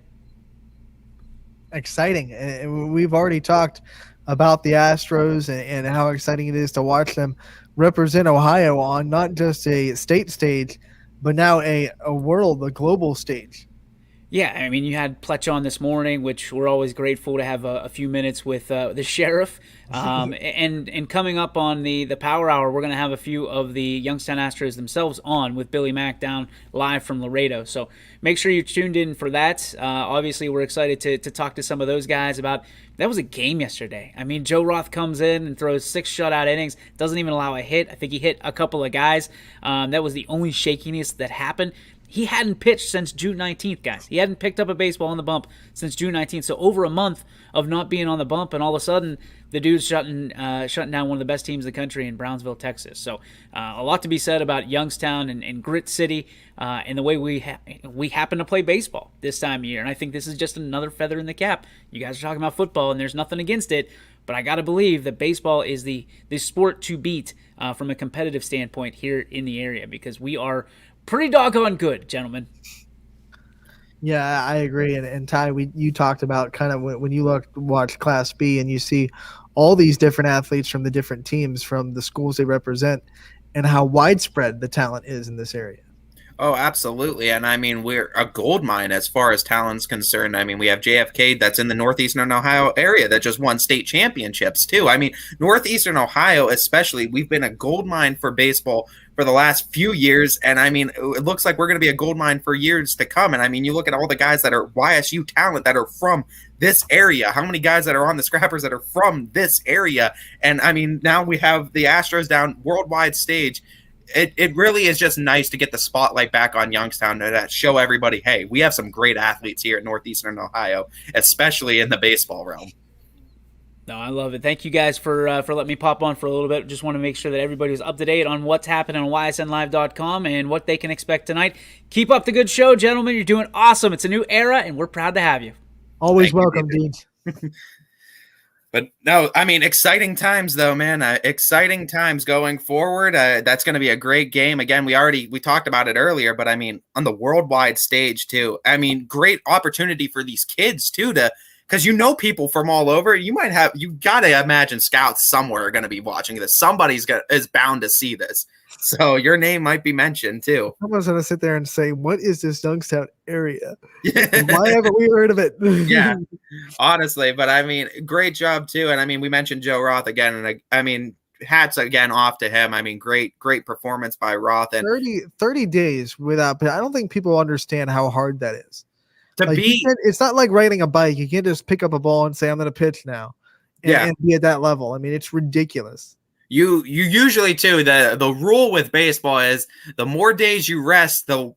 Exciting. And we've already talked about the Astros and how exciting it is to watch them represent Ohio on not just a state stage, but now a global stage. Yeah, I mean, you had Fletcher on this morning, which we're always grateful to have a few minutes with the sheriff. And coming up on the Power Hour, we're going to have a few of the Youngstown Astros themselves on with Billy Mack down live from Laredo. So make sure you're tuned in for that. Obviously, we're excited to talk to some of those guys about that was a game yesterday. I mean, Joe Roth comes in and throws 6 shutout innings, doesn't even allow a hit. I think he hit a couple of guys. That was the only shakiness that happened. He hadn't pitched since June 19th, guys. He hadn't picked up a baseball on the bump since June 19th. So over a month of not being on the bump, and all of a sudden, the dude's shutting down one of the best teams in the country in Brownsville, Texas. So a lot to be said about Youngstown and Grit City and the way we happen to play baseball this time of year. And I think this is just another feather in the cap. You guys are talking about football, and there's nothing against it. But I got to believe that baseball is the sport to beat from a competitive standpoint here in the area because we are pretty doggone good, gentlemen. Yeah, I agree. And Ty, you talked about kind of when you watch Class B and you see all these different athletes from the different teams from the schools they represent and how widespread the talent is in this area. Oh, absolutely. And I mean, we're a gold mine as far as talent's concerned. I mean, we have JFK that's in the Northeastern Ohio area that just won state championships, too. I mean, Northeastern Ohio, especially, we've been a gold mine for baseball for the last few years. And I mean, it looks like we're going to be a gold mine for years to come. And I mean, you look at all the guys that are YSU talent that are from this area, how many guys that are on the Scrappers that are from this area. And I mean, now we have the Astros down worldwide stage. It really is just nice to get the spotlight back on Youngstown to show everybody, hey, we have some great athletes here in Northeastern Ohio, especially in the baseball realm. No, I love it. Thank you guys for letting me pop on for a little bit. Just want to make sure that everybody's up to date on what's happening on ysnlive.com and what they can expect tonight. Keep up the good show, gentlemen. You're doing awesome. It's a new era, and we're proud to have you. Always welcome, Deej. But no, I mean, exciting times though, man. Exciting times going forward. That's going to be a great game. Again, we talked about it earlier, but I mean, on the worldwide stage too. I mean, great opportunity for these kids too because people from all over. You got to imagine scouts somewhere are going to be watching this. Somebody's is bound to see this. So your name might be mentioned too. Someone's going to sit there and say, what is this Youngstown area? Why haven't we heard of it? Yeah, honestly. But I mean, great job too. And I mean, we mentioned Joe Roth again. And I mean, hats again off to him. I mean, great performance by Roth. And 30 days without, I don't think people understand how hard that is. It's not like riding a bike. You can't just pick up a ball and say, I'm going to pitch now and be at that level. I mean, it's ridiculous. You usually too, the rule with baseball is the more days you rest, the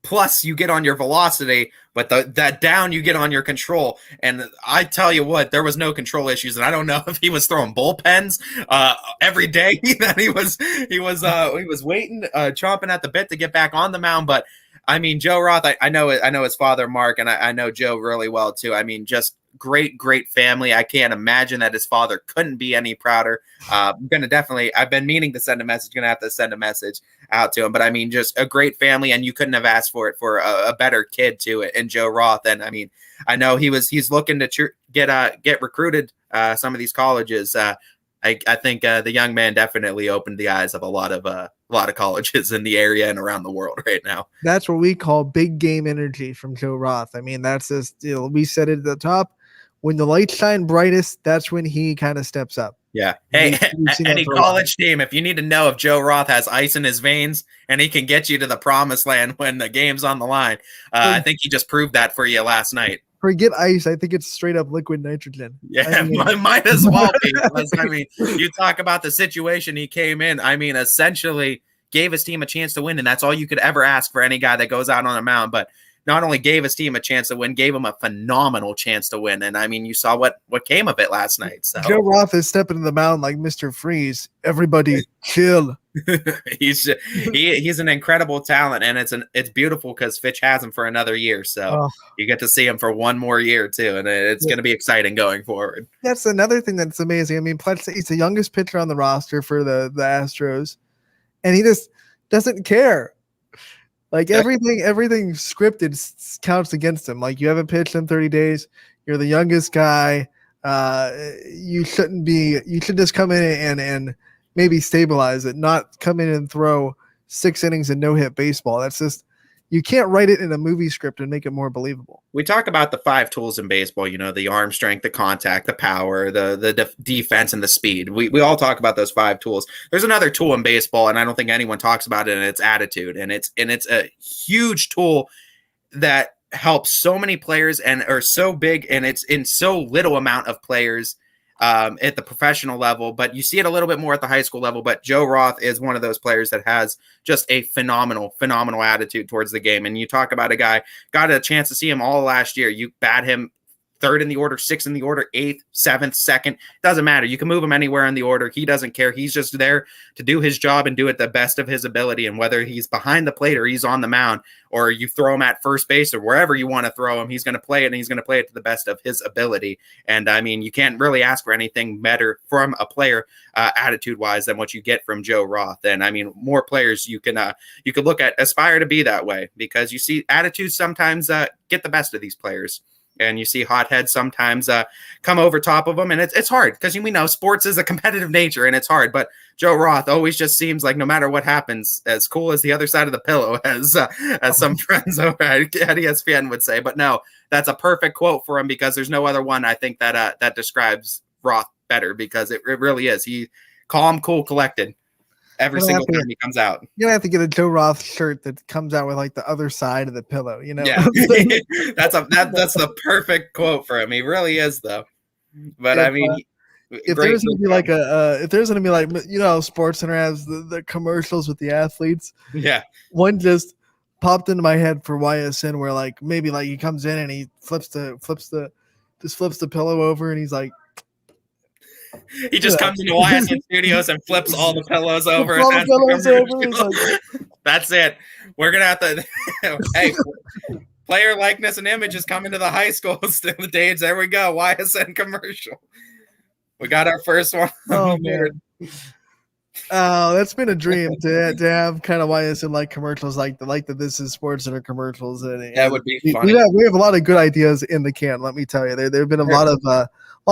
plus you get on your velocity, but that down you get on your control. And I tell you what, there was no control issues, and I don't know if he was throwing bullpens every day that he was waiting, chomping at the bit to get back on the mound. But I mean, Joe Roth, I know his father Mark, and I know Joe really well too. I mean, just great family. I can't imagine that his father couldn't be any prouder. I've been meaning to send a message, gonna have to send a message out to him. But I mean, just a great family, and you couldn't have asked for a better kid to it. And Joe Roth, and I mean, I know he's looking to get recruited some of these colleges. I think the young man definitely opened the eyes of a lot of colleges in the area and around the world right now. That's what we call big game energy from Joe Roth. I mean, that's just, we said it at the top. When the lights shine brightest, that's when he kind of steps up. Yeah. Hey, any college team, if you need to know if Joe Roth has ice in his veins and he can get you to the promised land when the game's on the line, I think he just proved that for you last night. Forget ice. I think it's straight up liquid nitrogen. Yeah, might as well be. I mean, you talk about the situation he came in. I mean, essentially gave his team a chance to win, and that's all you could ever ask for any guy that goes out on a mound. But not only gave his team a chance to win, gave him a phenomenal chance to win. And I mean, you saw what came of it last night. So Joe Roth is stepping to the mound like Mr. Freeze. Everybody chill. He's an incredible talent, and it's beautiful because Fitch has him for another year. So you get to see him for one more year too, and it's going to be exciting going forward. That's another thing that's amazing. I mean, Fletcher, he's the youngest pitcher on the roster for the Astros, and he just doesn't care. Like everything scripted counts against him. Like, you haven't pitched in 30 days. You're the youngest guy. You should just come in and maybe stabilize it, not come in and throw 6 innings and no hit baseball. That's just, you can't write it in a movie script and make it more believable. We talk about the 5 tools in baseball, the arm strength, the contact, the power, the defense, and the speed. We all talk about those 5 tools. There's another tool in baseball, and I don't think anyone talks about it, and it's attitude. And it's a huge tool that helps so many players and are so big, and it's in so little amount of players at the professional level, but you see it a little bit more at the high school level. But Joe Roth is one of those players that has just a phenomenal attitude towards the game. And you talk about a guy, got a chance to see him all last year. You bat him 3rd in the order, 6th in the order, 8th, 7th, 2nd. Doesn't matter. You can move him anywhere in the order. He doesn't care. He's just there to do his job and do it the best of his ability. And whether he's behind the plate or he's on the mound, or you throw him at first base or wherever you want to throw him, he's going to play it, and he's going to play it to the best of his ability. And I mean, you can't really ask for anything better from a player attitude-wise than what you get from Joe Roth. And I mean, more players you could look at, aspire to be that way, because you see attitudes sometimes get the best of these players. and you see hotheads sometimes come over top of them, and it's hard because we know sports is a competitive nature and it's hard. But Joe Roth always just seems like no matter what happens, as cool as the other side of the pillow, as some friends over at ESPN would say. But no, that's a perfect quote for him because there's no other one I think that describes Roth better, because it really is. He calm, cool, collected. Every single time he comes out. You're gonna have to get a Joe Roth shirt that comes out with like the other side of the pillow, you know? Yeah. that's the perfect quote for him. He really is, though. But I mean, if there's gonna be like if there's gonna be like, you know, Sports Center has the commercials with the athletes. Yeah. One just popped into my head for YSN where like maybe like he comes in and he flips the pillow over and he's like, he just comes into YSN Studios and flips all the pillows over. That's it. We're going to have to hey, player likeness and image is coming to the high schools days. There we go. YSN commercial. We got our first one. Oh, man. That's been a dream to have kind of YSN like commercials like the This Is Sports Center commercials. And that would be funny. We have a lot of good ideas in the can, let me tell you. There have been a lot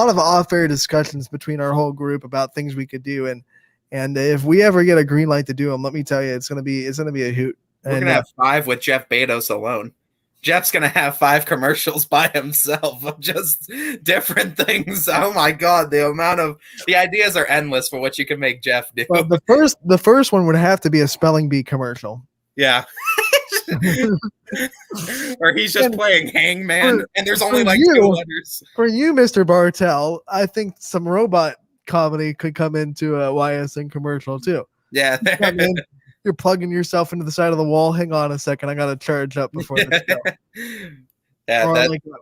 of off-air discussions between our whole group about things we could do, and if we ever get a green light to do them, let me tell you, it's gonna be a hoot. We're gonna have 5 with Jeff Bezos alone. Jeff's gonna have 5 commercials by himself of just different things. Oh my God, the ideas are endless for what you can make Jeff do. Well, the first one would have to be a spelling bee commercial. Yeah. Where he's just playing hangman and there's only like 2 letters. For you, Mr. Bartell, I think some robot comedy could come into a YSN commercial too. Yeah. You're plugging yourself into the side of the wall. Hang on a second, I gotta charge up before the show. Yeah,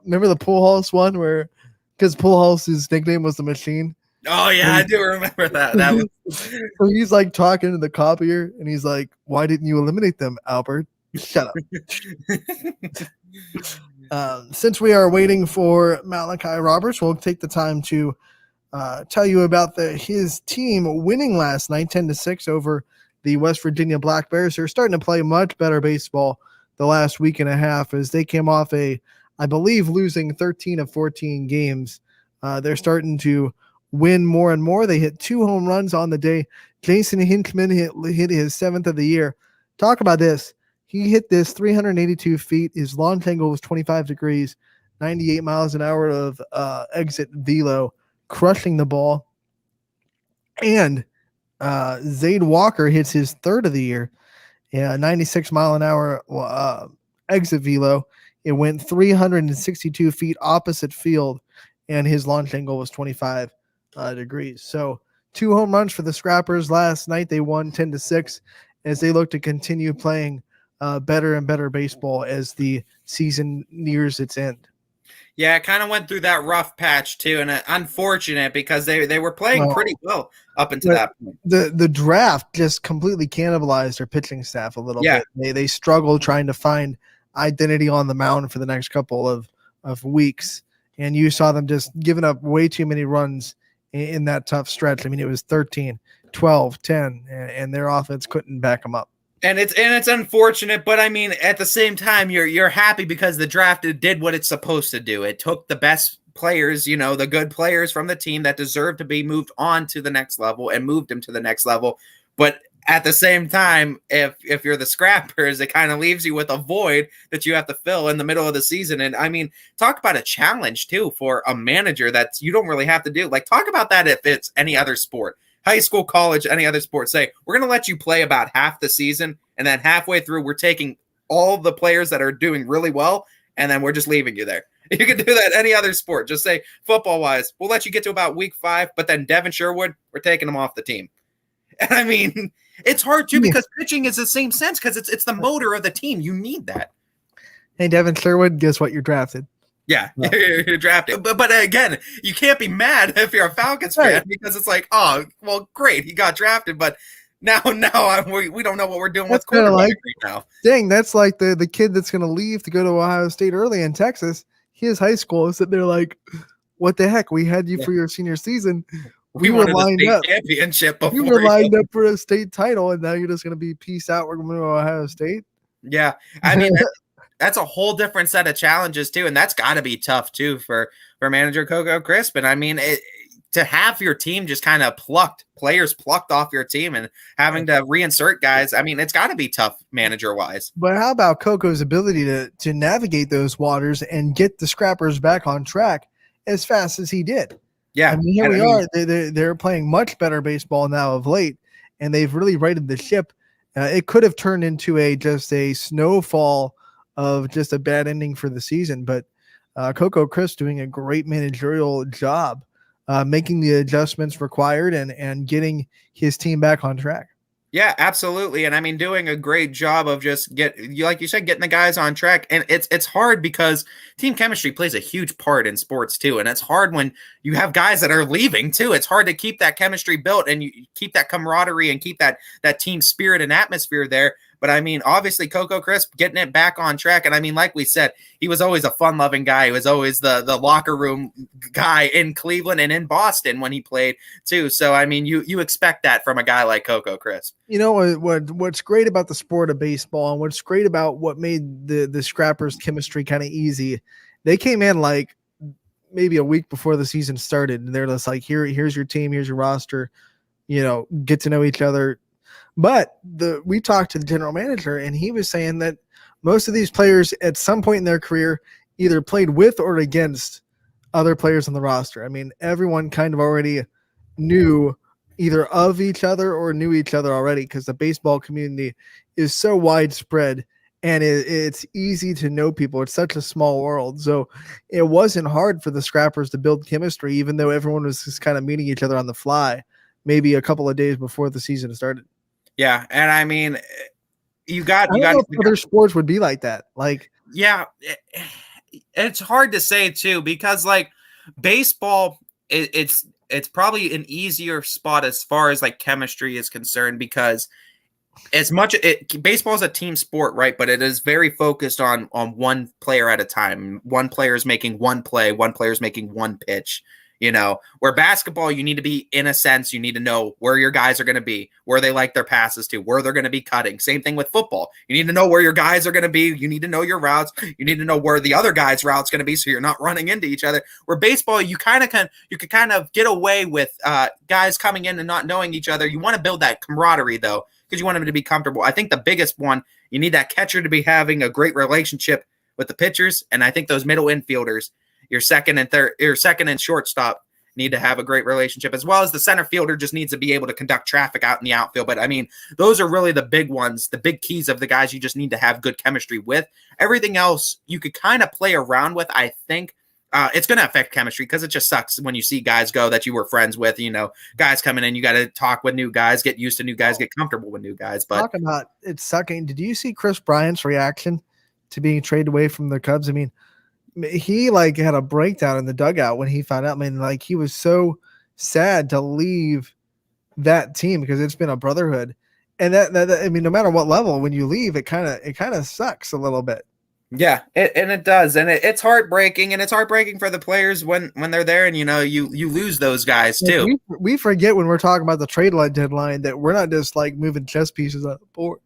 remember the Pool House one where because Pool House's nickname was the Machine. Oh yeah, I do remember that. That was so he's like talking to the copier and he's like, "Why didn't you eliminate them, Albert? Shut up." Since we are waiting for Malachi Roberts, we'll take the time to tell you about his team winning last night 10-6 over the West Virginia Black Bears. They're starting to play much better baseball the last week and a half as they came off I believe, losing 13 of 14 games. They're starting to win more and more. They hit 2 home runs on the day. Jason Hinchman hit his 7th of the year. Talk about this. He hit this 382 feet. His launch angle was 25 degrees, 98 miles an hour of exit velo, crushing the ball. And Zade Walker hits his 3rd of the year, 96 mile an hour exit velo. It went 362 feet opposite field, and his launch angle was 25 degrees. So 2 home runs for the Scrappers last night. They won 10-6 as they look to continue playing better and better baseball as the season nears its end. Yeah, it kind of went through that rough patch too, and unfortunate because they were playing pretty well up until that point. The draft just completely cannibalized their pitching staff a little bit. They struggled trying to find identity on the mound for the next couple of weeks, and you saw them just giving up way too many runs in that tough stretch. I mean, it was 13, 12, 10, and their offense couldn't back them up. And it's unfortunate, but I mean, at the same time, you're happy because the draft did what it's supposed to do. It took the best players, the good players from the team that deserved to be moved on to the next level and moved them to the next level. But at the same time, if you're the Scrappers, it kind of leaves you with a void that you have to fill in the middle of the season. And I mean, talk about a challenge too for a manager that you don't really have to do. Like, talk about that if it's any other sport. High school, college, any other sport, say, we're going to let you play about half the season, and then halfway through, we're taking all the players that are doing really well, and then we're just leaving you there. You can do that any other sport. Just say, football-wise, we'll let you get to about week 5, but then Devin Sherwood, we're taking him off the team. And I mean, it's hard, too, because pitching is the same sense, because it's the motor of the team. You need that. Hey, Devin Sherwood, guess what? You're drafted. Yeah, you're drafted. But again, you can't be mad if you're a Falcons fan because it's like, oh, well, great, he got drafted, but now we don't know what we're doing with quarterback right now. Dang, that's like the kid that's going to leave to go to Ohio State early in Texas. His high school is that they're like, what the heck? We had you for your senior season. We were wanted lined a up. state championship before. You were lined up for a state title, and now you're just going to be peace out. We're going to Ohio State. Yeah, I mean. a whole different set of challenges too, and that's got to be tough too for manager Coco Crisp. And I mean, to have your team just kind of players plucked off your team and having to reinsert guys, I mean, it's got to be tough manager wise. But how about Coco's ability to navigate those waters and get the Scrappers back on track as fast as he did? Yeah, I mean, here we are. They're playing much better baseball now of late, and they've really righted the ship. It could have turned into just a snowfall of just a bad ending for the season, but Coco Crisp doing a great managerial job, making the adjustments required and getting his team back on track. Yeah, absolutely. And I mean, doing a great job of just like you said, getting the guys on track. And it's hard because team chemistry plays a huge part in sports too. And it's hard when you have guys that are leaving too. It's hard to keep that chemistry built and you keep that camaraderie and keep that team spirit and atmosphere there. But I mean, obviously Coco Crisp getting it back on track. And I mean, like we said, he was always a fun loving guy. He was always the locker room guy in Cleveland and in Boston when he played too. So, I mean, you expect that from a guy like Coco Crisp. You know, what's great about the sport of baseball and what's great about what made the Scrappers chemistry kind of easy. They came in like maybe a week before the season started. And they're just like, here's your team, here's your roster, get to know each other. But we talked to the general manager, and he was saying that most of these players at some point in their career either played with or against other players on the roster. I mean, everyone kind of already knew either of each other or knew each other already because the baseball community is so widespread and it's easy to know people. It's such a small world. So it wasn't hard for the Scrappers to build chemistry, even though everyone was just kind of meeting each other on the fly, maybe a couple of days before the season started. Yeah, and I mean, you got other sports would be like that. Like, yeah, it's hard to say too because like baseball, it's probably an easier spot as far as like chemistry is concerned because baseball is a team sport, right? But it is very focused on one player at a time. One player is making one play, one player is making one pitch. Where basketball, you need to be, in a sense, you need to know where your guys are going to be, where they like their passes to, where they're going to be cutting. Same thing with football. You need to know where your guys are going to be. You need to know your routes. You need to know where the other guy's route's going to be so you're not running into each other. Where baseball, you could kind of get away with guys coming in and not knowing each other. You want to build that camaraderie, though, because you want them to be comfortable. I think the biggest one, you need that catcher to be having a great relationship with the pitchers, and I think those middle infielders, your second and shortstop need to have a great relationship, as well as the center fielder just needs to be able to conduct traffic out in the outfield. But I mean, those are really the big ones, the big keys of the guys you just need to have good chemistry with. Everything else you could kind of play around with. I think it's going to affect chemistry because it just sucks when you see guys go that you were friends with, guys coming in, you got to talk with new guys, get used to new guys, get comfortable with new guys. But talking about it's sucking. Did you see Chris Bryant's reaction to being traded away from the Cubs? I mean, he had a breakdown in the dugout when he found out. I mean, he was so sad to leave that team because it's been a brotherhood, and that I mean, no matter what level, when you leave, it kind of sucks a little bit. Yeah, it does, and it's heartbreaking, and it's heartbreaking for the players when they're there, and you lose those guys too. We forget when we're talking about the trade deadline that we're not just moving chess pieces on the board.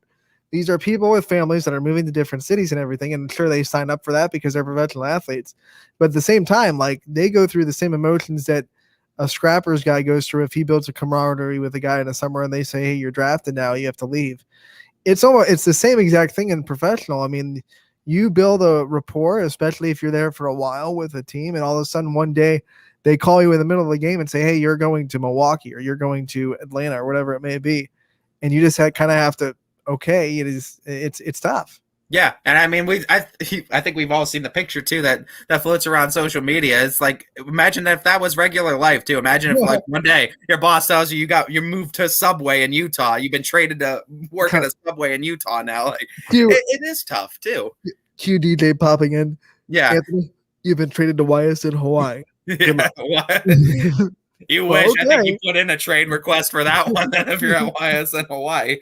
These are people with families that are moving to different cities and everything, and sure they sign up for that because they're professional athletes. But at the same time, they go through the same emotions that a Scrappers guy goes through if he builds a camaraderie with a guy in the summer and they say, "Hey, you're drafted now, you have to leave." It's the same exact thing in professional. I mean, you build a rapport, especially if you're there for a while with a team, and all of a sudden one day they call you in the middle of the game and say, "Hey, you're going to Milwaukee or you're going to Atlanta or whatever it may be," and you just kind of have to. Okay, it's tough. Yeah, and I mean, I think we've all seen the picture too that floats around social media. It's like, imagine if that was regular life too. Imagine if one day your boss tells you you moved to Subway in Utah. You've been traded to work at a Subway in Utah now. It is tough too. Q DJ popping in. Yeah, Anthony, you've been traded to YSN Hawaii. Yeah, you wish. Okay. I think you put in a trade request for that one then if you're at YSN Hawaii.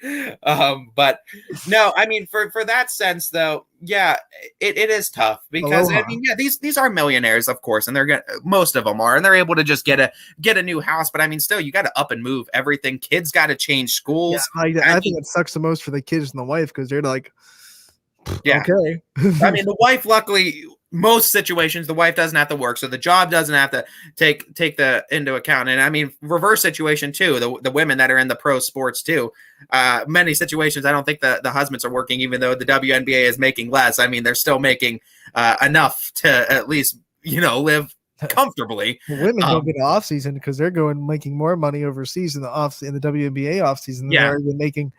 But no, I mean, for that sense though, yeah, it is tough because I mean, yeah, these are millionaires, of course, and most of them are, and they're able to just get a new house. But I mean, still, you got to up and move everything. Kids got to change schools. Yeah, I think it sucks the most for the kids and the wife because they're Yeah. Okay. I mean, the wife, luckily, most situations, the wife doesn't have to work, so the job doesn't have to take the into account. And I mean, reverse situation too. The women that are in the pro sports too. Many situations, I don't think the husbands are working, even though the WNBA is making less. I mean, they're still making enough to at least live comfortably. Women don't get an off season because they're making more money overseas in the WNBA off season than they're even making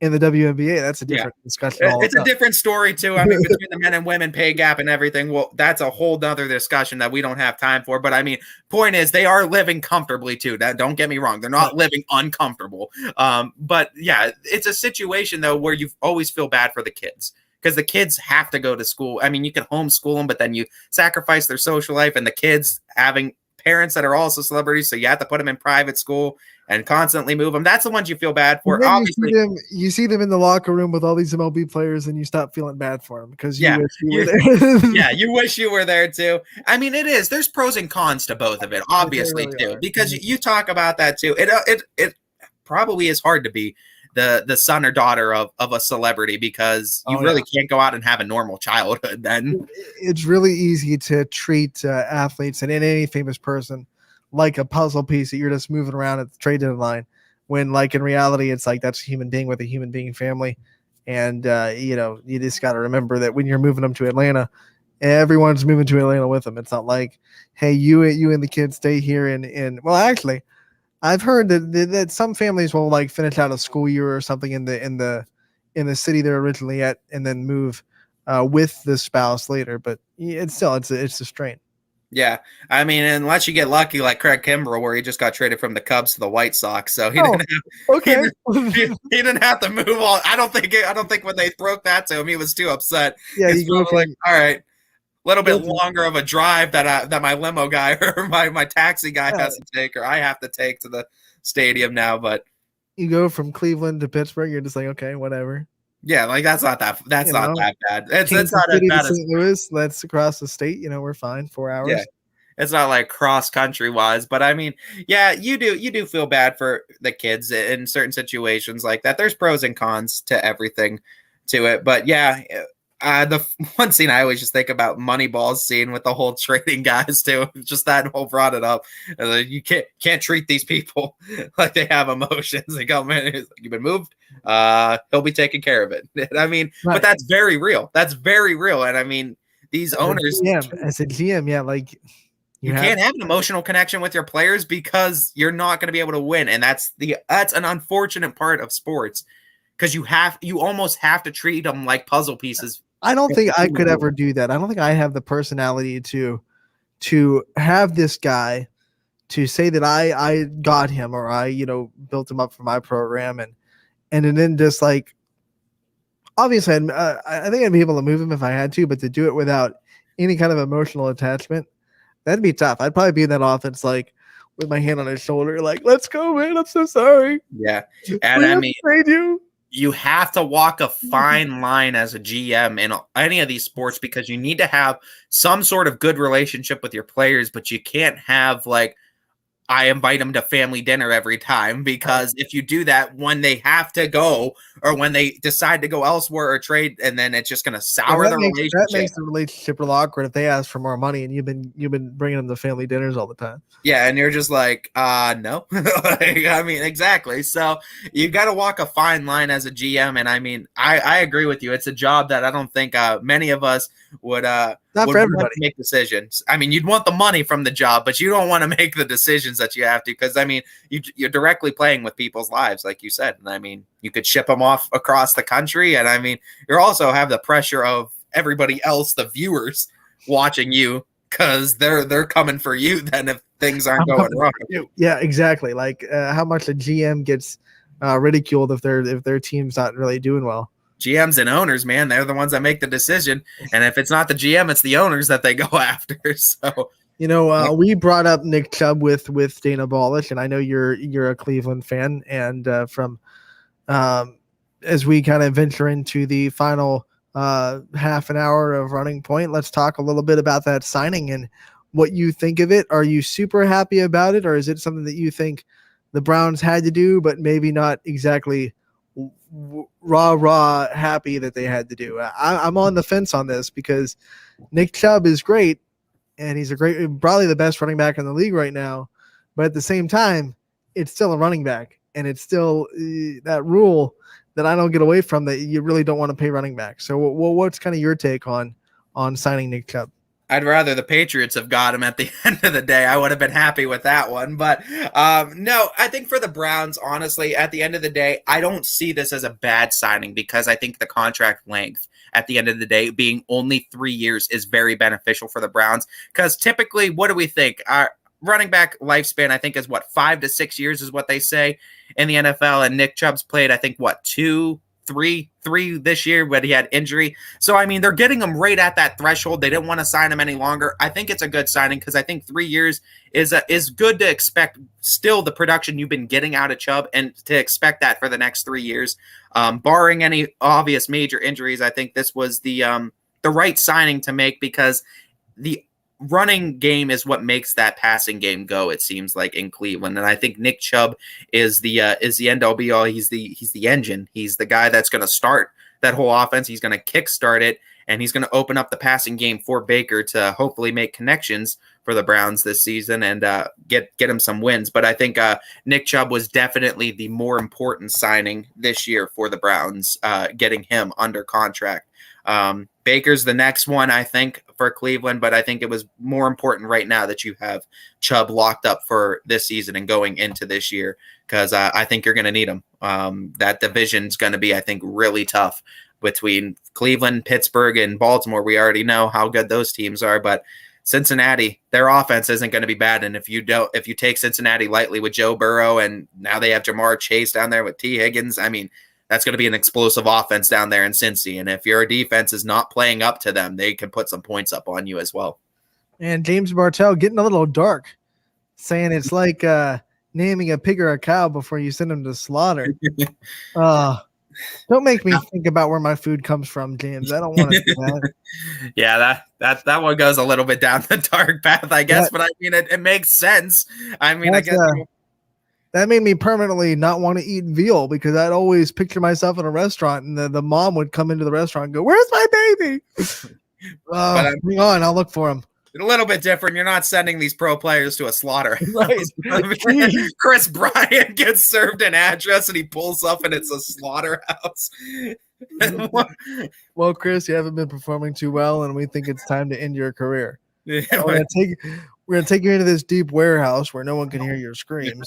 in the WNBA. That's a different discussion. It's a different story too. I mean, between the men and women pay gap and everything. Well, that's a whole nother discussion that we don't have time for. But I mean, point is, they are living comfortably too. Don't get me wrong; they're not living uncomfortable. But yeah, it's a situation though where you always feel bad for the kids because the kids have to go to school. I mean, you can homeschool them, but then you sacrifice their social life, and the kids having parents that are also celebrities, so you have to put them in private school and constantly move them. That's the ones you feel bad for. Obviously, you see them in the locker room with all these MLB players, and you stop feeling bad for them because you wish you were there. Yeah, you wish you were there too. I mean, it is. There's pros and cons to both of it, obviously too, because you talk about that too. It probably is hard to be the son or daughter of a celebrity because you really can't go out and have a normal childhood. Then it's really easy to treat athletes and any famous person like a puzzle piece that you're just moving around at the trade deadline, when like in reality it's like that's a human being with a human being family. And you just got to remember that when you're moving them to Atlanta, everyone's moving to Atlanta with them. It's not like, hey, you and the kids stay here and well, actually I've heard that some families will like finish out a school year or something in the city they're originally at and then move with the spouse later, but it's a strain. Yeah, I mean, unless you get lucky like Craig Kimbrell, where he just got traded from the Cubs to the White Sox, so he didn't have to move all. I don't think when they broke that to him, he was too upset. Yeah, he's like, all right, a little bit longer of a drive that my limo guy or my taxi guy has to take, or I have to take to the stadium now. But you go from Cleveland to Pittsburgh, you're just like, okay, whatever. Yeah, like that's not that bad. It's not Kansas not as City bad to as St. Louis. That's across the state. We're fine. 4 hours. Yeah. It's not like cross country wise, but I mean, yeah, you do feel bad for the kids in certain situations like that. There's pros and cons to everything to it, but yeah, the one scene I always just think about Moneyball's scene with the whole trading guys too. Just that whole brought it up. You can't treat these people like they have emotions. They come in, you've been moved. He'll be taking care of it. I mean, but that's very real. That's very real. And I mean, these owners, as a GM, yeah, like you can't have an emotional connection with your players because you're not going to be able to win. And that's an unfortunate part of sports because you almost have to treat them like puzzle pieces. I don't think I could ever do that. I don't think I have the personality to have this guy to say that I got him or I, built him up for my program and then just like, obviously I think I'd be able to move him if I had to, but to do it without any kind of emotional attachment, that'd be tough. I'd probably be in that offense, like with my hand on his shoulder, like, let's go, man. I'm so sorry. Yeah. And I mean, you have to walk a fine line as a GM in any of these sports because you need to have some sort of good relationship with your players, but you can't have like, I invite them to family dinner every time because if you do that, when they have to go or when they decide to go elsewhere or trade, and then it's just going to sour the relationship. That makes the relationship real awkward if they ask for more money and you've been bringing them to family dinners all the time. Yeah, and you're just like, no. I mean, exactly. So you got to walk a fine line as a GM, and I mean, I agree with you. It's a job that I don't think many of us would not for everybody make decisions. I mean, you'd want the money from the job, but you don't want to make the decisions that you have to because I mean, you're directly playing with people's lives, like you said. And I mean, you could ship them off across the country, and I mean, you also have the pressure of everybody else, the viewers, watching you because they're coming for you. Then if things aren't going wrong, yeah, exactly. Like how much a GM gets ridiculed if their team's not really doing well. GMs and owners, man, they're the ones that make the decision. And if it's not the GM, it's the owners that they go after. So, we brought up Nick Chubb with Dana Balish, and I know you're a Cleveland fan. And from as we kind of venture into the final half an hour of Running Point, let's talk a little bit about that signing and what you think of it. Are you super happy about it, or is it something that you think the Browns had to do, but maybe not exactly rah happy that they had to do. I'm on the fence on this because Nick Chubb is great, and he's probably the best running back in the league right now. But at the same time, it's still a running back, and it's still that rule that I don't get away from, that you really don't want to pay running back. So what's kind of your take on signing Nick Chubb? I'd rather the Patriots have got him at the end of the day. I would have been happy with that one. But no, I think for the Browns, honestly, at the end of the day, I don't see this as a bad signing because I think the contract length at the end of the day being only 3 years is very beneficial for the Browns. Because typically, what do we think? Our running back lifespan, I think, is 5 to 6 years is what they say in the NFL. And Nick Chubb's played, I think, 3 this year, but he had injury. So, I mean, they're getting him right at that threshold. They didn't want to sign him any longer. I think it's a good signing because I think 3 years is good to expect still the production you've been getting out of Chubb and to expect that for the next 3 years. Barring any obvious major injuries, I think this was the right signing to make because the running game is what makes that passing game go, it seems like, in Cleveland. And I think Nick Chubb is the end all be all. He's the engine. He's the guy that's going to start that whole offense. He's going to kickstart it, and he's going to open up the passing game for Baker to hopefully make connections for the Browns this season and get him some wins. But I think Nick Chubb was definitely the more important signing this year for the Browns, getting him under contract. Baker's the next one, I think, for Cleveland, but I think it was more important right now that you have Chubb locked up for this season and going into this year because I think you're going to need him. That division's going to be, I think, really tough between Cleveland, Pittsburgh, and Baltimore. We already know how good those teams are, but Cincinnati, their offense isn't going to be bad. And if you take Cincinnati lightly with Joe Burrow, and now they have Jamar Chase down there with T. Higgins, I mean, that's going to be an explosive offense down there in Cincy. And if your defense is not playing up to them, they can put some points up on you as well. And James Bartell getting a little dark, saying it's like naming a pig or a cow before you send them to slaughter. Don't make me think about where my food comes from, James. I don't want to do that. Yeah, that one goes a little bit down the dark path, I guess. But I mean, it makes sense. I mean, I guess. That made me permanently not want to eat veal because I'd always picture myself in a restaurant and the mom would come into the restaurant and go, "Where's my baby?" Hang on, I'll look for him. A little bit different. You're not sending these pro players to a slaughter. Right. Chris Bryant gets served an address and he pulls up and it's a slaughterhouse. Well, Chris, you haven't been performing too well, and we think it's time to end your career. Yeah, we're gonna take you into this deep warehouse where no one can hear your screams.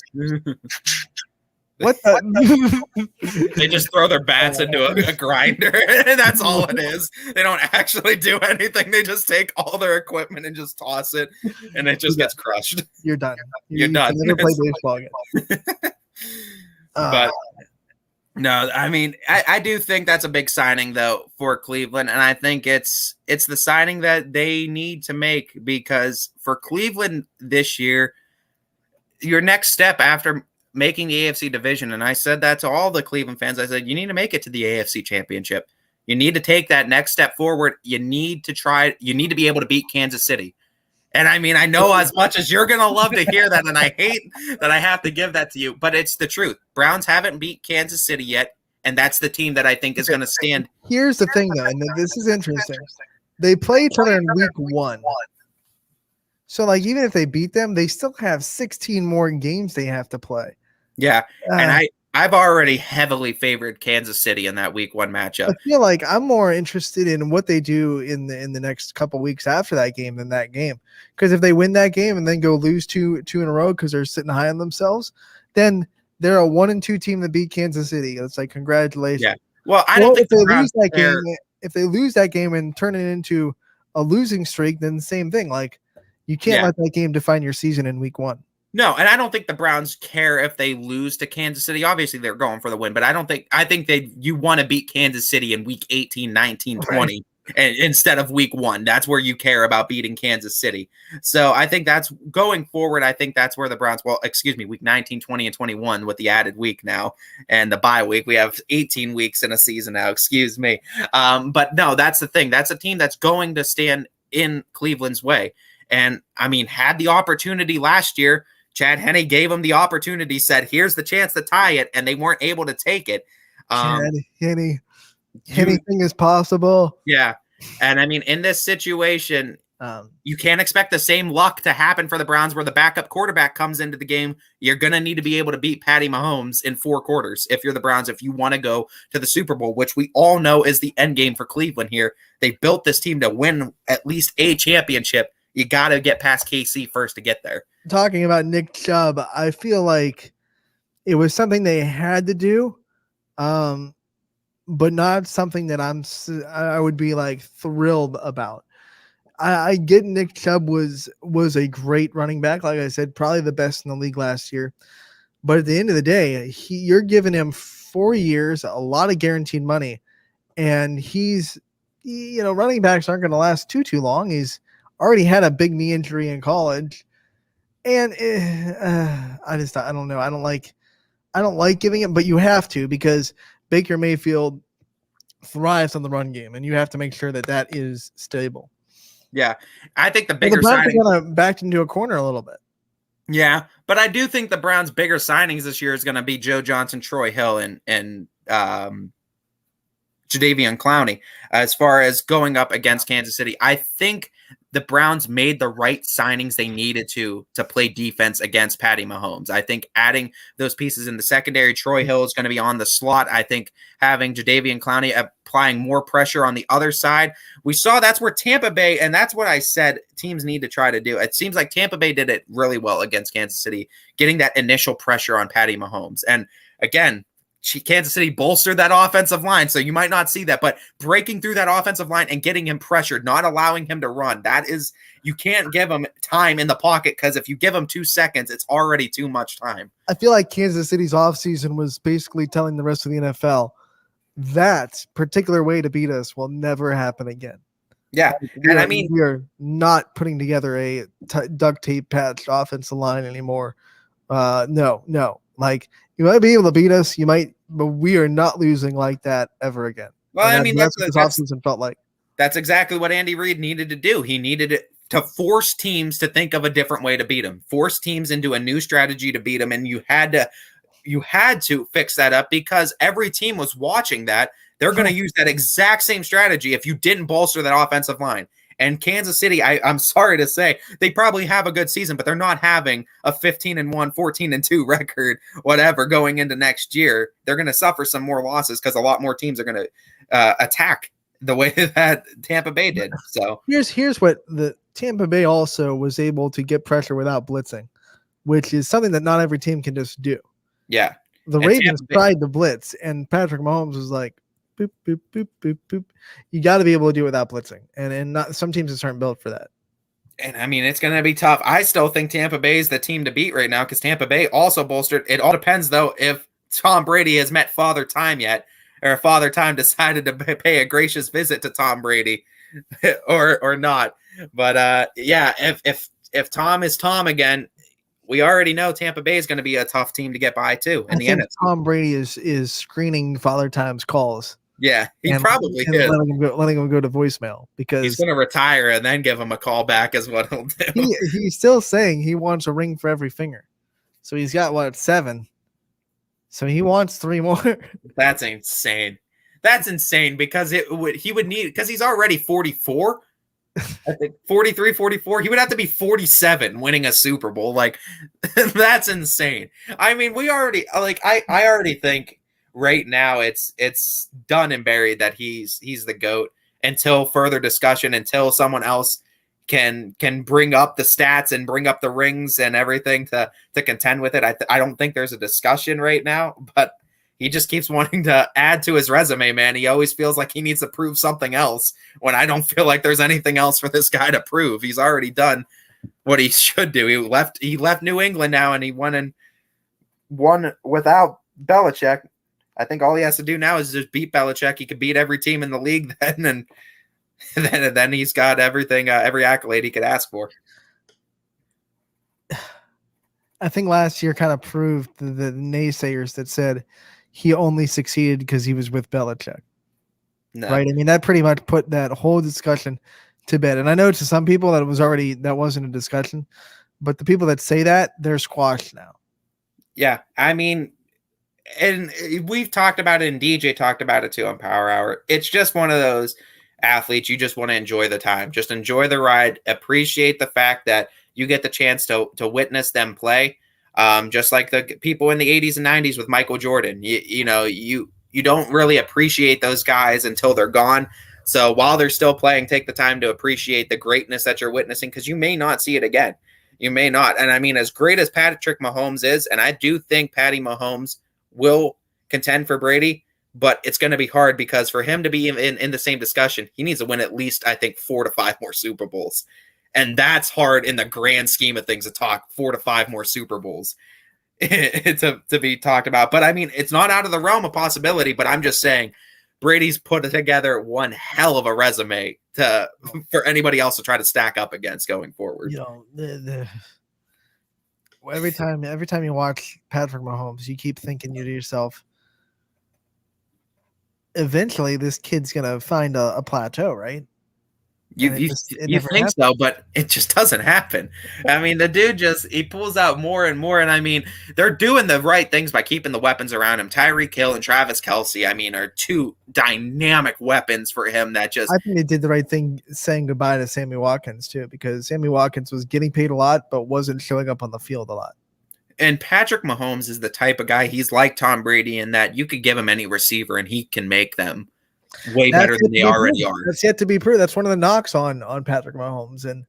What the? They just throw their bats into a grinder. That's all it is. They don't actually do anything. They just take all their equipment and just toss it, and it just gets crushed. You're done. You're done. Never play baseball again. But no, I mean, I do think that's a big signing though for Cleveland, and I think it's the signing that they need to make because for Cleveland this year, your next step after making the AFC division, and I said that to all the Cleveland fans, I said, you need to make it to the AFC championship. You need to take that next step forward. You need to be able to beat Kansas City. And I mean, I know as much as you're going to love to hear that, and I hate that I have to give that to you, but it's the truth. Browns haven't beat Kansas City yet, and that's the team that I think is going to stand. Here's the thing, though, and this is interesting. They play each other in week 1. So, like, even if they beat them, they still have 16 more games they have to play. Yeah, and I've already heavily favored Kansas City in that week 1 matchup. I feel like I'm more interested in what they do in the next couple weeks after that game than that game. Because if they win that game and then go lose two in a row because they're sitting high on themselves, then they're a 1-2 team that beat Kansas City. It's like, congratulations. Yeah. Well, I don't think if they lose that game and turn it into a losing streak, then same thing. Like, you can't let that game define your season in week 1. No, and I don't think the Browns care if they lose to Kansas City. Obviously, they're going for the win, but I think you want to beat Kansas City in week 18, 19, 20 and instead of week 1. That's where you care about beating Kansas City. So I think that's going forward. I think that's where the Browns, week 19, 20, and 21 with the added week now and the bye week. We have 18 weeks in a season now, excuse me. But no, that's the thing. That's a team that's going to stand in Cleveland's way. And I mean, had the opportunity last year. Chad Henne gave them the opportunity, said, here's the chance to tie it, and they weren't able to take it. Anything is possible. Yeah. And I mean, in this situation, you can't expect the same luck to happen for the Browns where the backup quarterback comes into the game. You're going to need to be able to beat Patty Mahomes in 4 quarters if you're the Browns, if you want to go to the Super Bowl, which we all know is the end game for Cleveland here. They built this team to win at least a championship. You got to get past KC first to get there. Talking about Nick Chubb, I feel like it was something they had to do, but not something that I would be like thrilled about. I get Nick Chubb was a great running back. Like I said, probably the best in the league last year. But at the end of the day, you're giving him 4 years, a lot of guaranteed money. And running backs aren't going to last too long. He's already had a big knee injury in college. And I don't know. I don't like giving it, but you have to, because Baker Mayfield thrives on the run game, and you have to make sure that is stable. Yeah, I think the bigger Browns signing are going to back into a corner a little bit. Yeah, but I do think the Browns' bigger signings this year is going to be Joe Johnson, Troy Hill, and Jadeveon Clowney. As far as going up against Kansas City, I think the Browns made the right signings they needed to play defense against Patty Mahomes. I think adding those pieces in the secondary, Troy Hill is going to be on the slot. I think having Jadeveon Clowney applying more pressure on the other side. We saw that's where Tampa Bay, and that's what I said teams need to try to do. It seems like Tampa Bay did it really well against Kansas City, getting that initial pressure on Patty Mahomes. And again, Kansas City bolstered that offensive line, so you might not see that, but breaking through that offensive line and getting him pressured, not allowing him to run, you can't give him time in the pocket, because if you give him 2 seconds, it's already too much time. I feel like Kansas City's offseason was basically telling the rest of the NFL that particular way to beat us will never happen again. Yeah, we are not putting together a duct tape patched offensive line anymore. No. Like, you might be able to beat us, but we are not losing like that ever again. Well, and I mean, that's what this offseason felt like. That's exactly what Andy Reid needed to do. He needed to force teams to think of a different way to beat him, force teams into a new strategy to beat him, and you had to fix that up, because every team was watching that. They're going to use that exact same strategy if you didn't bolster that offensive line. And Kansas City, I'm sorry to say, they probably have a good season, but they're not having a 15-1, 14-2 record, whatever, going into next year. They're going to suffer some more losses because a lot more teams are going to attack the way that Tampa Bay did. So here's what the Tampa Bay also was able to get pressure without blitzing, which is something that not every team can just do. Yeah. The Ravens tried to blitz, and Patrick Mahomes was like, boop, boop, boop, boop, boop. You got to be able to do it without blitzing, and not some teams just aren't built for that. And I mean, it's going to be tough. I still think Tampa Bay is the team to beat right now, because Tampa Bay also bolstered. It all depends, though, if Tom Brady has met Father Time yet, or Father Time decided to pay a gracious visit to Tom Brady, or not. But yeah, if Tom is Tom again, we already know Tampa Bay is going to be a tough team to get by too. In the end, Tom Brady is screening Father Time's calls. Yeah, he probably is. Letting him go to voicemail, because he's going to retire and then give him a call back is what he'll do. He's still saying he wants a ring for every finger. So he's got 7. So he wants 3 more. That's insane. That's insane, because he would need, because he's already 44. I think 43, 44. He would have to be 47 winning a Super Bowl. Like, that's insane. I mean, we already, I already think right now it's done and buried that he's the GOAT, until further discussion, until someone else can bring up the stats and bring up the rings and everything to contend with it. I don't think there's a discussion right now, but he just keeps wanting to add to his resume, man. He always feels like he needs to prove something else, when I don't feel like there's anything else for this guy to prove. He's already done what he should do. He left New England now, and he won without Belichick. I think all he has to do now is just beat Belichick. He could beat every team in the league then, and then he's got everything, every accolade he could ask for. I think last year kind of proved the naysayers that said he only succeeded because he was with Belichick. No. Right? I mean, that pretty much put that whole discussion to bed. And I know to some people that wasn't a discussion, but the people that say that, they're squashed now. Yeah. I mean, and we've talked about it, and DJ talked about it too on Power Hour. It's just one of those athletes you just want to enjoy the time, just enjoy the ride, appreciate the fact that you get the chance to witness them play. Just like the people in the 80s and 90s with Michael Jordan, you don't really appreciate those guys until they're gone. So while they're still playing, take the time to appreciate the greatness that you're witnessing, because you may not see it again. You may not. And I mean, as great as Patrick Mahomes is, and I do think Patty Mahomes will contend for Brady, but it's going to be hard because for him to be in the same discussion, he needs to win at least, I think, 4 to 5 more Super Bowls. And that's hard in the grand scheme of things to talk 4 to 5 more Super Bowls to be talked about. But I mean, it's not out of the realm of possibility, but I'm just saying Brady's put together one hell of a resume for anybody else to try to stack up against going forward. Every time you watch Patrick Mahomes, you keep thinking to yourself, eventually this kid's going to find a plateau, right? You think so, but it just doesn't happen. I mean, the dude he pulls out more and more. And I mean, they're doing the right things by keeping the weapons around him. Tyreek Hill and Travis Kelce, I mean, are two dynamic weapons for him that just. I think they did the right thing saying goodbye to Sammy Watkins, too, because Sammy Watkins was getting paid a lot, but wasn't showing up on the field a lot. And Patrick Mahomes is the type of guy, he's like Tom Brady in that you could give him any receiver and he can make them way better than they already are. That's yet to be proved. That's one of the knocks on Patrick Mahomes. And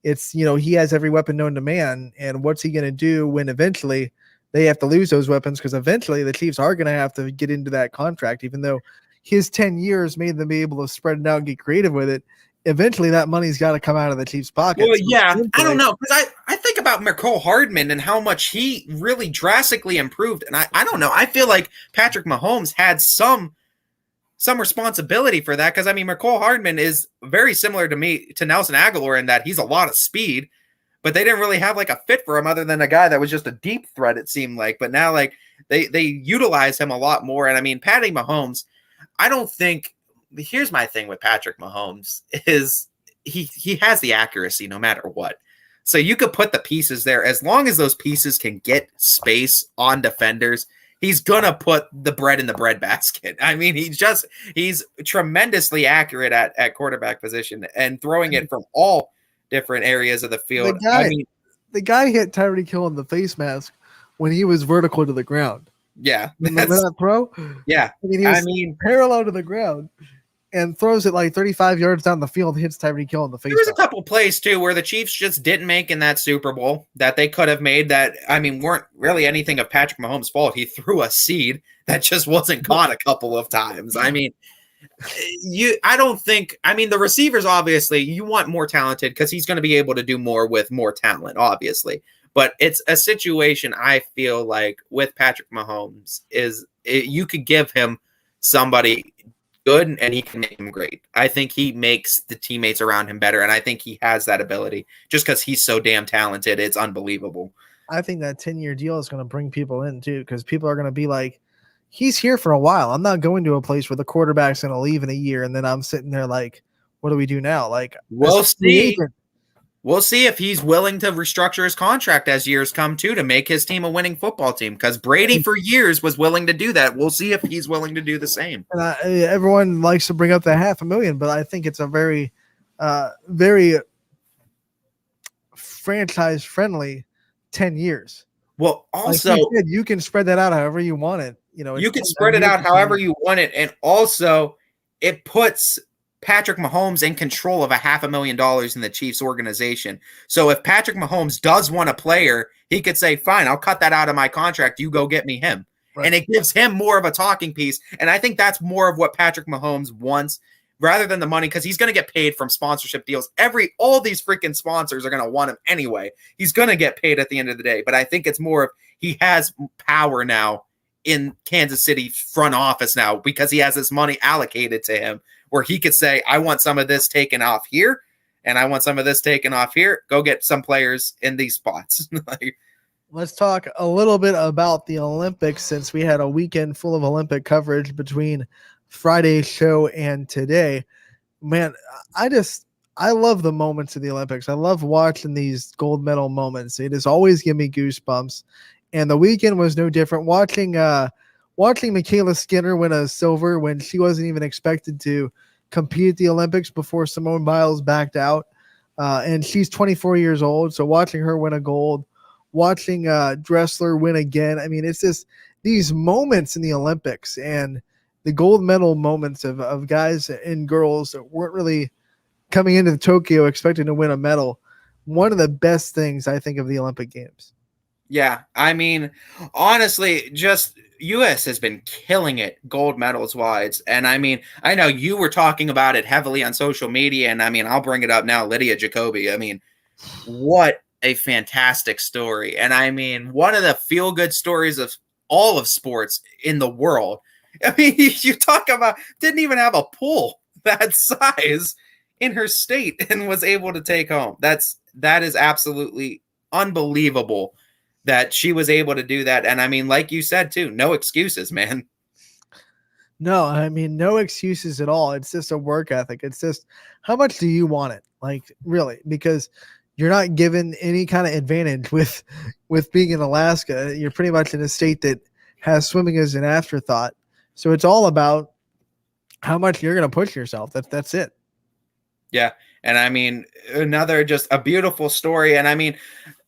it's, he has every weapon known to man. And what's he going to do when eventually they have to lose those weapons? Because eventually the Chiefs are going to have to get into that contract, even though his 10 years made them be able to spread it out and get creative with it. Eventually that money's got to come out of the Chiefs' pockets. Well, yeah, I don't know. Because I think about Mecole Hardman and how much he really drastically improved. And I don't know. I feel like Patrick Mahomes had some responsibility for that, because I mean, Mecole Hardman is very similar to Nelson Aguilar in that he's a lot of speed, but they didn't really have like a fit for him other than a guy that was just a deep threat, it seemed like. But now like they utilize him a lot more. And I mean, Patty Mahomes, I don't think. Here's my thing with Patrick Mahomes is he has the accuracy no matter what. So you could put the pieces there as long as those pieces can get space on defenders. He's going to put the bread in the bread basket. I mean, he's tremendously accurate at quarterback position and throwing it from all different areas of the field. The guy hit Tyreek Hill in the face mask when he was vertical to the ground. Yeah. Remember that throw? Yeah. I mean, parallel to the ground and throws it like 35 yards down the field, hits Tyreek Hill in the face. There was a couple plays, too, where the Chiefs just didn't make in that Super Bowl that they could have made that, I mean, weren't really anything of Patrick Mahomes' fault. He threw a seed that just wasn't caught a couple of times. I mean, the receivers, obviously, you want more talented because he's going to be able to do more with more talent, obviously. But it's a situation I feel like with Patrick Mahomes you could give him somebody good and he can make him great. I think he makes the teammates around him better, and I think he has that ability just because he's so damn talented. It's unbelievable. I think that 10-year deal is going to bring people in too, because people are going to be like, he's here for a while. I'm not going to a place where the quarterback's going to leave in a year and then I'm sitting there like, what do we do now? Like, we'll see. We'll see if he's willing to restructure his contract as years come to make his team a winning football team, because Brady for years was willing to do that. We'll see if he's willing to do the same. And everyone likes to bring up the $500,000, but I think it's a very, very franchise friendly 10 years. Well, also like you said, you can spread that out however you want it. You can spread it out however you want it. And also it puts Patrick Mahomes in control of $500,000 in the Chiefs organization. So if Patrick Mahomes does want a player, he could say, fine, I'll cut that out of my contract. You go get me him. Right. And it gives him more of a talking piece. And I think that's more of what Patrick Mahomes wants rather than the money, because he's going to get paid from sponsorship deals. All these freaking sponsors are going to want him anyway. He's going to get paid at the end of the day. But I think it's more of he has power now in Kansas City front office now because he has this money allocated to him, where he could say, I want some of this taken off here, and I want some of this taken off here. Go get some players in these spots. Let's talk a little bit about the Olympics, since we had a weekend full of Olympic coverage between Friday's show and today. Man, I love the moments of the Olympics. I love watching these gold medal moments. It has always given me goosebumps. And the weekend was no different. Watching watching Michaela Skinner win a silver when she wasn't even expected to compete at the Olympics before Simone Biles backed out. And she's 24 years old. So watching her win a gold, watching Dressler win again. I mean, it's just these moments in the Olympics and the gold medal moments of guys and girls that weren't really coming into Tokyo expecting to win a medal. One of the best things I think of the Olympic Games. Yeah, I mean, honestly, just U.S. has been killing it gold medals wise. And I mean, I know you were talking about it heavily on social media, and I mean, I'll bring it up now. Lydia Jacoby. I mean, what a fantastic story. And I mean, one of the feel-good stories of all of sports in the world. I mean, you talk about didn't even have a pool that size in her state and was able to take home. That is absolutely unbelievable that she was able to do that. And I mean, like you said too, no excuses, man. No, I mean, no excuses at all. It's just a work ethic. It's just, how much do you want it? Like, really, because you're not given any kind of advantage with being in Alaska. You're pretty much in a state that has swimming as an afterthought. So it's all about how much you're going to push yourself. That's it. Yeah. And I mean, another just a beautiful story. And I mean,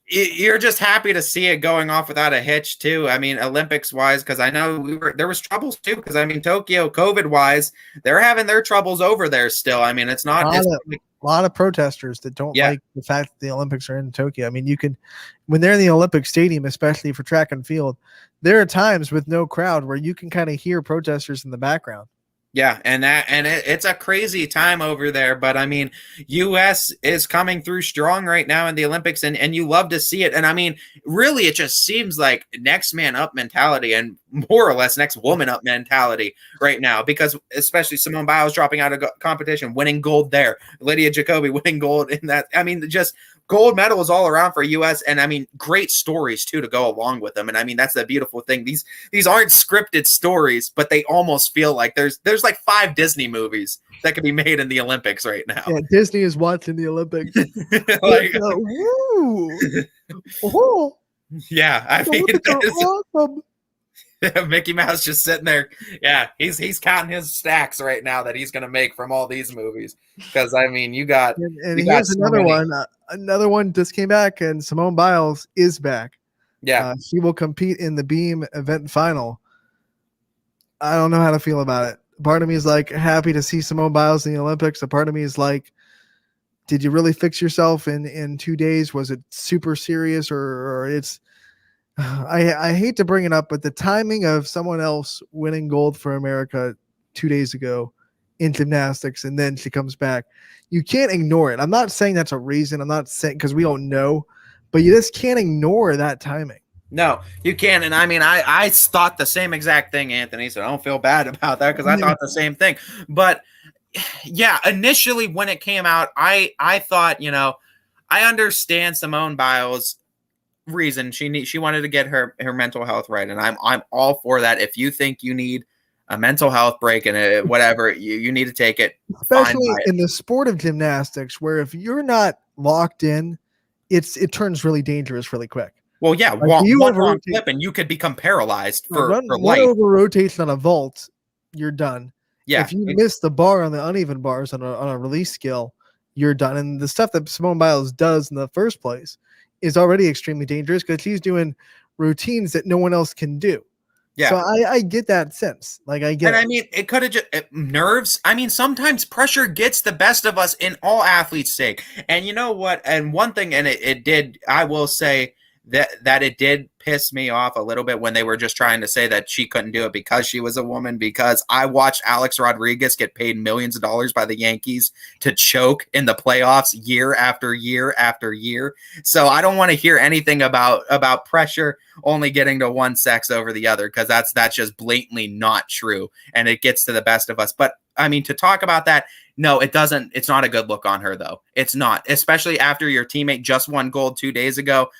you're just happy to see it going off without a hitch too. I mean, Olympics wise, because I know there was troubles too. Because I mean, Tokyo COVID wise, they're having their troubles over there still. I mean, it's not a lot of protesters that don't like the fact that the Olympics are in Tokyo. I mean, you can, when they're in the Olympic Stadium, especially for track and field, there are times with no crowd where you can kind of hear protesters in the background. Yeah, and it's a crazy time over there, but I mean, U.S. is coming through strong right now in the Olympics, and you love to see it. And I mean, really, it just seems like next man up mentality, and more or less next woman up mentality right now, because especially Simone Biles dropping out of competition, winning gold there, Lydia Jacoby winning gold in that. I mean, just gold medals all around for U.S. and I mean, great stories too to go along with them. And I mean, that's the beautiful thing. These aren't scripted stories, but they almost feel like there's like 5 Disney movies that could be made in the Olympics right now. Yeah, Disney is watching the Olympics. Woo! Yeah, I mean, awesome. Mickey Mouse just sitting there. Yeah, he's counting his stacks right now that he's going to make from all these movies. Because I mean, you got here's another one. Another one just came back, and Simone Biles is back. Yeah, she will compete in the beam event final. I don't know how to feel about it. Part of me is like happy to see Simone Biles in the Olympics. A part of me is like, did you really fix yourself in 2 days? Was it super serious or it's? I hate to bring it up, but the timing of someone else winning gold for America 2 days ago in gymnastics, and then she comes back, you can't ignore it. I'm not saying that's a reason. I'm not saying because we don't know, but you just can't ignore that timing. No, you can't. And I mean, I thought the same exact thing, Anthony. So I don't feel bad about that because I thought the same thing. But yeah, initially when it came out, I thought, you know, I understand Simone Biles' reason. She wanted to get her mental health right, and I'm all for that. If you think you need a mental health break and whatever, you need to take it. Especially in the sport of gymnastics, where if you're not locked in, it turns really dangerous really quick. Well, yeah, like one wrong clip and you could become paralyzed for life. One over rotation on a vault, you're done. Yeah, if you miss the bar on the uneven bars on a release skill, you're done. And the stuff that Simone Biles does in the first place is already extremely dangerous because she's doing routines that no one else can do. Yeah. So I get that sense. Like I get and it. I mean, it could have just nerves. I mean, sometimes pressure gets the best of us in all athletes' sake. And you know what? And one thing, and it did, I will say that it did piss me off a little bit when they were just trying to say that she couldn't do it because she was a woman, because I watched Alex Rodriguez get paid millions of dollars by the Yankees to choke in the playoffs year after year after year. So I don't want to hear anything about pressure only getting to one sex over the other, because that's just blatantly not true. And it gets to the best of us. But I mean, to talk about that, no, it doesn't. It's not a good look on her, though. It's not, especially after your teammate just won gold 2 days ago.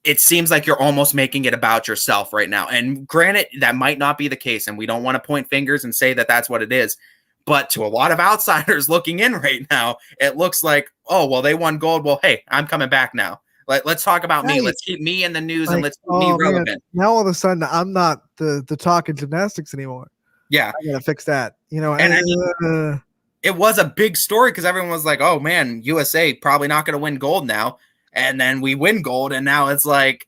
It seems like you're almost making it about yourself right now. And granted, that might not be the case, and we don't want to point fingers and say that that's what it is. But to a lot of outsiders looking in right now, it looks like, oh, well, they won gold. Well, hey, I'm coming back now. Let's talk about me. Let's keep me in the news and let's keep me relevant. Man. Now all of a sudden, I'm not the talk of gymnastics anymore. Yeah, I gotta fix that. And I mean, it was a big story because everyone was like, "Oh man, USA probably not going to win gold now," and then we win gold, and now it's like,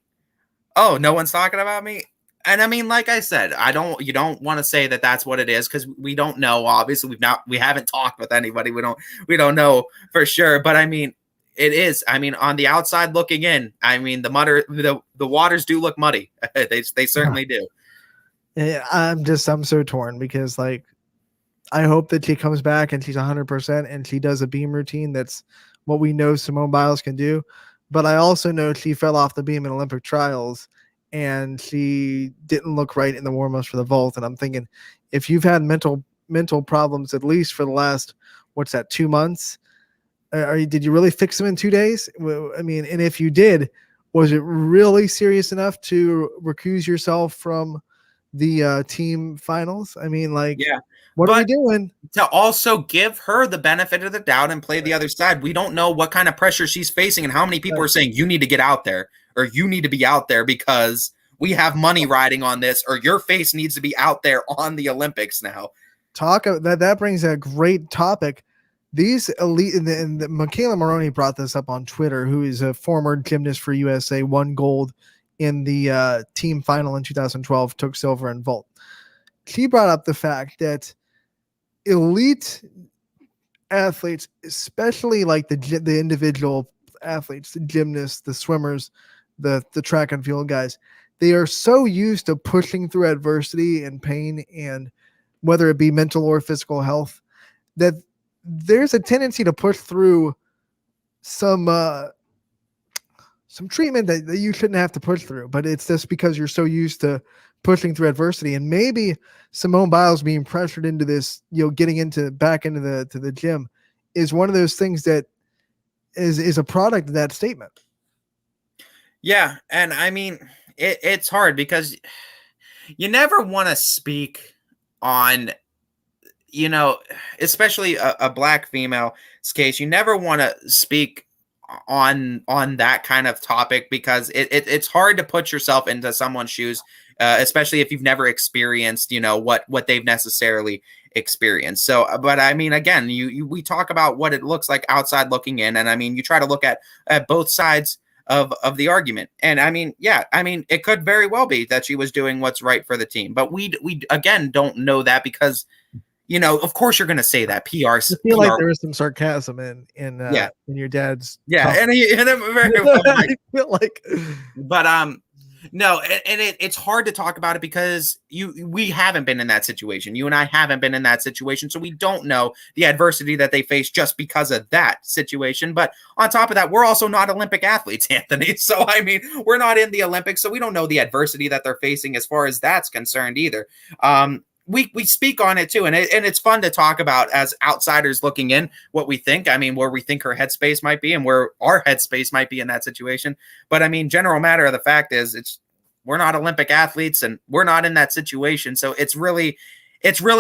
"Oh, no one's talking about me." And I mean, like I said, you don't want to say that that's what it is because we don't know. Obviously, we haven't talked with anybody. We don't know for sure. But I mean, it is. I mean, on the outside looking in, I mean, the waters do look muddy. They certainly do. Yeah, I'm so torn because like I hope that she comes back and she's 100% and she does a beam routine. That's what we know Simone Biles can do. But I also know she fell off the beam in Olympic trials and she didn't look right in the warm-ups for the vault. And I'm thinking, if you've had mental problems at least for the last 2 months, did you really fix them in 2 days? I mean, and if you did, was it really serious enough to recuse yourself from the team finals? I mean, like, yeah. What are we doing? To also give her the benefit of the doubt and play the other side. We don't know what kind of pressure she's facing and how many people are saying you need to get out there or you need to be out there because we have money riding on this or your face needs to be out there on the Olympics now. That brings a great topic. These elite and Michaela Maroney brought this up on Twitter, who is a former gymnast for USA, won gold in the team final in 2012, took silver in vault. She brought up the fact that elite athletes, especially like the individual athletes, the gymnasts, the swimmers, the track and field guys, they are so used to pushing through adversity and pain, and whether it be mental or physical health, that there's a tendency to push through some treatment that you shouldn't have to push through, but it's just because you're so used to pushing through adversity. And maybe Simone Biles being pressured into this, getting back into the gym is one of those things that is a product of that statement. Yeah. And I mean, it's hard because you never want to speak on, especially a black female's case, you never want to speak on that kind of topic because it's hard to put yourself into someone's shoes, especially if you've never experienced, what they've necessarily experienced. So, but I mean, again, we talk about what it looks like outside looking in, and I mean, you try to look at both sides of the argument. And I mean, yeah, I mean, it could very well be that she was doing what's right for the team, but we again don't know that because, of course you're going to say that PR. I feel like there is some sarcasm in your dad's. Yeah. talk. And very well, I feel like, but, no, and it's hard to talk about it because we haven't been in that situation. You and I haven't been in that situation, so we don't know the adversity that they face just because of that situation. But on top of that, we're also not Olympic athletes, Anthony. So, I mean, we're not in the Olympics, so we don't know the adversity that they're facing as far as that's concerned either. We speak on it too, and it's fun to talk about as outsiders looking in what we think. I mean, where we think her headspace might be and where our headspace might be in that situation. But I mean, general matter of the fact is we're not Olympic athletes and we're not in that situation. So it's really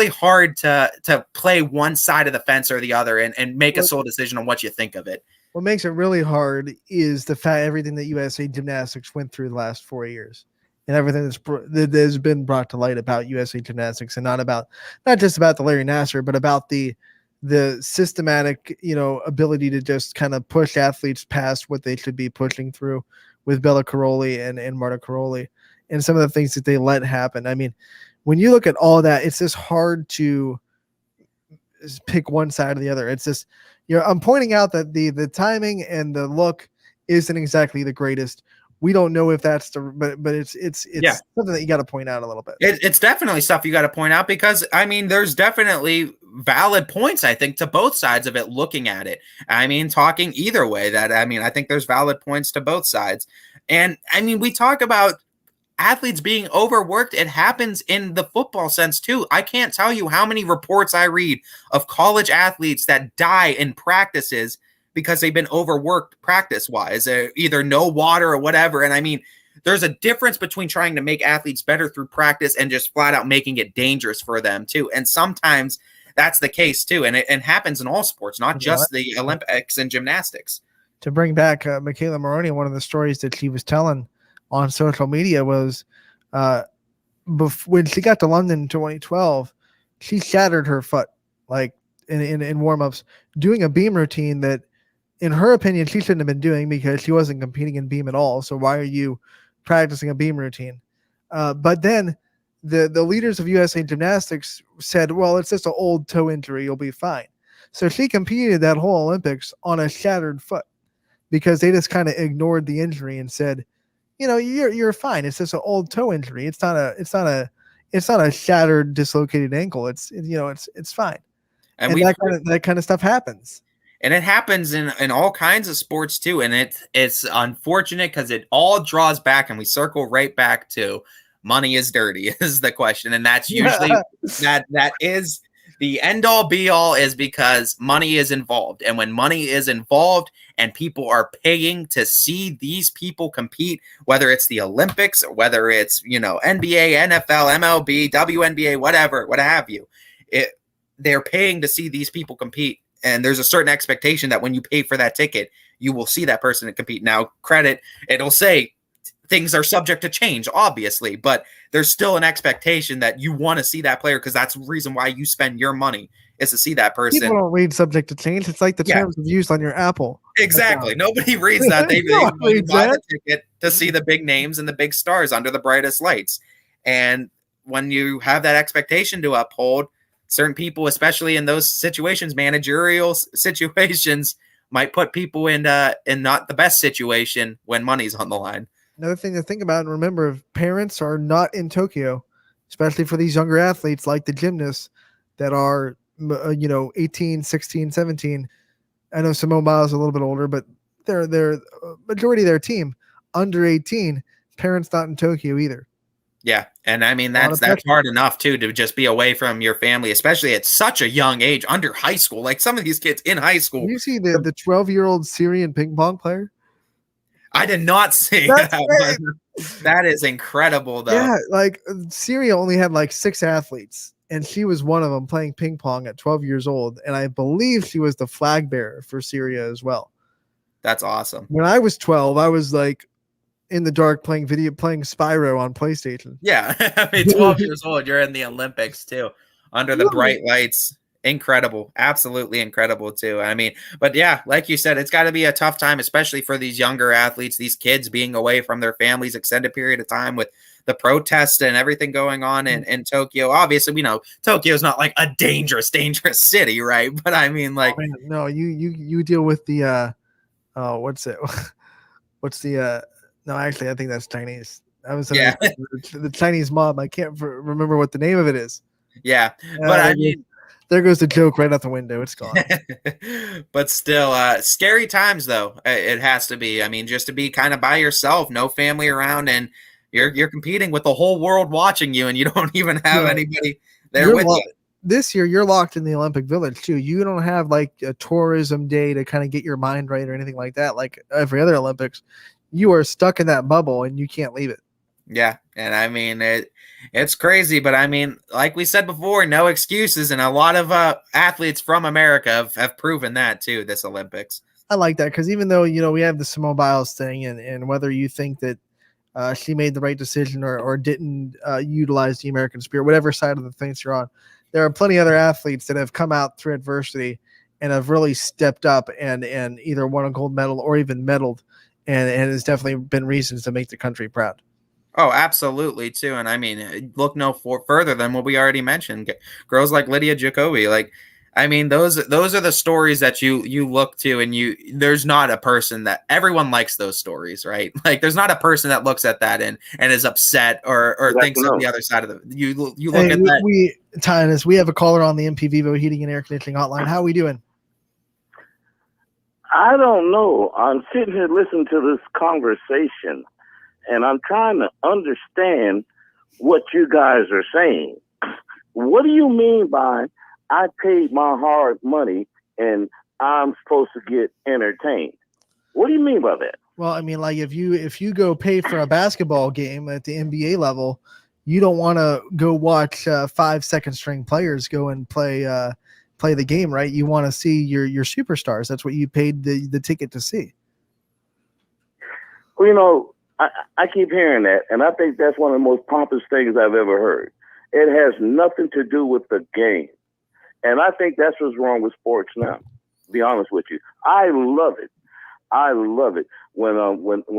hard to play one side of the fence or the other and make a sole decision on what you think of it. What makes it really hard is the fact everything that USA Gymnastics went through the last 4 years. And everything that has been brought to light about USA Gymnastics, and not just about the Larry Nassar, but about the systematic, ability to just kind of push athletes past what they should be pushing through with Bella Caroli and Marta Caroli, and some of the things that they let happen. I mean, when you look at all that, it's just hard to pick one side or the other. It's just, I'm pointing out that the timing and the look isn't exactly the greatest. We don't know if that's but it's something that you got to point out a little bit. It's definitely stuff you got to point out because I mean, there's definitely valid points, I think, to both sides of it looking at it. I mean, talking either way I think there's valid points to both sides. And I mean, we talk about athletes being overworked. It happens in the football sense too. I can't tell you how many reports I read of college athletes that die in practices because they've been overworked practice-wise, either no water or whatever. And I mean, there's a difference between trying to make athletes better through practice and just flat out making it dangerous for them too. And sometimes that's the case too. And it happens in all sports, not just the Olympics and gymnastics. To bring back Michaela Maroney, one of the stories that she was telling on social media was when she got to London in 2012, she shattered her foot like in warm-ups doing a beam routine that, in her opinion, she shouldn't have been doing because she wasn't competing in beam at all. So why are you practicing a beam routine? But then the leaders of USA Gymnastics said, well, it's just an old toe injury. You'll be fine. So she competed that whole Olympics on a shattered foot because they just kind of ignored the injury and said, you're fine. It's just an old toe injury. It's not a shattered, dislocated ankle. It's fine. And that kind of stuff happens. And it happens in all kinds of sports too. And it's unfortunate because it all draws back, and we circle right back to money is dirty is the question. And that's usually that is the end all be all, is because money is involved. And when money is involved and people are paying to see these people compete, whether it's the Olympics or whether it's, NBA, NFL, MLB, WNBA, whatever, what have you, they're paying to see these people compete. And there's a certain expectation that when you pay for that ticket, you will see that person compete. Now, credit, it'll say things are subject to change, obviously, but there's still an expectation that you want to see that player because that's the reason why you spend your money is to see that person. People don't read subject to change. It's like the terms of use on your Apple. Exactly. Nobody reads that. They buy the ticket to see the big names and the big stars under the brightest lights. And when you have that expectation to uphold, certain people, especially in those situations, managerial situations, might put people in not the best situation when money's on the line. Another thing to think about and remember, if parents are not in Tokyo, especially for these younger athletes like the gymnasts that are, 18, 16, 17. I know Simone Biles is a little bit older, but they're majority of their team under 18, parents not in Tokyo either. Yeah. And I mean, that's hard enough too, to just be away from your family, especially at such a young age, under high school. Like some of these kids in high school. Did you see the 12-year-old Syrian ping pong player? I did not see that. That is incredible, though. Yeah, like Syria only had like 6 athletes, and she was one of them playing ping pong at 12 years old. And I believe she was the flag bearer for Syria as well. That's awesome. When I was 12, I was like in the dark playing Spyro on PlayStation. Yeah, I mean, 12 years old, you're in the Olympics too, under the bright lights. Incredible. Absolutely incredible too. I mean, but yeah, like you said, it's got to be a tough time, especially for these younger athletes, these kids being away from their families extended period of time with the protests and everything going on in Tokyo. Obviously, we know Tokyo is not like a dangerous city, right? But I mean, like, no, you deal with the what's it? What's the no, actually, I think that's Chinese. I was the Chinese mob. I can't remember what the name of it is. Yeah, but I mean, there goes the joke right out the window. It's gone. But still, scary times though. It has to be. I mean, just to be kind of by yourself, no family around, and you're competing with the whole world watching you, and you don't even have anybody there with you. This year, you're locked in the Olympic Village too. You don't have like a tourism day to kind of get your mind right or anything like that. Like every other Olympics, you are stuck in that bubble and you can't leave it. Yeah, and I mean it's crazy, but I mean, like we said before, no excuses, and a lot of athletes from America have proven that too this Olympics. I like that because even though we have the Simone Biles thing, and whether you think that she made the right decision or didn't utilize the American spirit, whatever side of the fence you're on, there are plenty of other athletes that have come out through adversity and have really stepped up and either won a gold medal or even medaled, and has definitely been reasons to make the country proud. Oh, absolutely, too. And I mean, look no further than what we already mentioned. Girls like Lydia Jacobi. Like, I mean, those are the stories that you look to, and there's not a person that everyone likes those stories, right? Like, there's not a person that looks at that and is upset or thinks of the other side of the. You look at that. Tyus, we have a caller on the MP Vivo Heating and Air Conditioning Hotline. How are we doing? I don't know. I'm sitting here listening to this conversation, and I'm trying to understand what you guys are saying. What do you mean by I paid my hard money and I'm supposed to get entertained? What do you mean by that? Well, I mean, like if you go pay for a basketball game at the NBA level, you don't want to go watch 5 second string players go and play the game, right? You want to see your superstars. That's what you paid the ticket to see. Well, I keep hearing that, and I think that's one of the most pompous things I've ever heard. It has nothing to do with the game. And I think that's what's wrong with sports now, to be honest with you. I love it. I love it when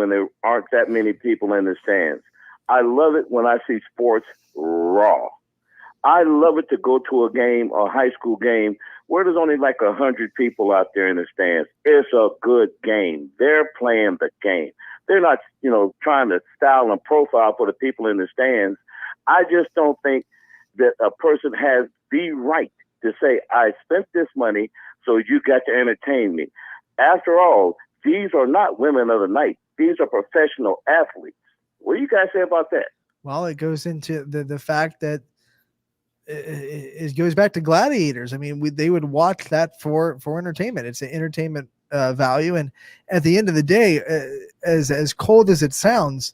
there aren't that many people in the stands. I love it when I see sports raw. I love it to go to a game, a high school game, where there's only like 100 people out there in the stands. It's a good game. They're playing the game. They're not, trying to style and profile for the people in the stands. I just don't think that a person has the right to say, I spent this money, so you got to entertain me. After all, these are not women of the night. These are professional athletes. What do you guys say about that? Well, it goes into the fact that it goes back to gladiators. I mean, they would watch that for entertainment. It's an entertainment value. And at the end of the day, as cold as it sounds,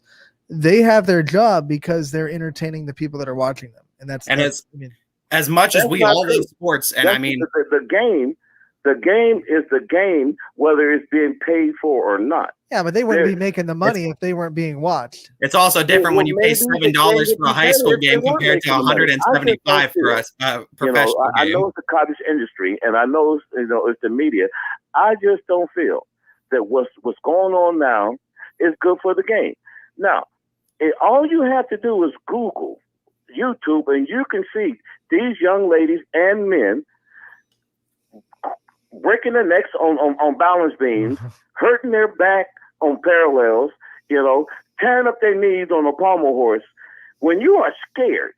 they have their job because they're entertaining the people that are watching them. And as much as we all love sports, and the game is the game, whether it's being paid for or not. Yeah, but they wouldn't be making the money if they weren't being watched. It's also different when you pay $7 for a high school game compared to $175 for a professional game. I know it's a cottage industry, and I know it's the media. I just don't feel that what's going on now is good for the game. Now, all you have to do is Google YouTube, and you can see these young ladies and men breaking their necks on balance beams, hurting their back on parallels, tearing up their knees on a pommel horse. When you are scared,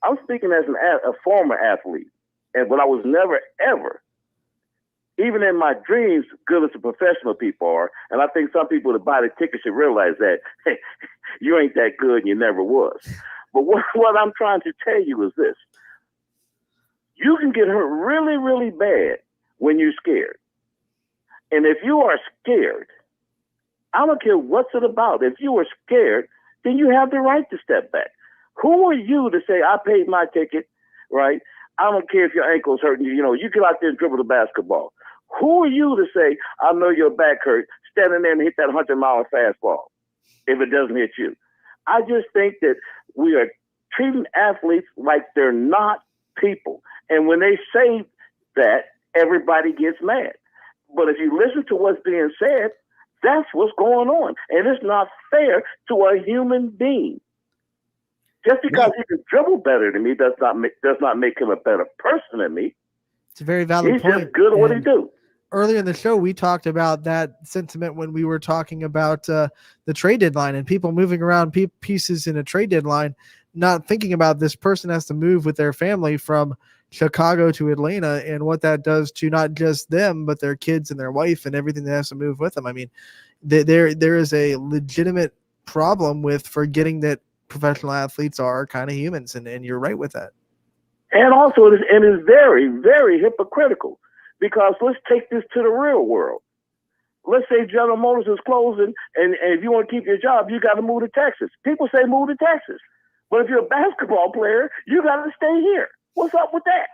I'm speaking as a former athlete, but I was never, ever, even in my dreams, good as the professional people are. And I think some people that buy the ticket should realize that hey, you ain't that good and you never was. But what I'm trying to tell you is this. You can get hurt really, really bad when you're scared. And if you are scared, I don't care what's it about. If you are scared, then you have the right to step back. Who are you to say, I paid my ticket, right? I don't care if your ankle's hurting you. You get out there and dribble the basketball. Who are you to say, I know your back hurt, standing there and hit that 100-mile fastball if it doesn't hit you? I just think that we are treating athletes like they're not people. And when they say that, everybody gets mad. But if you listen to what's being said, that's what's going on. And it's not fair to a human being. Just because he can dribble better than me does not make him a better person than me. It's a very valid point. He's just good at what he do. Earlier in the show, we talked about that sentiment when we were talking about the trade deadline and people moving around pieces in a trade deadline, not thinking about this person has to move with their family from Chicago to Atlanta and what that does to not just them, but their kids and their wife and everything that has to move with them. I mean, there is a legitimate problem with forgetting that professional athletes are kind of humans, and you're right with that. And also, it is very, very hypocritical because let's take this to the real world. Let's say General Motors is closing, and if you want to keep your job, you got to move to Texas. People say move to Texas. But if you're a basketball player, you got to stay here. What's up with that?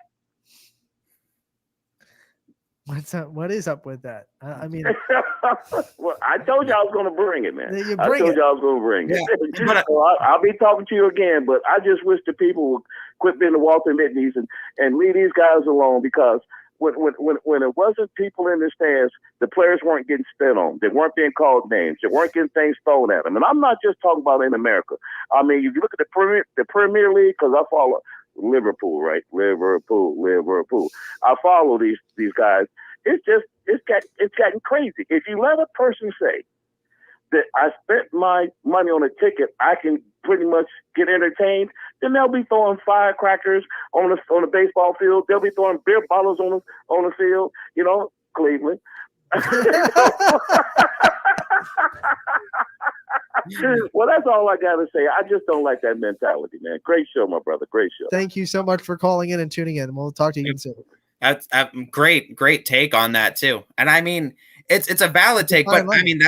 What is up with that? I mean, well, I told you I was going to bring it, man. I told you I was going to bring it. Yeah. So I'll be talking to you again, but I just wish the people would quit being the Walter Mitneys and leave these guys alone because when it wasn't people in the stands, the players weren't getting spit on. They weren't being called names. They weren't getting things thrown at them. And I'm not just talking about in America. I mean, if you look at the Premier League, because I follow Liverpool, right? Liverpool. I follow these guys. It's gotten crazy. If you let a person say that I spent my money on a ticket, I can pretty much get entertained, then they'll be throwing firecrackers on the baseball field. They'll be throwing beer bottles on the field. Cleveland. Well, that's all I got to say. I just don't like that mentality, man. Great show, my brother. Great show. Thank you so much for calling in and tuning in. We'll talk to you again soon. That's a great take on that too. And I mean, it's a valid take, but I mean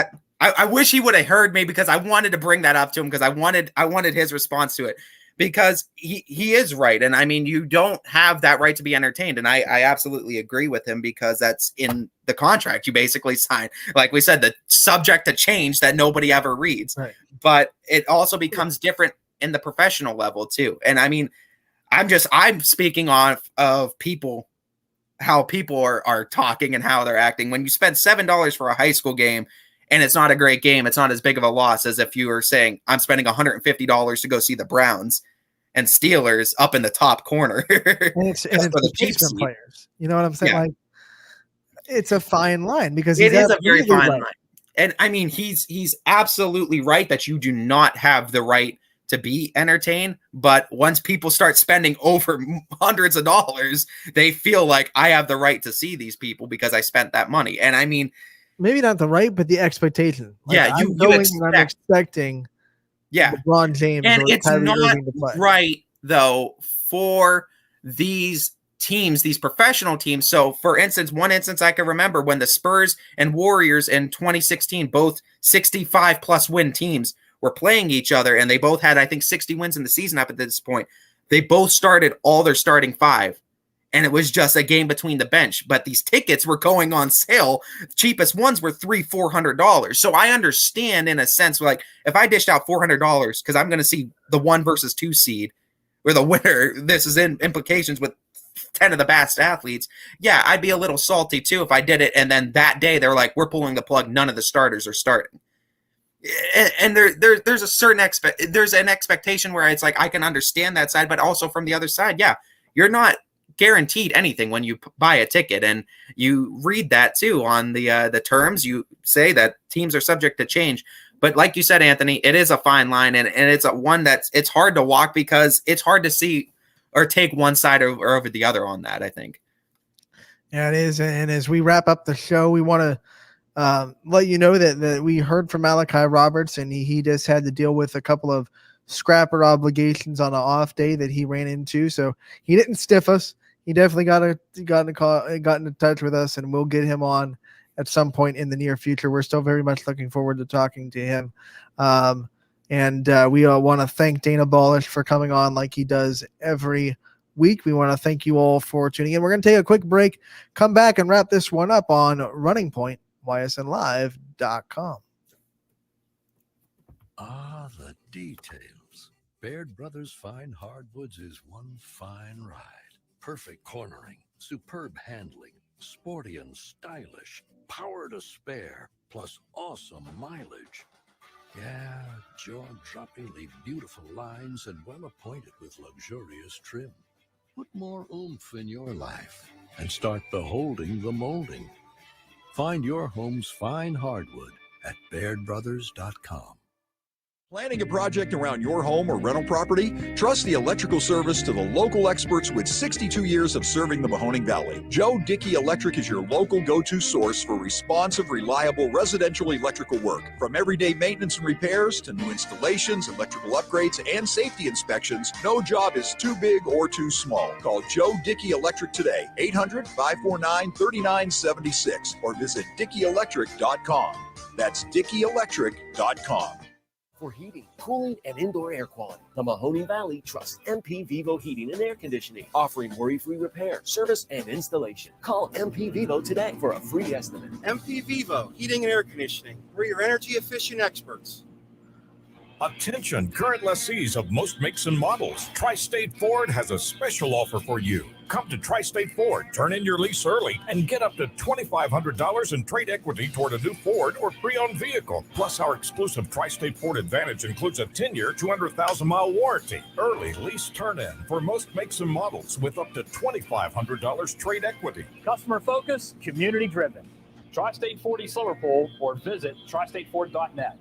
I wish he would have heard me because I wanted to bring that up to him because I wanted his response to it. because he is right. And I mean, you don't have that right to be entertained. And I absolutely agree with him, because that's in the contract you basically sign. Like we said, the subject to change that nobody ever reads. Right. But it also becomes different in the professional level too. And I mean, I'm speaking of people, how people are talking and how they're acting. When you spend $7 for a high school game and it's not a great game, it's not as big of a loss as if you were saying, I'm spending $150 to go see the Browns and Steelers up in the top corner. And it's the Chiefs players. You know what I'm saying? Yeah. Like, it's a fine line, because it is a very absolutely fine right. line. And I mean, he's absolutely right that you do not have the right to be entertained. But once people start spending over hundreds of dollars, they feel like I have the right to see these people because I spent that money. And I mean, maybe not the right, but the expectation. Like, yeah, I'm expecting LeBron James and or it's Kyrie not Irving to play. right though for these teams, these professional teams. So for instance, one instance I can remember when the Spurs and Warriors in 2016, both 65 plus win teams, were playing each other, and they both had, I think, 60 wins in the season up at this point. They both started all their starting five, and it was just a game between the bench. But these tickets were going on sale. The cheapest ones were $300-$400. So I understand in a sense, like if I dished out $400 because I'm going to see the 1 versus 2 seed or the winner, this is in implications with 10 of the best athletes. Yeah, I'd be a little salty too if I did it, and then that day they're like, we're pulling the plug. None of the starters are starting. And there's a certain there's an expectation where it's like I can understand that side, but also from the other side, yeah, you're not guaranteed anything when you buy a ticket, and you read that too on the terms. You say that teams are subject to change, but like you said, Anthony, it is a fine line, and it's a one it's hard to walk because it's hard to see or take one side or over the other on that, I think. Yeah, it is. And as we wrap up the show, we want to let you know that we heard from Malachi Roberts, and he just had to deal with a couple of scrapper obligations on an off day that he ran into. So he didn't stiff us. He definitely got in touch with us, and we'll get him on at some point in the near future. We're still very much looking forward to talking to him. And we want to thank Dana Balish for coming on like he does every week. We want to thank you all for tuning in. We're going to take a quick break, come back and wrap this one up on Running Point, YSNLive.com. Ah, the details. Baird Brothers Fine Hardwoods is one fine ride. Perfect cornering, superb handling, sporty and stylish, power to spare, plus awesome mileage. Yeah, jaw-droppingly beautiful lines and well-appointed with luxurious trim. Put more oomph in your life and start beholding the molding. Find your home's fine hardwood at BairdBrothers.com. Planning a project around your home or rental property? Trust the electrical service to the local experts with 62 years of serving the Mahoning Valley. Joe Dickey Electric is your local go-to source for responsive, reliable residential electrical work. From everyday maintenance and repairs to new installations, electrical upgrades, and safety inspections, no job is too big or too small. Call Joe Dickey Electric today, 800-549-3976, or visit DickeyElectric.com. That's DickeyElectric.com. For heating, cooling, and indoor air quality, the Mahoning Valley trusts MP Vivo Heating and Air Conditioning, offering worry-free repair, service, and installation. Call MP Vivo today for a free estimate. MP Vivo Heating and Air Conditioning. We're your energy-efficient experts. Attention, current lessees of most makes and models. Tri-State Ford has a special offer for you. Come to Tri-State Ford, turn in your lease early, and get up to $2,500 in trade equity toward a new Ford or pre-owned vehicle. Plus, our exclusive Tri-State Ford Advantage includes a 10-year, 200,000-mile warranty. Early lease turn-in for most makes and models with up to $2,500 trade equity. Customer focus, community driven. Tri-State Ford East Liverpool, or visit tristateford.net.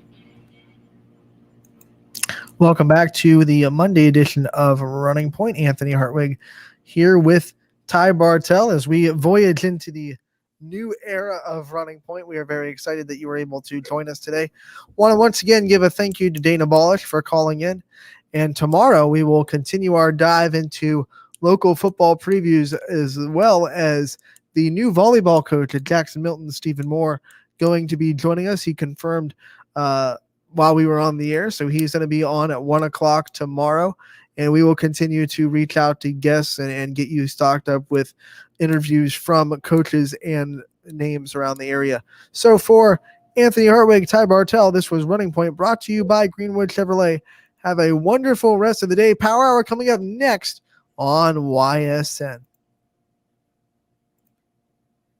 Welcome back to the Monday edition of Running Point. Anthony Hartwig here with Ty Bartell as we voyage into the new era of Running Point. We are very excited that you were able to join us today. Want to once again give a thank you to Dana Balish for calling in. And tomorrow we will continue our dive into local football previews, as well as the new volleyball coach at Jackson Milton, Stephen Moore, going to be joining us. He confirmed while we were on the air, so he's going to be on at 1 o'clock tomorrow. and we will continue to reach out to guests and get you stocked up with interviews from coaches and names around the area. So for Anthony Hartwig, Ty Bartell, this was Running Point, brought to you by Greenwood Chevrolet. Have a wonderful rest of the day. Power Hour coming up next on YSN.